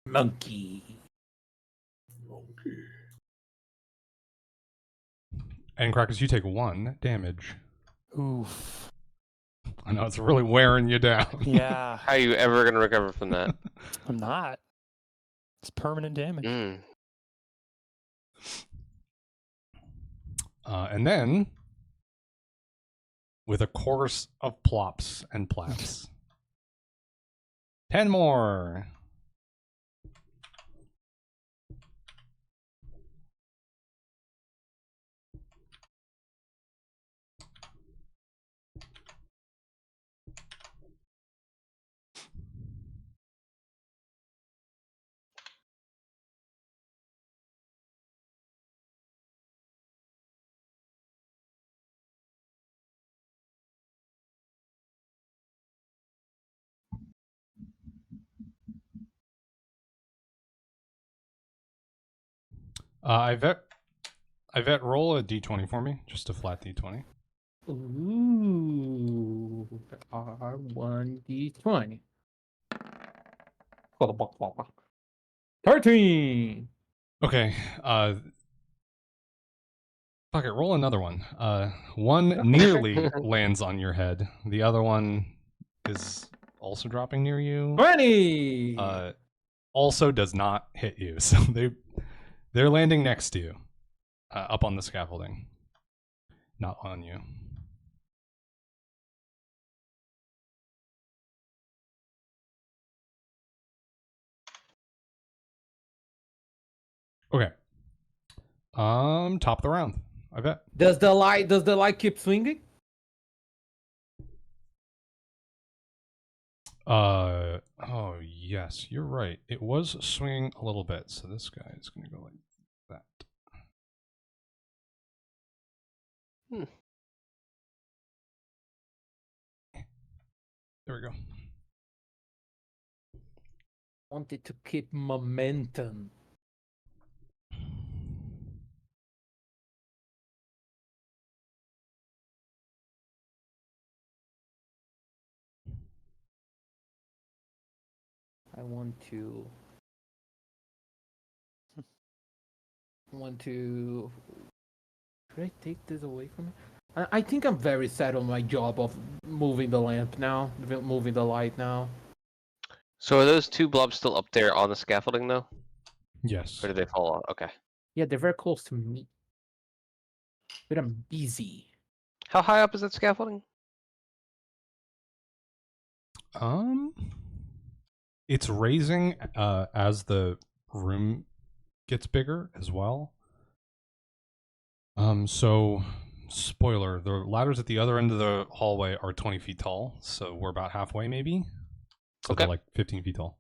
Monkey. And Crakus, you take 1 damage. Oof. I know it's really wearing you down. Yeah, How are you ever gonna recover from that? I'm not. It's permanent damage. Mm. And then, with a chorus of plops and plaps, 10 more. Ivette, roll a d20 for me, just a flat d20. Ooh. R1d20. 13. Okay, fuck it, roll another one. One nearly lands on your head. The other one is also dropping near you. 20. Also does not hit you, so they're landing next to you, up on the scaffolding, not on you. Okay. Top of the round, I bet. Does the light keep swinging? Oh yes, you're right. It was swinging a little bit, so this guy is going to go like that. There we go. Wanted to keep momentum. I want to. Should I take this away from me? I think I'm very sad on my job of moving the lamp now, moving the light now. So are those 2 blobs still up there on the scaffolding though, Yes. or did they fall off? Okay. Yeah, they're very close to me, but I'm busy. How high up is that scaffolding? It's raising as the room gets bigger as well. So spoiler, the ladders at the other end of the hallway are 20 feet tall, so we're about halfway maybe. So Okay. they're like 15 feet tall.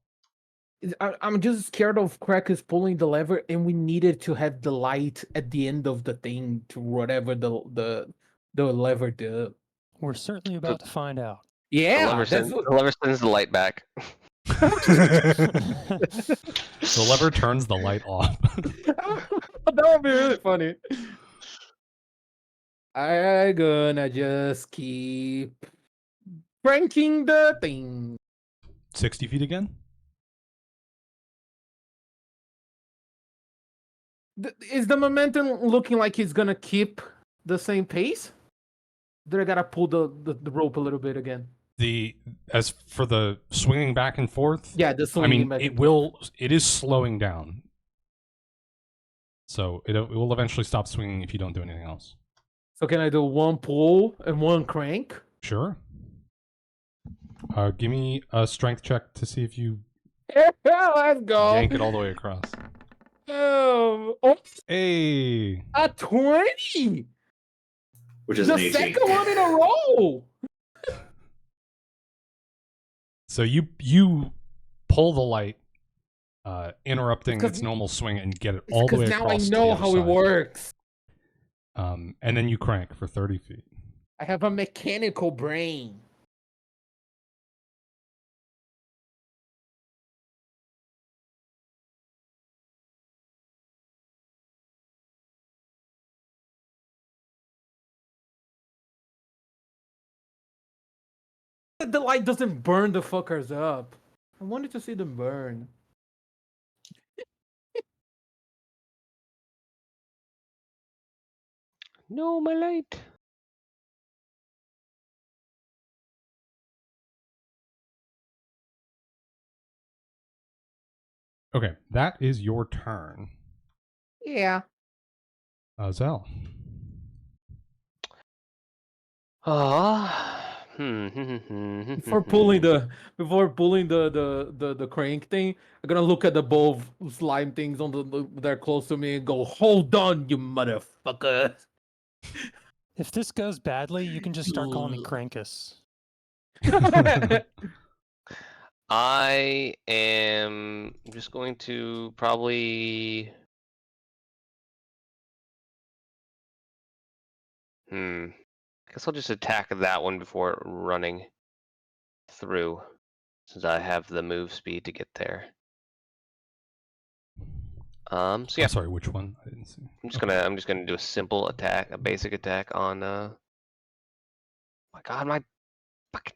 I'm just scared of Crakus pulling the lever, and we needed to have the light at the end of the thing to whatever the lever does. We're certainly about to find out. Yeah, the lever sends the light back. The lever turns the light off. That would be really funny. I'm gonna just keep cranking the thing. 60 feet again? Is the momentum looking like it's gonna keep the same pace? Then I gotta pull the rope a little bit again. As for the swinging back and forth, Yeah, the I swinging mean, back it and will. It is slowing down, so it will eventually stop swinging if you don't do anything else. So can I do 1 pull and 1 crank? Sure. Give me a strength check to see if you Yeah, let's go. yank it all the way across. Oh, Hey. a 20. Which is The an 18. second one in a row. So you pull the light, interrupting its normal swing, and get it all the way Because now I across. know how it works. And then you crank for 30 feet. I have a mechanical brain. the light doesn't burn the fuckers up. I wanted to see them burn. No, my light. Okay, that is your turn. Yeah. Zell. Before pulling the crank thing, I'm gonna look at the both slime things on they're close to me and go, "Hold on, you motherfucker!" If this goes badly, you can just start calling me Crankus. I am just going to probably. I guess I'll just attack that one before running through, since I have the move speed to get there. So yeah, I'm sorry, which one? I didn't see. I'm just gonna do a simple attack, a basic attack on. My God, my fuck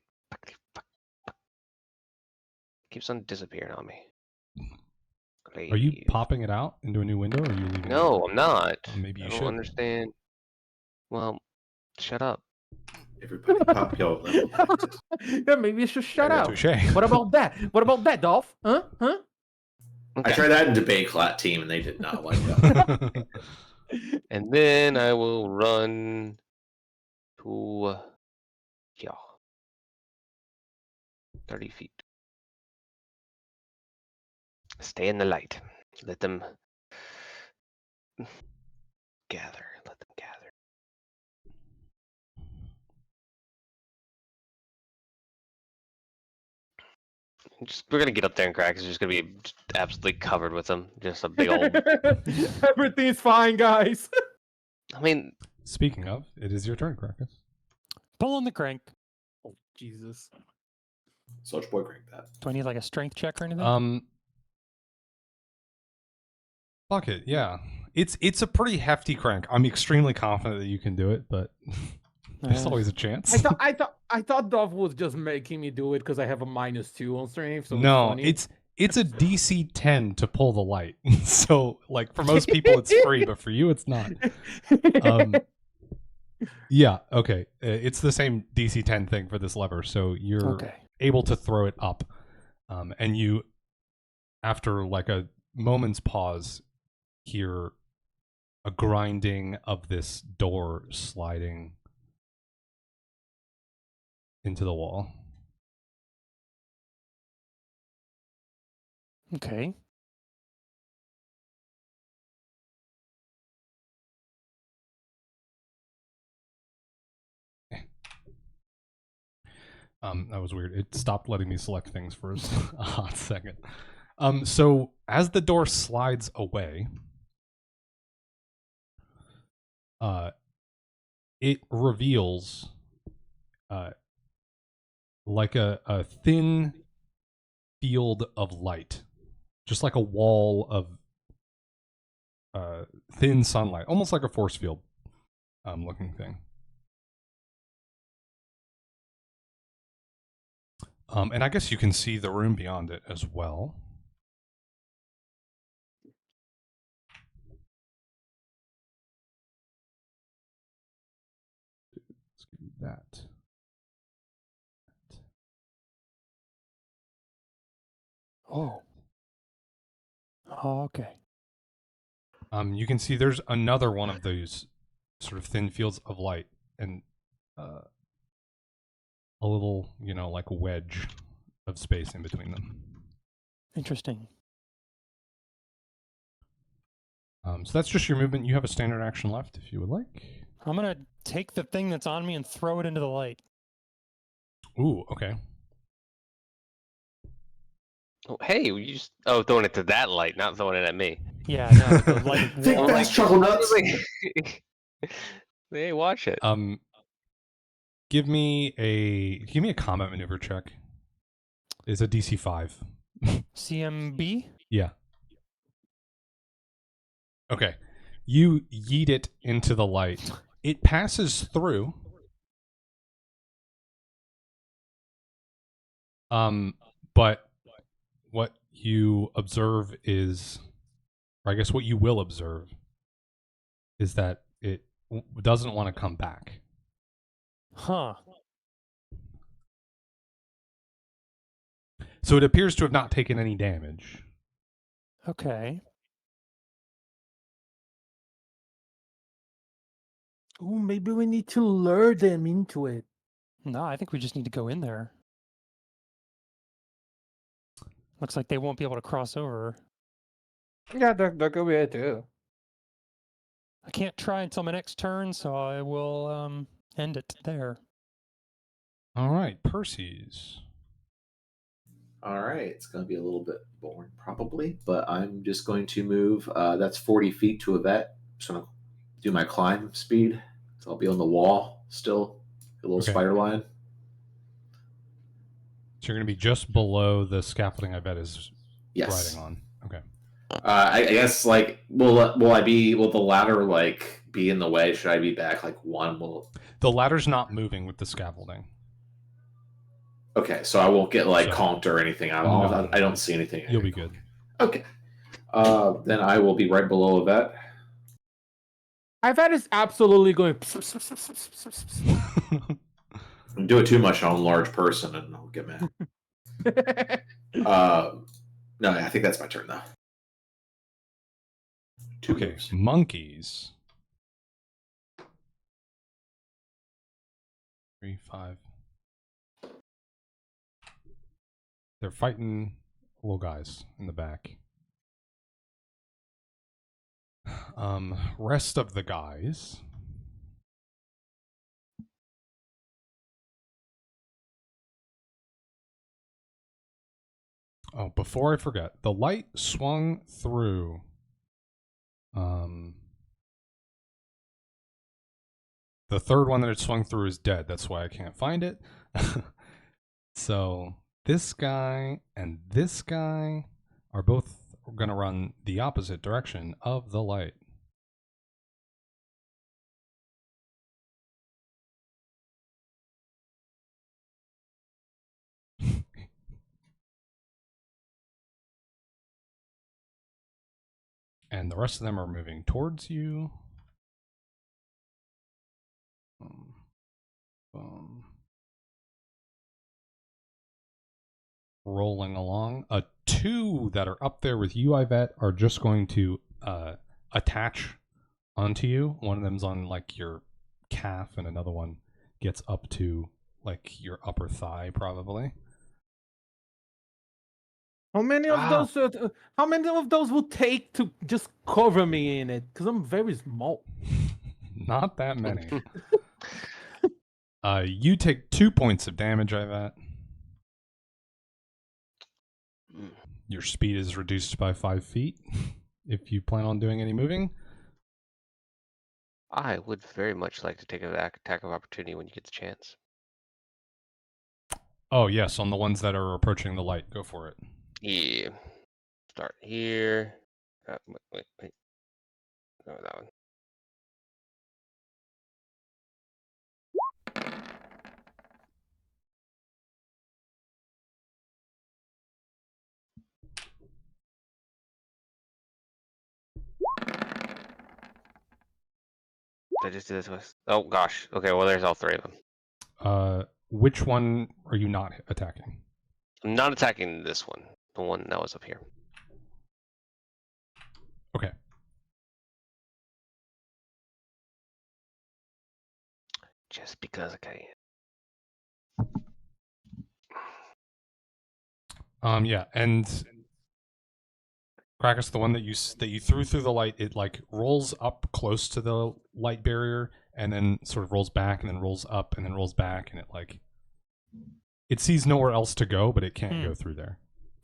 keeps on disappearing on me. Are you Leave. popping it out into a new window, or are you leaving? No, I'm not. Well, maybe you I don't should. understand. Well, shut up. Everybody pop your level. Yeah, maybe you should shut up. Touche. What about that? What about that, Dolph? Huh? I Okay. tried that in debate clat team, and they did not like that. And then I will run to 30 feet. Stay in the light. Let them gather. Let them gather. We're gonna get up there and crack. It's just gonna be just absolutely covered with them. Just a big old. Everything's fine, guys. I mean, Speaking of, it is your turn, Crakus. Pull on the crank. Oh, Jesus. Soldier boy crank that. Do I need like a strength check or anything? Fuck it, yeah. It's a pretty hefty crank. I'm extremely confident that you can do it, but there's always a chance. I thought Dolph was just making me do it because I have a -2 on strength. So No, it's it's a DC 10 to pull the light. So, like, for most people it's free, but for you it's not. Yeah, okay. It's the same DC 10 thing for this lever, so you're Okay. able to throw it up. And you, after like a moment's pause, hear a grinding of this door sliding into the wall. Okay. That was weird. It stopped letting me select things for a hot second. So as the door slides away, it reveals like a thin field of light, just like a wall of thin sunlight, almost like a force field looking thing. And I guess you can see the room beyond it as well. Let's give you that. Oh. Oh, okay. You can see there's another one of those sort of thin fields of light, and a little, like a wedge of space in between them. Interesting. So that's just your movement. You have a standard action left if you would like. I'm gonna take the thing that's on me and throw it into the light. Ooh, okay. oh, hey, you just throwing it to that light, not throwing it at me. Yeah, no, the light. Think wall. fast, trouble nuts. Hey, watch it. Give me a combat maneuver check. It's a DC 5. CMB? Yeah. Okay. You yeet it into the light. It passes through. But what you observe is, or I guess what you will observe, is that it doesn't want to come back. Huh. So it appears to have not taken any damage. Okay. Ooh, maybe we need to lure them into it. No, I think we just need to go in there. Looks like they won't be able to cross over. Yeah, that could be it too. I can't try until my next turn, so I will end it there. All right, Perses. All right, it's going to be a little bit boring probably, but I'm just going to move. That's 40 feet to Ivette. Just going to do my climb speed. So I'll be on the wall still, a little Okay. spider line. So you're going to be just below the scaffolding Ivette is Yes. riding on. Okay. I guess like will the ladder like be in the way? Should I be back like one? The ladder's not moving with the scaffolding. Okay, so I won't get like So- conked or anything. No. I don't see anything. You'll be good. Okay. Then I will be right below Ivette. Ivette is absolutely going. Do it too much on a large person and I'll get mad. No, I think that's my turn though. Two Okay, moves. monkeys. 3, 5. They're fighting little guys in the back. Rest of the guys. Oh, before I forget, the light swung through. The third one that it swung through is dead. That's why I can't find it. So this guy and this guy are both going to run the opposite direction of the light. And the rest of them are moving towards you. Rolling along. 2 that are up there with you, Ivette, are just going to attach onto you. One of them's on like your calf, and another one gets up to like your upper thigh, probably. How many of Wow. those? How many of those will take to just cover me in it? Because I'm very small. Not that many. You take 2 points of damage, Ivette. Your speed is reduced by 5 feet if you plan on doing any moving. I would very much like to take an attack of opportunity when you get the chance. Oh, yes, on the ones that are approaching the light. Go for it. Yeah. Start here. Wait. No, that one. Did I just do this with? Oh gosh. Okay. Well, there's all 3 of them. Which one are you not attacking? I'm not attacking this one. The one that was up here. Okay. Just because I can. Yeah, and Crakus, the one that you threw through the light, it like rolls up close to the light barrier, and then sort of rolls back, and then rolls up, and then rolls back, and it sees nowhere else to go, but it can't go through there.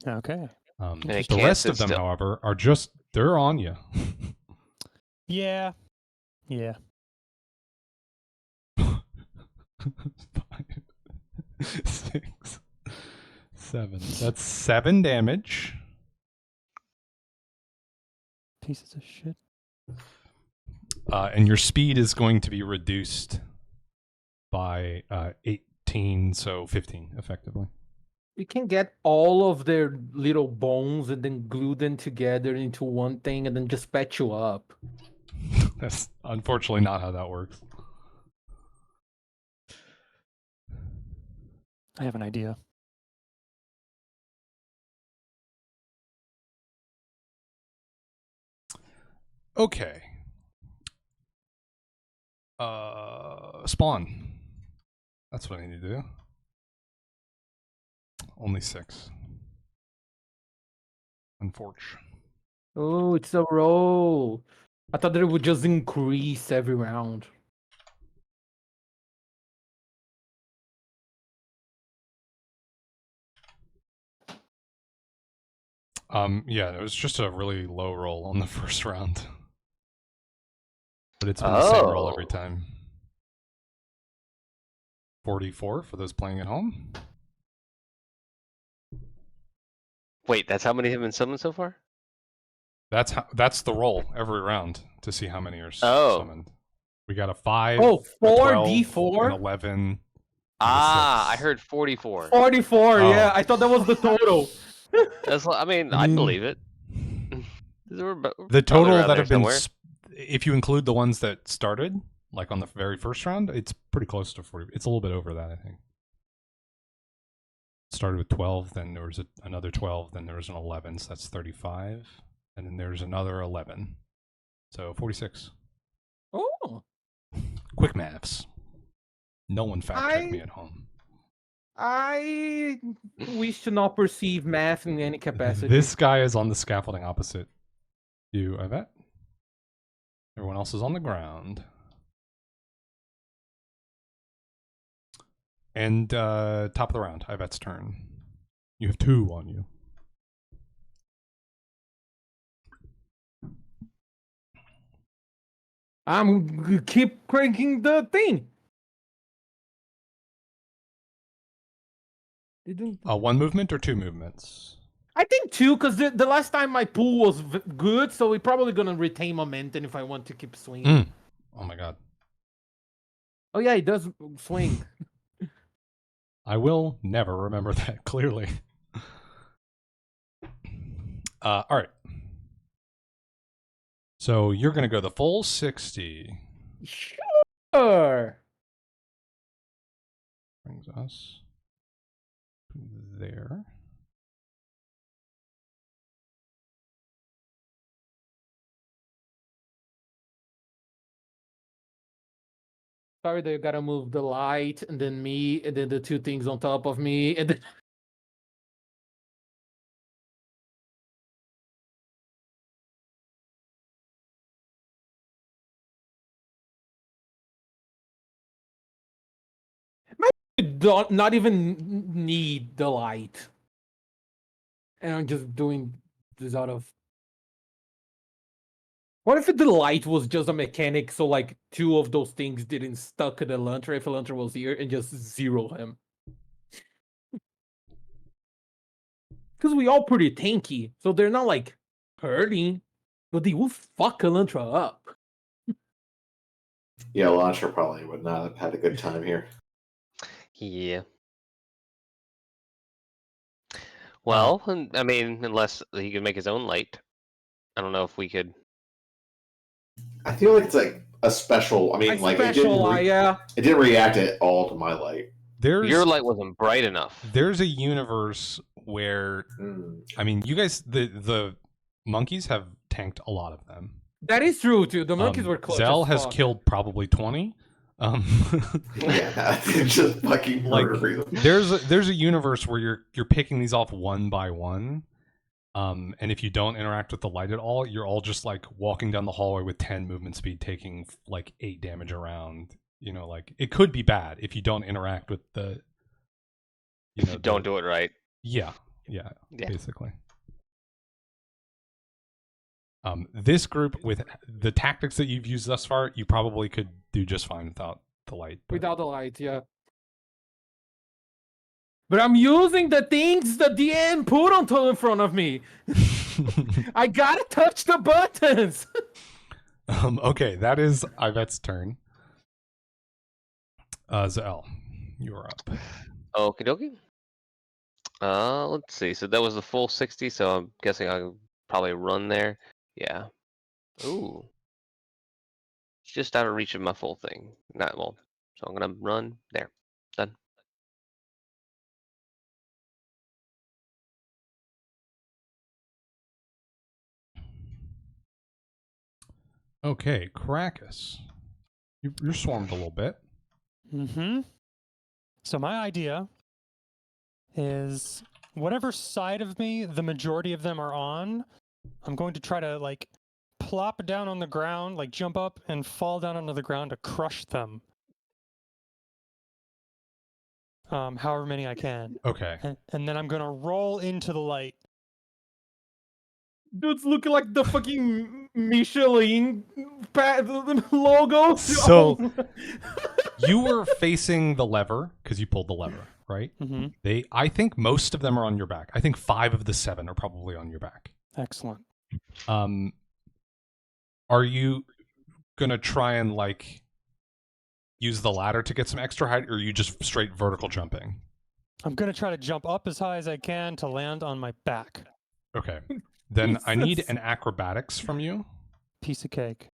Okay. it The can't rest sit of them, still. however, are just they're on you. Yeah. Yeah. 5, 6, 7. That's 7 damage. Pieces of shit. And your speed is going to be reduced by 18, so 15, effectively. We can get all of their little bones and then glue them together into one thing and then just patch you up. That's unfortunately not how that works. I have an idea. Okay. Spawn. That's what I need to do. Only 6. Unfortunate. Oh, it's a roll. I thought that it would just increase every round. Yeah, it was just a really low roll on the first round. But it's been the same roll every time. 44 for those playing at home. Wait, that's how many have been summoned so far? That's the roll every round to see how many are Oh. summoned. We got a 5, Oh, a 4 12, D4? an 11. Ah, I 6. heard 44. 44, Oh. yeah. I thought that was the total. That's, I mean, I believe it. The total that have been, if you include the ones that started, like on the very first round, it's pretty close to 40. It's a little bit over that, I think. It started with 12, then there was another 12, then there was an 11, so that's 35. And then there's another 11. So 46. Oh. Quick maths. No one fact checked me at home. I wish to not perceive math in any capacity. This guy is on the scaffolding opposite you, Ivette. Everyone else is on the ground. And top of the round, Ivette's turn. You have 2 on you. I'm keep cranking the thing. Didn't 1 movement or 2 movements? I think 2, because the last time my pool was good, so we're probably gonna retain momentum if I want to keep swinging. Oh my god. Oh yeah, it does swing. I will never remember that clearly. Alright. So you're going to go the full 60. Sure. Brings us to there. Sorry that you gotta move the light, and then me, and then the 2 things on top of me, and then... don't not even need the light. And I'm just doing this out of... What if the light was just a mechanic, so like 2 of those things didn't stuck at the Elantra if Elantra was here, and just 0 him? Because we all pretty tanky, so they're not like hurting, but they will fuck Elantra up. Yeah, Launcher probably would not have had a good time here. Yeah. Well, I mean, unless he could make his own light. I don't know if we could. I feel like it's like a special. I mean, like special, it yeah. It didn't react at all to my light. Your light wasn't bright enough. There's a universe where, I mean, you guys, the monkeys have tanked a lot of them. That is true too. The monkeys were close. Zahel has killed probably 20. Yeah, just fucking murdering them. There's a universe where you're picking these off one by one. And if you don't interact with the light at all, you're all just like walking down the hallway with 10 movement speed, taking like 8 damage around. You know, like it could be bad if you don't interact with the. If you don't do it right. Yeah, basically. This group, with the tactics that you've used thus far, you probably could do just fine without the light. Without the light, yeah. But I'm using the things the DM put onto in front of me. I gotta touch the buttons. Okay, that is Ivette's turn. Zahel, you are up. Okie dokie. Let's see. So that was the full 60, so I'm guessing I'll probably run there. Yeah. Ooh. It's just out of reach of my full thing. Not well. So I'm gonna run there. Done. Okay, Crakus. You're swarmed a little bit. Mm-hmm. So my idea is whatever side of me the majority of them are on, I'm going to try to like plop down on the ground, like jump up and fall down onto the ground to crush them. However many I can. Okay. And then I'm gonna roll into the light. Dude's looking like the fucking Michelin logo. So- You were facing the lever because you pulled the lever, right? Mm-hmm. I think most of them are on your back. I think 5 of the 7 are probably on your back. Excellent. Are you gonna try and like use the ladder to get some extra height, or are you just straight vertical jumping? I'm gonna try to jump up as high as I can to land on my back. Okay. Then I need Jesus. an acrobatics from you Piece of cake.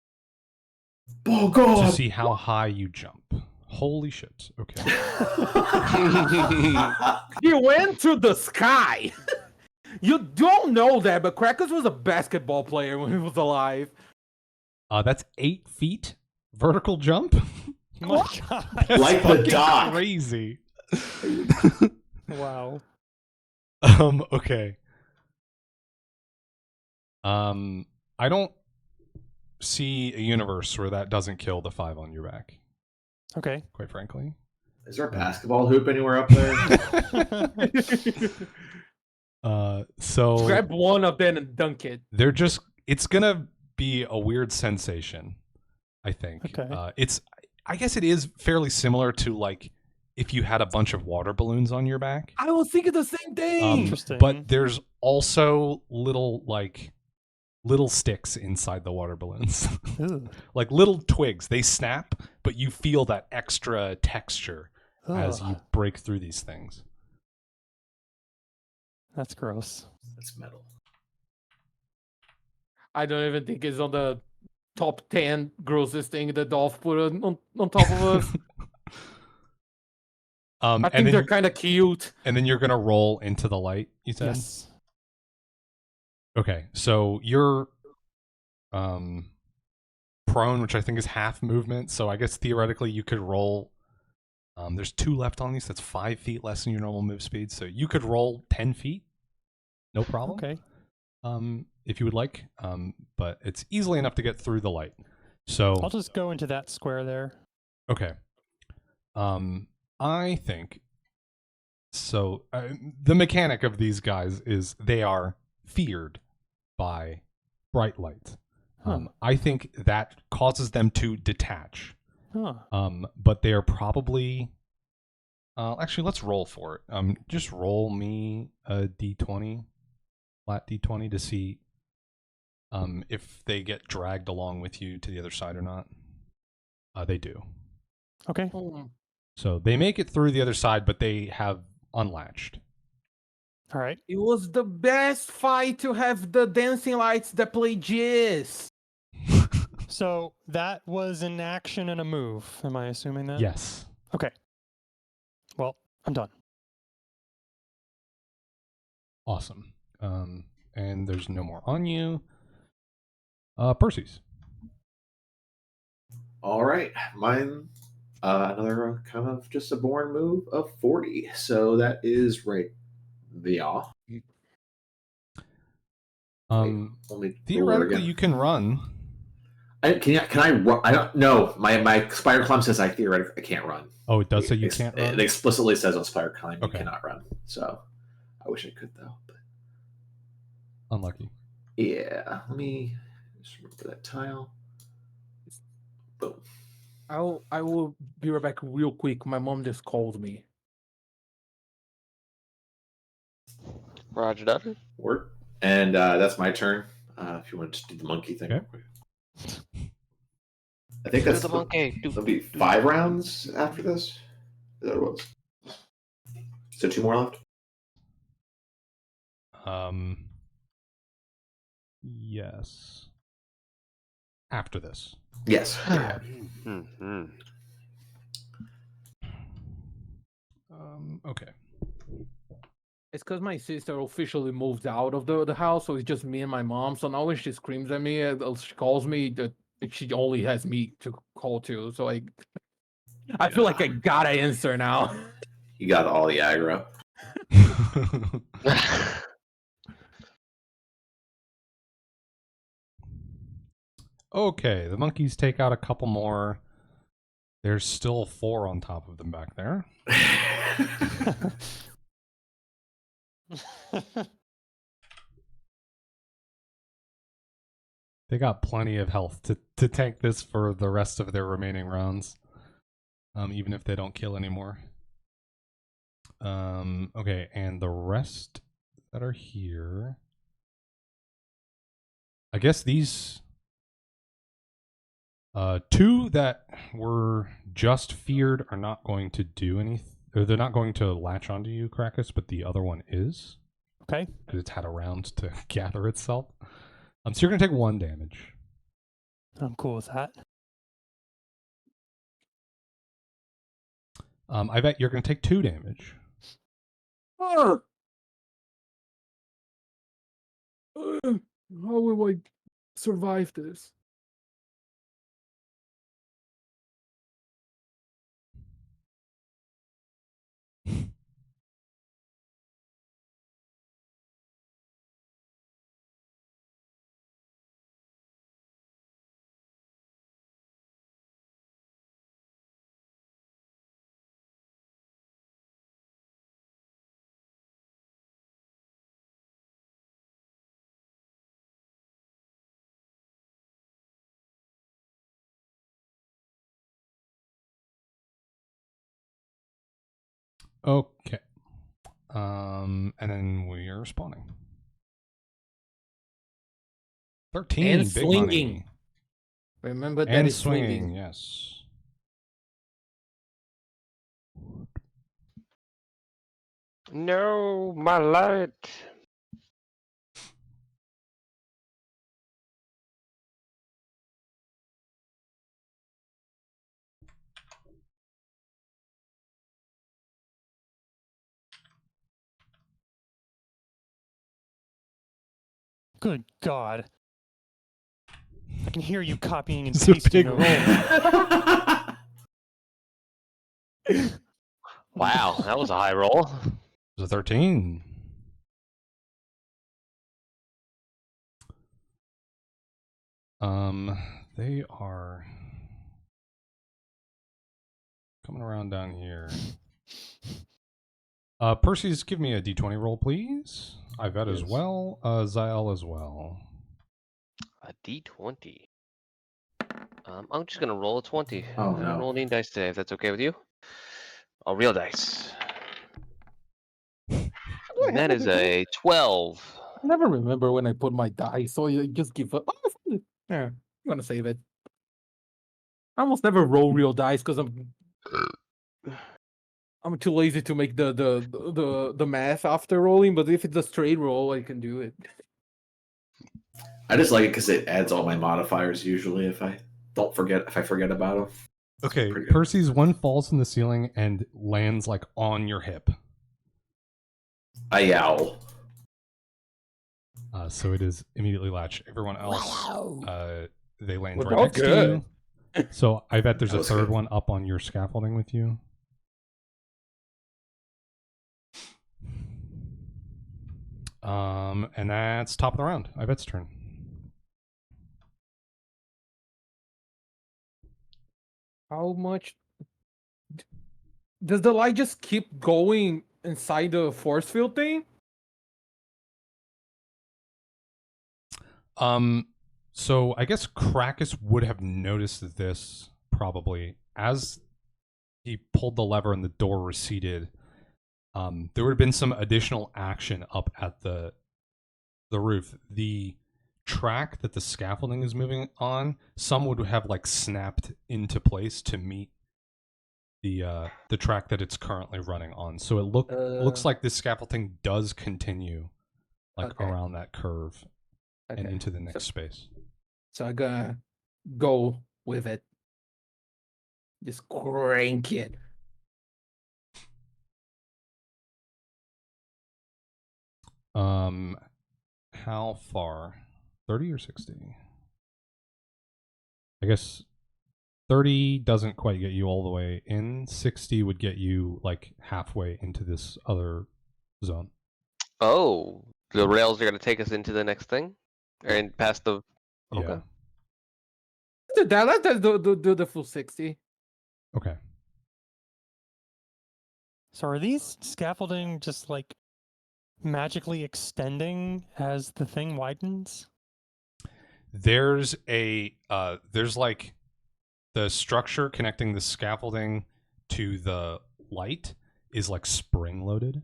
Oh to god! see how high you jump. Holy shit. Okay. He went to the sky. You don't know that, but Crakus was a basketball player when he was alive. That's 8 feet vertical jump. My God. That's Like the fucking dock. crazy. Wow. Okay. I don't see a universe where that doesn't kill the 5 on your back, Okay. quite frankly. Is there a basketball hoop anywhere up there? So Grab one of them and dunk it. they're just, it's gonna be a weird sensation, I think. Okay. I guess it is fairly similar to like if you had a bunch of water balloons on your back. I was thinking the same thing. Interesting. But there's also little sticks inside the water balloons. Ooh. Like little twigs. They snap, but you feel that extra texture as you Ugh. break through these things. That's gross. That's metal. I don't even think it's on the top 10 grossest thing that Dolph put on top of us. I and think then they're kind of cute. and then you're gonna roll into the light, you said? Yes. Okay, so you're prone, which I think is half movement. So I guess theoretically you could roll. There's 2 left on these. That's 5 feet less than your normal move speed. So you could roll 10 feet, no problem. Okay. If you would like. But it's easily enough to get through the light. So I'll just go into that square there. okay. I think so. The mechanic of these guys is they are feared by bright light. Huh. I think that causes them to detach. Huh. But they are probably. Actually, let's roll for it. Just roll me a d20, flat d20, to see if they get dragged along with you to the other side or not. They do. Okay. So they make it through the other side, but they have unlatched. All right. It was the best fight to have the dancing lights that play jizz. So that was an action and a move. Am I assuming that? Yes. Okay. Well, I'm done. Awesome. And there's no more on you. Perses. All right, mine. Another kind of just a boring move of 40. So that is right. Yeah. Theoretically, you can run. Can I run? I don't know. My Spire Climb says I theoretically can't run. Oh, it does say you can't run? It explicitly says on Spire Climb Okay. you cannot run. So I wish I could though. But Unlucky. yeah, let me just remember that tile. Boom. I will be right back real quick. My mom just called me. Roger that. Work. And that's my turn. If you want to do the monkey thing. Okay. I think that's the monkey. There'll be 5 rounds after this. Is that what it was? So 2 more left? Yes. After this. Yes. Mm-hmm. Okay. It's because my sister officially moved out of the house, so it's just me and my mom. So now when she screams at me, she calls me, that she only has me to call to. So I feel like I gotta answer now. You got all the aggro. Okay, the monkeys take out a couple more. There's still 4 on top of them back there. They got plenty of health to tank this for the rest of their remaining rounds. Even if they don't kill anymore. Okay, and the rest that are here. I guess these 2 that were just feared are not going to do anything. Or they're not going to latch onto you, Crakus, but the other one is. Okay. Because it's had a round to gather itself. So you're going to take 1 damage. I'm cool with that. I bet you're going to take 2 damage. How will I survive this? Okay. And then we are spawning. 13, And big swinging. money. Remember that And is swinging. yes. No, my light. Good God. I can hear you copying and It's a pasting big over. Wow, that was a high roll. It's a 13. They are coming around down here. Perses, give me a d20 roll, please. Ivette as Yes. well. Zahel as well. A d20. I'm just gonna roll a 20. Oh, I don't no. roll any dice today, if that's okay with you. I'll real dice. And that is a 12. I never remember when I put my dice, so you just give up. Oh, yeah, I'm gonna save it. I almost never roll real dice because I'm too lazy to make the math after rolling. But if it's a straight roll, I can do it. I just like it because it adds all my modifiers usually if I forget about them. Okay, Pretty good. Perses, 1 falls from the ceiling and lands like on your hip. I yowl. So it is immediately latched. Everyone else, they land Well, right that's next to good. you. So I bet there's That a was third good. one up on your scaffolding with you. And that's top of the round. Ivette's turn. How much does the light just keep going inside the force field thing? So I guess Crakus would have noticed this probably as he pulled the lever and the door receded. There would have been some additional action up at the roof. The track that the scaffolding is moving on, some would have like snapped into place to meet the track that it's currently running on. So it looks like this scaffolding does continue like Okay. around that curve and Okay. into the next space. So I'm gonna go with it. Just crank it. How far? 30 or 60? I guess 30 doesn't quite get you all the way in. 60 would get you like halfway into this other zone. Oh, the rails are going to take us into the next thing? And past the... Okay. Yeah. Do that. Let us do the full 60. Okay. So are these scaffolding just like magically extending as the thing widens? There's like the structure connecting the scaffolding to the light is like spring loaded.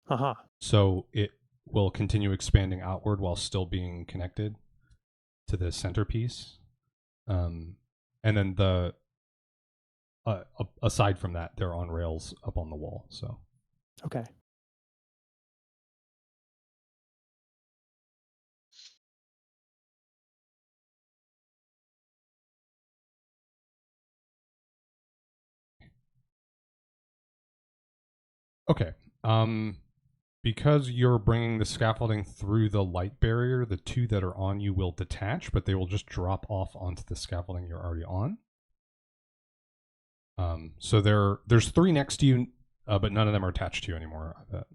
Uh-huh. So it will continue expanding outward while still being connected to the centerpiece. And then the aside from that, they're on rails up on the wall. So Okay. okay. Because you're bringing the scaffolding through the light barrier, the two that are on you will detach, but they will just drop off onto the scaffolding you're already on. So there's 3 next to you, but none of them are attached to you anymore, I bet.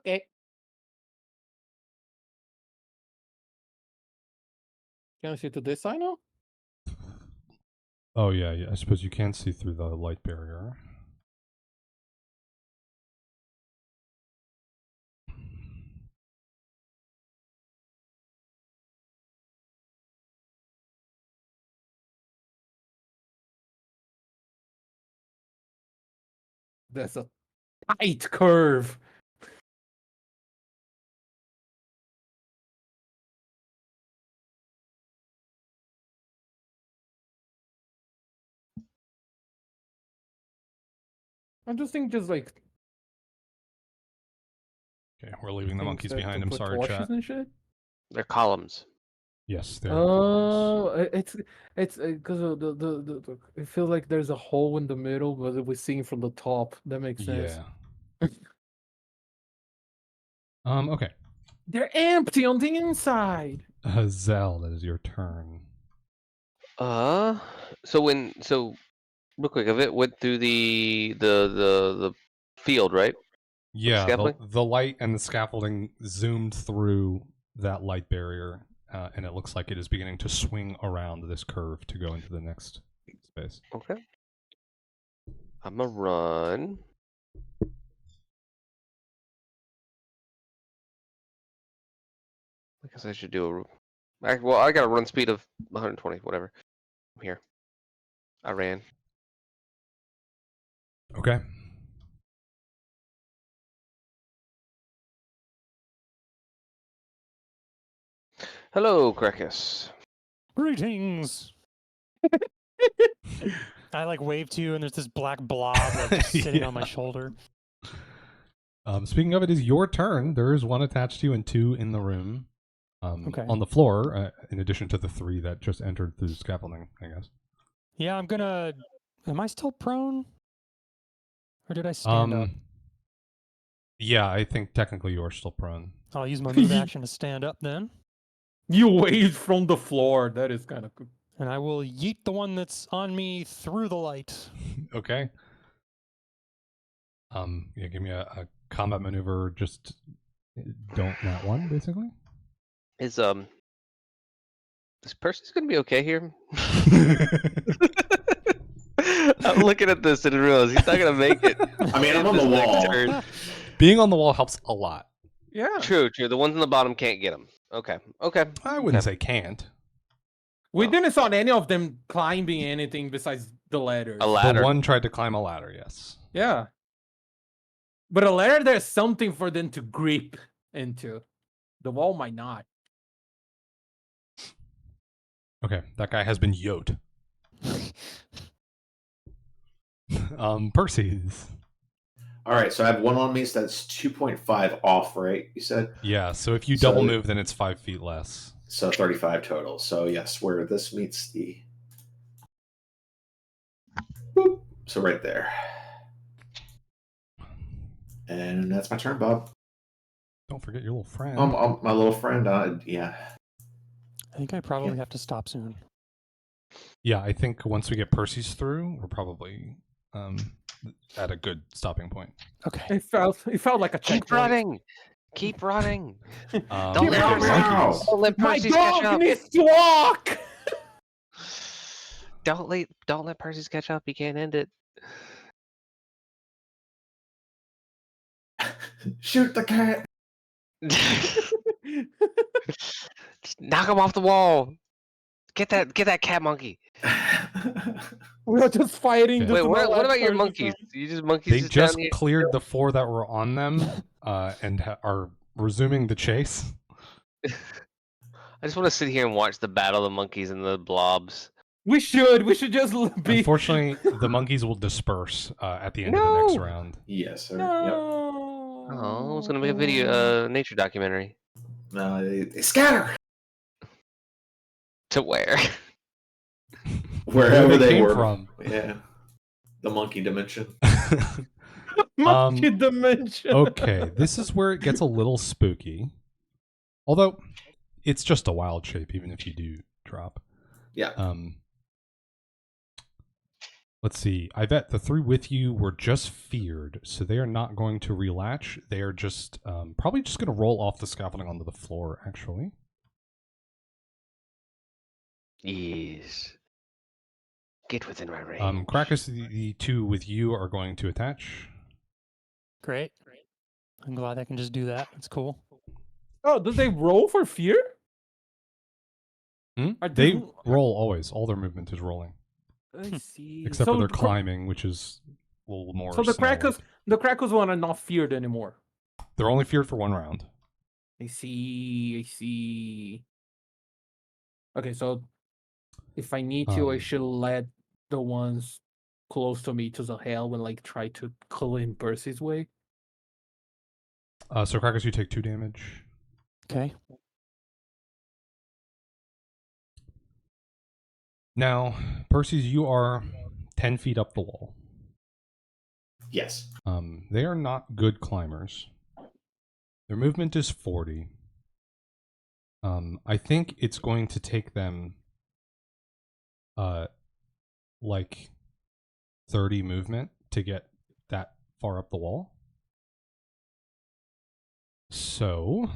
Okay. Can I see to this side now? Oh yeah, I suppose you can see through the light barrier. That's a tight curve. I just think just like Okay, we're leaving the things monkeys that behind. to I'm put sorry, torches chat. and shit. They're columns. Yes, they're Oh, it's because the it feels like there's a hole in the middle, but we're seeing from the top. That makes sense. yeah. Okay. They're empty on the inside. Zell, that is your turn. So real quick, if it went through the field, right? Yeah, scaffolding? the light and the scaffolding zoomed through that light barrier, and it looks like it is beginning to swing around this curve to go into the next space. Okay. I'm gonna run. I guess I should do well, I got a run speed of 120, whatever. I'm here. I ran. Okay. Hello, Crakus. Greetings. I like wave to you, and there's this black blob like just sitting on my Yeah. shoulder. Speaking of, it is your turn. There is 1 attached to you and 2 in the room. Okay. On the floor, in addition to the 3 that just entered through the scaffolding, I guess. Yeah, I'm gonna. Am I still prone? Or did I stand up? Yeah, I think technically you are still prone. I'll use my move action to stand up then, You wave from the floor. That is kind of cool. and I will yeet the one that's on me through the light. Okay. Yeah, give me a combat maneuver. Just don't nat 1, basically. Is this person's gonna be okay here? I'm looking at this and realize he's not gonna make it. I mean, I'm on this the next wall. turn. Being on the wall helps a lot. Yeah. True. The ones on the bottom can't get him. Okay. I wouldn't say can't. We Oh. didn't saw any of them climbing anything besides the ladders. A ladder. The one tried to climb a ladder, yes. Yeah. But a ladder, there's something for them to grip into. The wall might not. Okay, that guy has been yoked. Perses. All right, so I have one on me, so that's 2.5 off, right? You said Yeah, so if you So- double move, then it's 5 feet less. so 35 total. So yes, where this meets the. Boop. So right there. And that's my turn, Bob. Don't forget your little friend. My little friend. Yeah. I think I probably have to stop soon. Yeah, I think once we get Percy's through, we're probably at a good stopping point. Okay. It felt like a checkpoint. Keep running. Keep running. Um, Don't let Meow, Percy, meow. don't let My Percy's catch dog up. needs to walk. Don't let Percy's catch up. He can't end it. Shoot the cat. Just knock him off the wall. Get that cat monkey. We are just fighting. Okay. Just Wait, to what not let about your Percy monkeys? through. You just monkeys They just just down here? cleared the 4 that were on them and are resuming the chase. I just want to sit here and watch the battle of the monkeys and the blobs. We should just be. Unfortunately, the monkeys will disperse at the end of the next No! round. Yes, sir. Yep. No. Oh, I was gonna make a video, nature documentary. No, they scatter To where? wherever they came were. from. Yeah, the monkey dimension. Monkey dimension. Okay, this is where it gets a little spooky. Although, it's just a wild shape, even if you do drop. Yeah. Let's see. Ivette, the 3 with you were just feared, so they are not going to relatch. They are just probably just going to roll off the scaffolding onto the floor, actually. Yes. Get within my range. Crakus, the 2 with you are going to attach. Great. I'm glad I can just do that. It's cool. Oh, do they roll for fear? Are They these- roll always. All their movement is rolling. I see. Except for their climbing, which is a little more. So the snail-like. Crakus one are not feared anymore. They're only feared for 1 round. I see. Okay, so if I need to, I Um, should let the ones close to me to Zahel and like try to clean Percy's way. So Crackers, you take 2 damage. Okay. Now, Percy's, you are 10 feet up the wall. Yes. They are not good climbers. Their movement is 40. I think it's going to take them like 30 movement to get that far up the wall. So,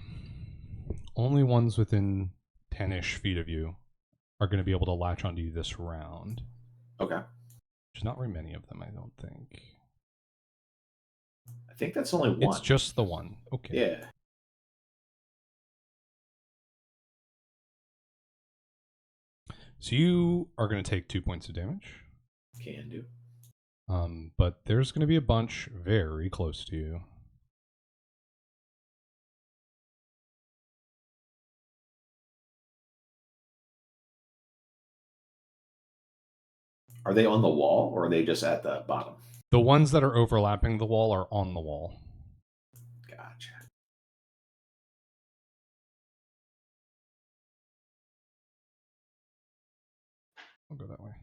only ones within 10-ish feet of you are going to be able to latch onto you this round. Okay. There's not very many of them, I don't think. I think that's only one. It's just the one. Okay. Yeah. So you are going to take 2 points of damage. Can do. But there's going to be a bunch very close to you. Are they on the wall or are they just at the bottom? The ones that are overlapping the wall are on the wall. Gotcha. I'll go that way.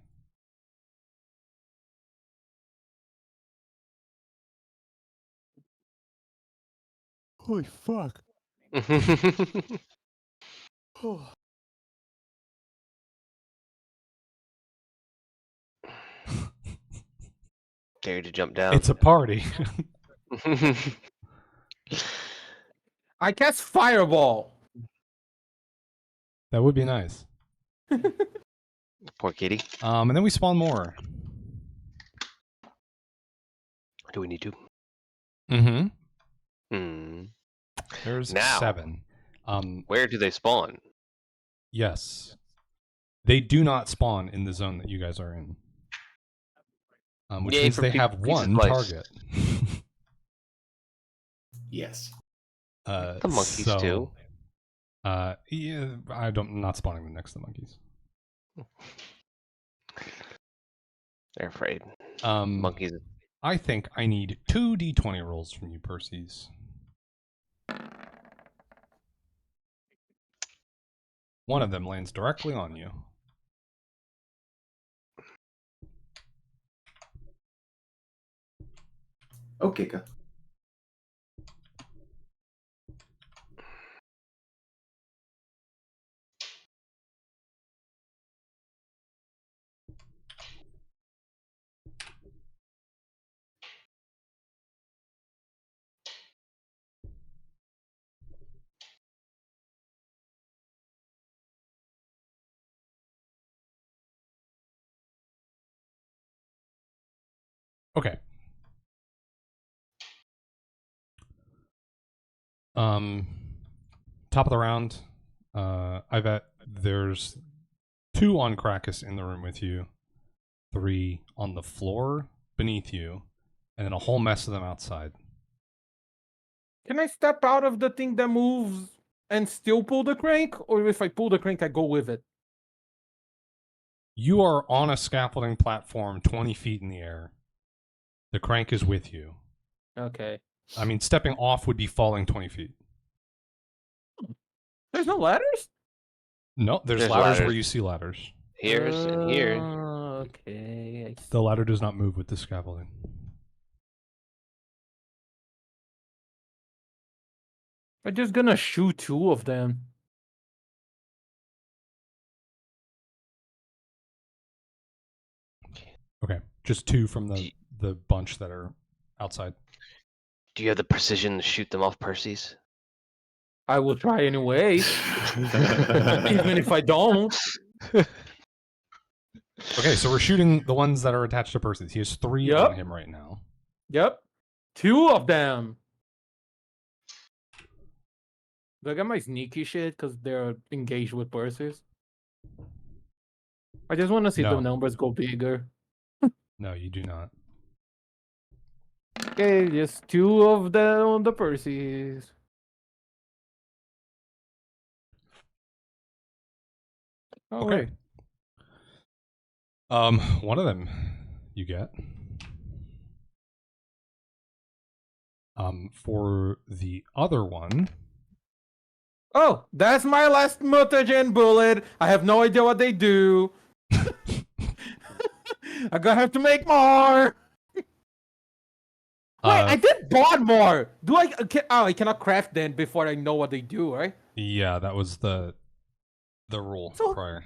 Holy fuck. Dare to jump down. It's a party. I cast Fireball. That would be nice. Poor kitty. And then we spawn more. Do we need to? Mm-hmm. Hmm. There's Now. 7. Where do they spawn? Yes. They do not spawn in the zone that you guys are in. Which Yay means for they pe- have pieces of one life. target. Yes. The monkeys so, too. Yeah, I'm not spawning them next to the monkeys. They're afraid. Um, Monkeys I think I need 2 d20 rolls from you, Perses. One of them lands directly on you. Okay, go. Okay. Top of the round, Ivette, there's 2 on Crakus in the room with you, 3 on the floor beneath you, and then a whole mess of them outside. Can I step out of the thing that moves and still pull the crank? Or if I pull the crank, I go with it? You are on a scaffolding platform 20 feet in the air. The crank is with you. Okay. I mean, stepping off would be falling 20 feet. There's no ladders? No, there's There's ladders ladders. where you see ladders. Here's and here. Okay. I see. The ladder does not move with the scaffolding. I'm just gonna shoot 2 of them. Okay, just 2 from Do the bunch that are outside. you have the precision to shoot them off, Perses? I will try anyway, even if I don't. Okay, so we're shooting the ones that are attached to Perses. He has 3 Yep. on him right now. Yep. 2 of them. Do I got my sneaky shit because they're engaged with Perses? I just want to see No. the numbers go bigger. No, you do not. Okay, just 2 of them on the Perses. Oh, Okay. wait. One of them you get. For the other one, Oh, that's my last mutagen bullet. I have no idea what they do. I'm gonna have to make more. Wait, I did bought more. Do I? Oh, I cannot craft them before I know what they do, right? yeah, that was the rule So- prior.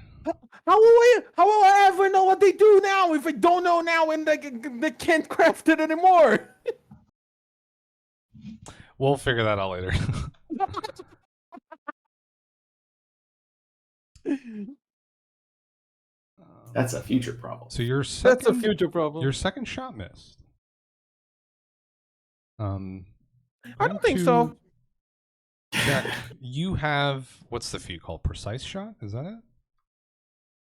How will I ever know what they do now if I don't know now and they can't craft it anymore? We'll figure that out later. That's a future problem. So your second, That's a future problem. your second shot missed. I don't think so. Jack, you have, what's the feat called? Precise shot? Is that it?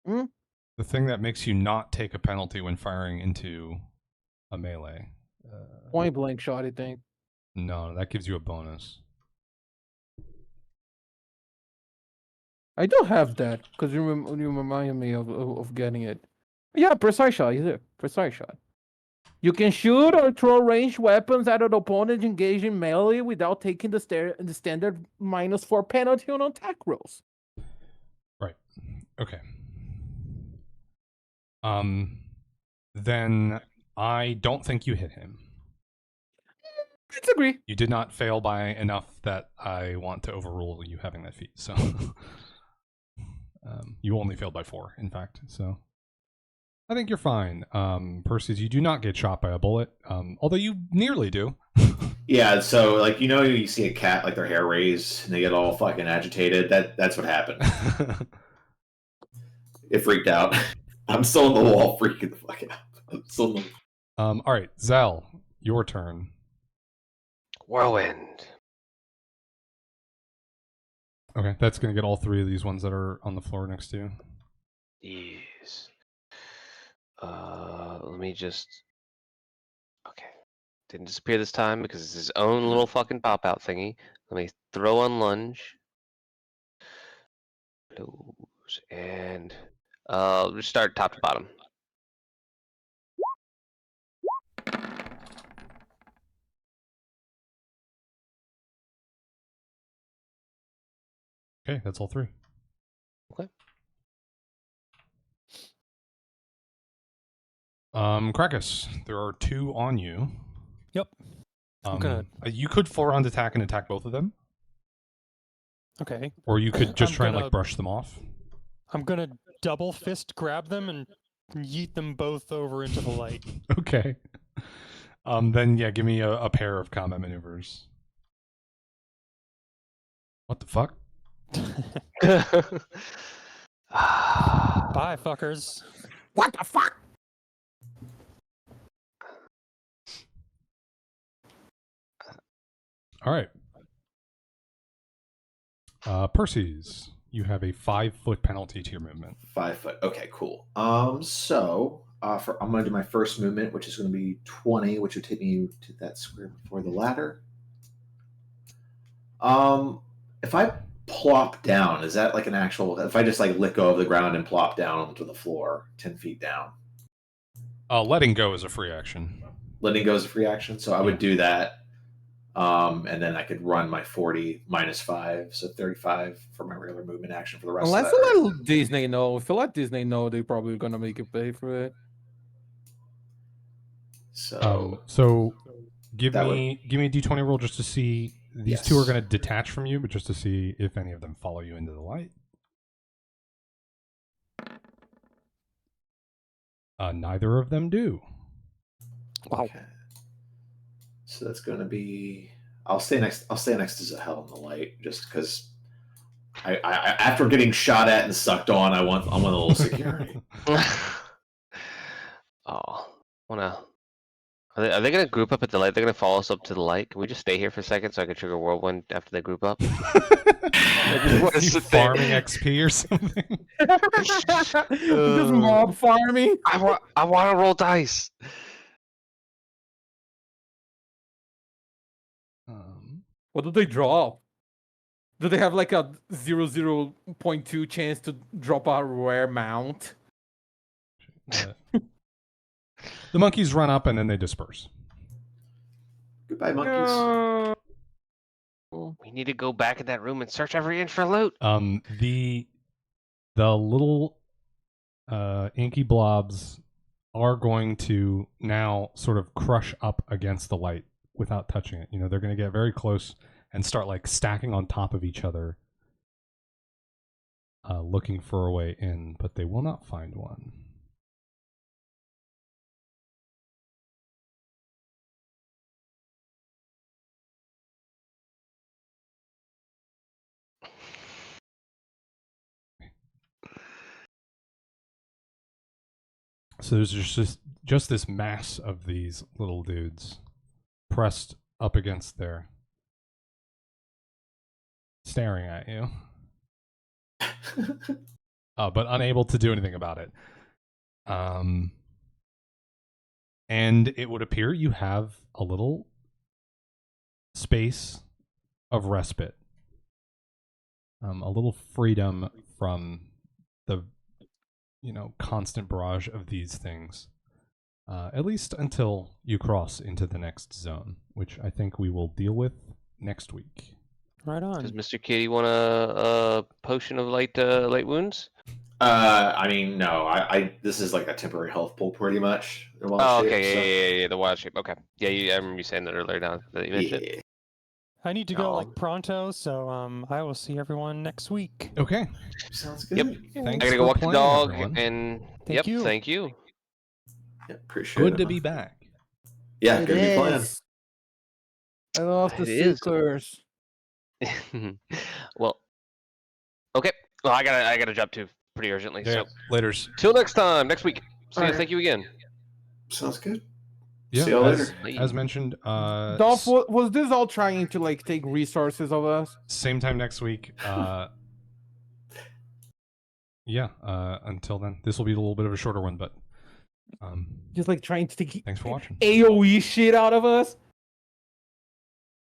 Hmm? The thing that makes you not take a penalty when firing into a melee. Point blank shot, I think. No, that gives you a bonus. I don't have that because you remind me of getting it. Yeah, precise shot. Is it precise shot? You can shoot or throw ranged weapons at an opponent engaged in melee without taking the standard -4 penalty on attack rolls. Right. Okay. Then I don't think you hit him. Let's agree. You did not fail by enough that I want to overrule you having that feat. So you only failed by 4, in fact. So I think you're fine. Perses, you do not get shot by a bullet, although you nearly do. Yeah, so like you see a cat like their hair raised and they get all fucking agitated. That's what happened. It freaked out. I'm still on the wall, freaking the fuck out. I'm still in the... All right, Zahel, your turn. Whirlwind. Okay, that's gonna get all 3 of these ones that are on the floor next to you. Yes. Let me just. Okay. Didn't disappear this time because it's his own little fucking pop out thingy. Let me throw on lunge. Close and just start top to bottom. Okay, that's all 3. Okay. Crakus, there are 2 on you. Yep. Good. You could 4-round attack and attack both of them, Okay. or you could just I'm try and gonna- like brush them off. I'm gonna double fist grab them and yeet them both over into the light. Okay. Then yeah, give me a pair of combat maneuvers. What the fuck? Bye, fuckers. What the fuck? All right. Perses, you have a 5-foot penalty to your movement. 5 foot. Okay, cool. So I'm gonna do my first movement, which is gonna be 20, which would take me to that square before the ladder. If I plop down, is that like an actual? If I just like let go of the ground and plop down onto the floor, 10 feet down, Letting go is a free action. letting go is a free action. So I would do that. And then I could run my 40 minus 5, so 35 for my regular movement action for the rest Unless of that. I let Disney know. If I let Disney know, they're probably gonna make you pay for it. So give that me a d20 roll just to see. These 2 are Yes. going to detach from you, but just to see if any of them follow you into the light. Neither of them do. Wow. okay. So that's going to be. I'll stay next to Zahel in the light, just because. I after getting shot at and sucked on, I want a little security. Oh, wanna. Are they gonna group up at the light? They're gonna follow us up to the light. Can we just stay here for a second so I can trigger whirlwind after they group up? You sit there. farming XP or something? Just mob farming. I want to roll dice. What do they draw? Do they have like a 0.2 chance to drop a rare mount? The monkeys run up and then they disperse. Goodbye, monkeys. We need to go back in that room and search every inch for loot. The little inky blobs are going to now sort of crush up against the light without touching it. You know, they're going to get very close and start like stacking on top of each other, looking for a way in, but they will not find one. So there's just this mass of these little dudes pressed up against there, staring at you, but unable to do anything about it. And it would appear you have a little space of respite, a little freedom from the constant barrage of these things, at least until you cross into the next zone, which I think we will deal with next week. Right on. Does Mr. Kitty want a potion of light wounds? I mean, no. I this is like a temporary health pool, pretty much. Oh, okay, yeah, the wild shape. Okay, yeah, I remember you saying that earlier. Now that you mentioned it. Yeah. I need to go like pronto, so I will see everyone next week. Okay. Sounds good. Yep. Thanks I gotta for go walk the playing, dog, everyone. and Thank you. thank you. Yeah, appreciate Good it. to be back. Yeah, It good to be playing. is. I love the It is. seekers. Well, okay. Well, I gotta jump too pretty urgently. Yeah. So Laters. till next time, next week. See you. Alright. Thank you again. Sounds good. Yeah. See y'all as, later. as mentioned, Dolph, was this all trying to like take resources of us? same time next week. Yeah. Until then, this will be a little bit of a shorter one, but Just like trying to take thanks for watching. AOE shit out of us?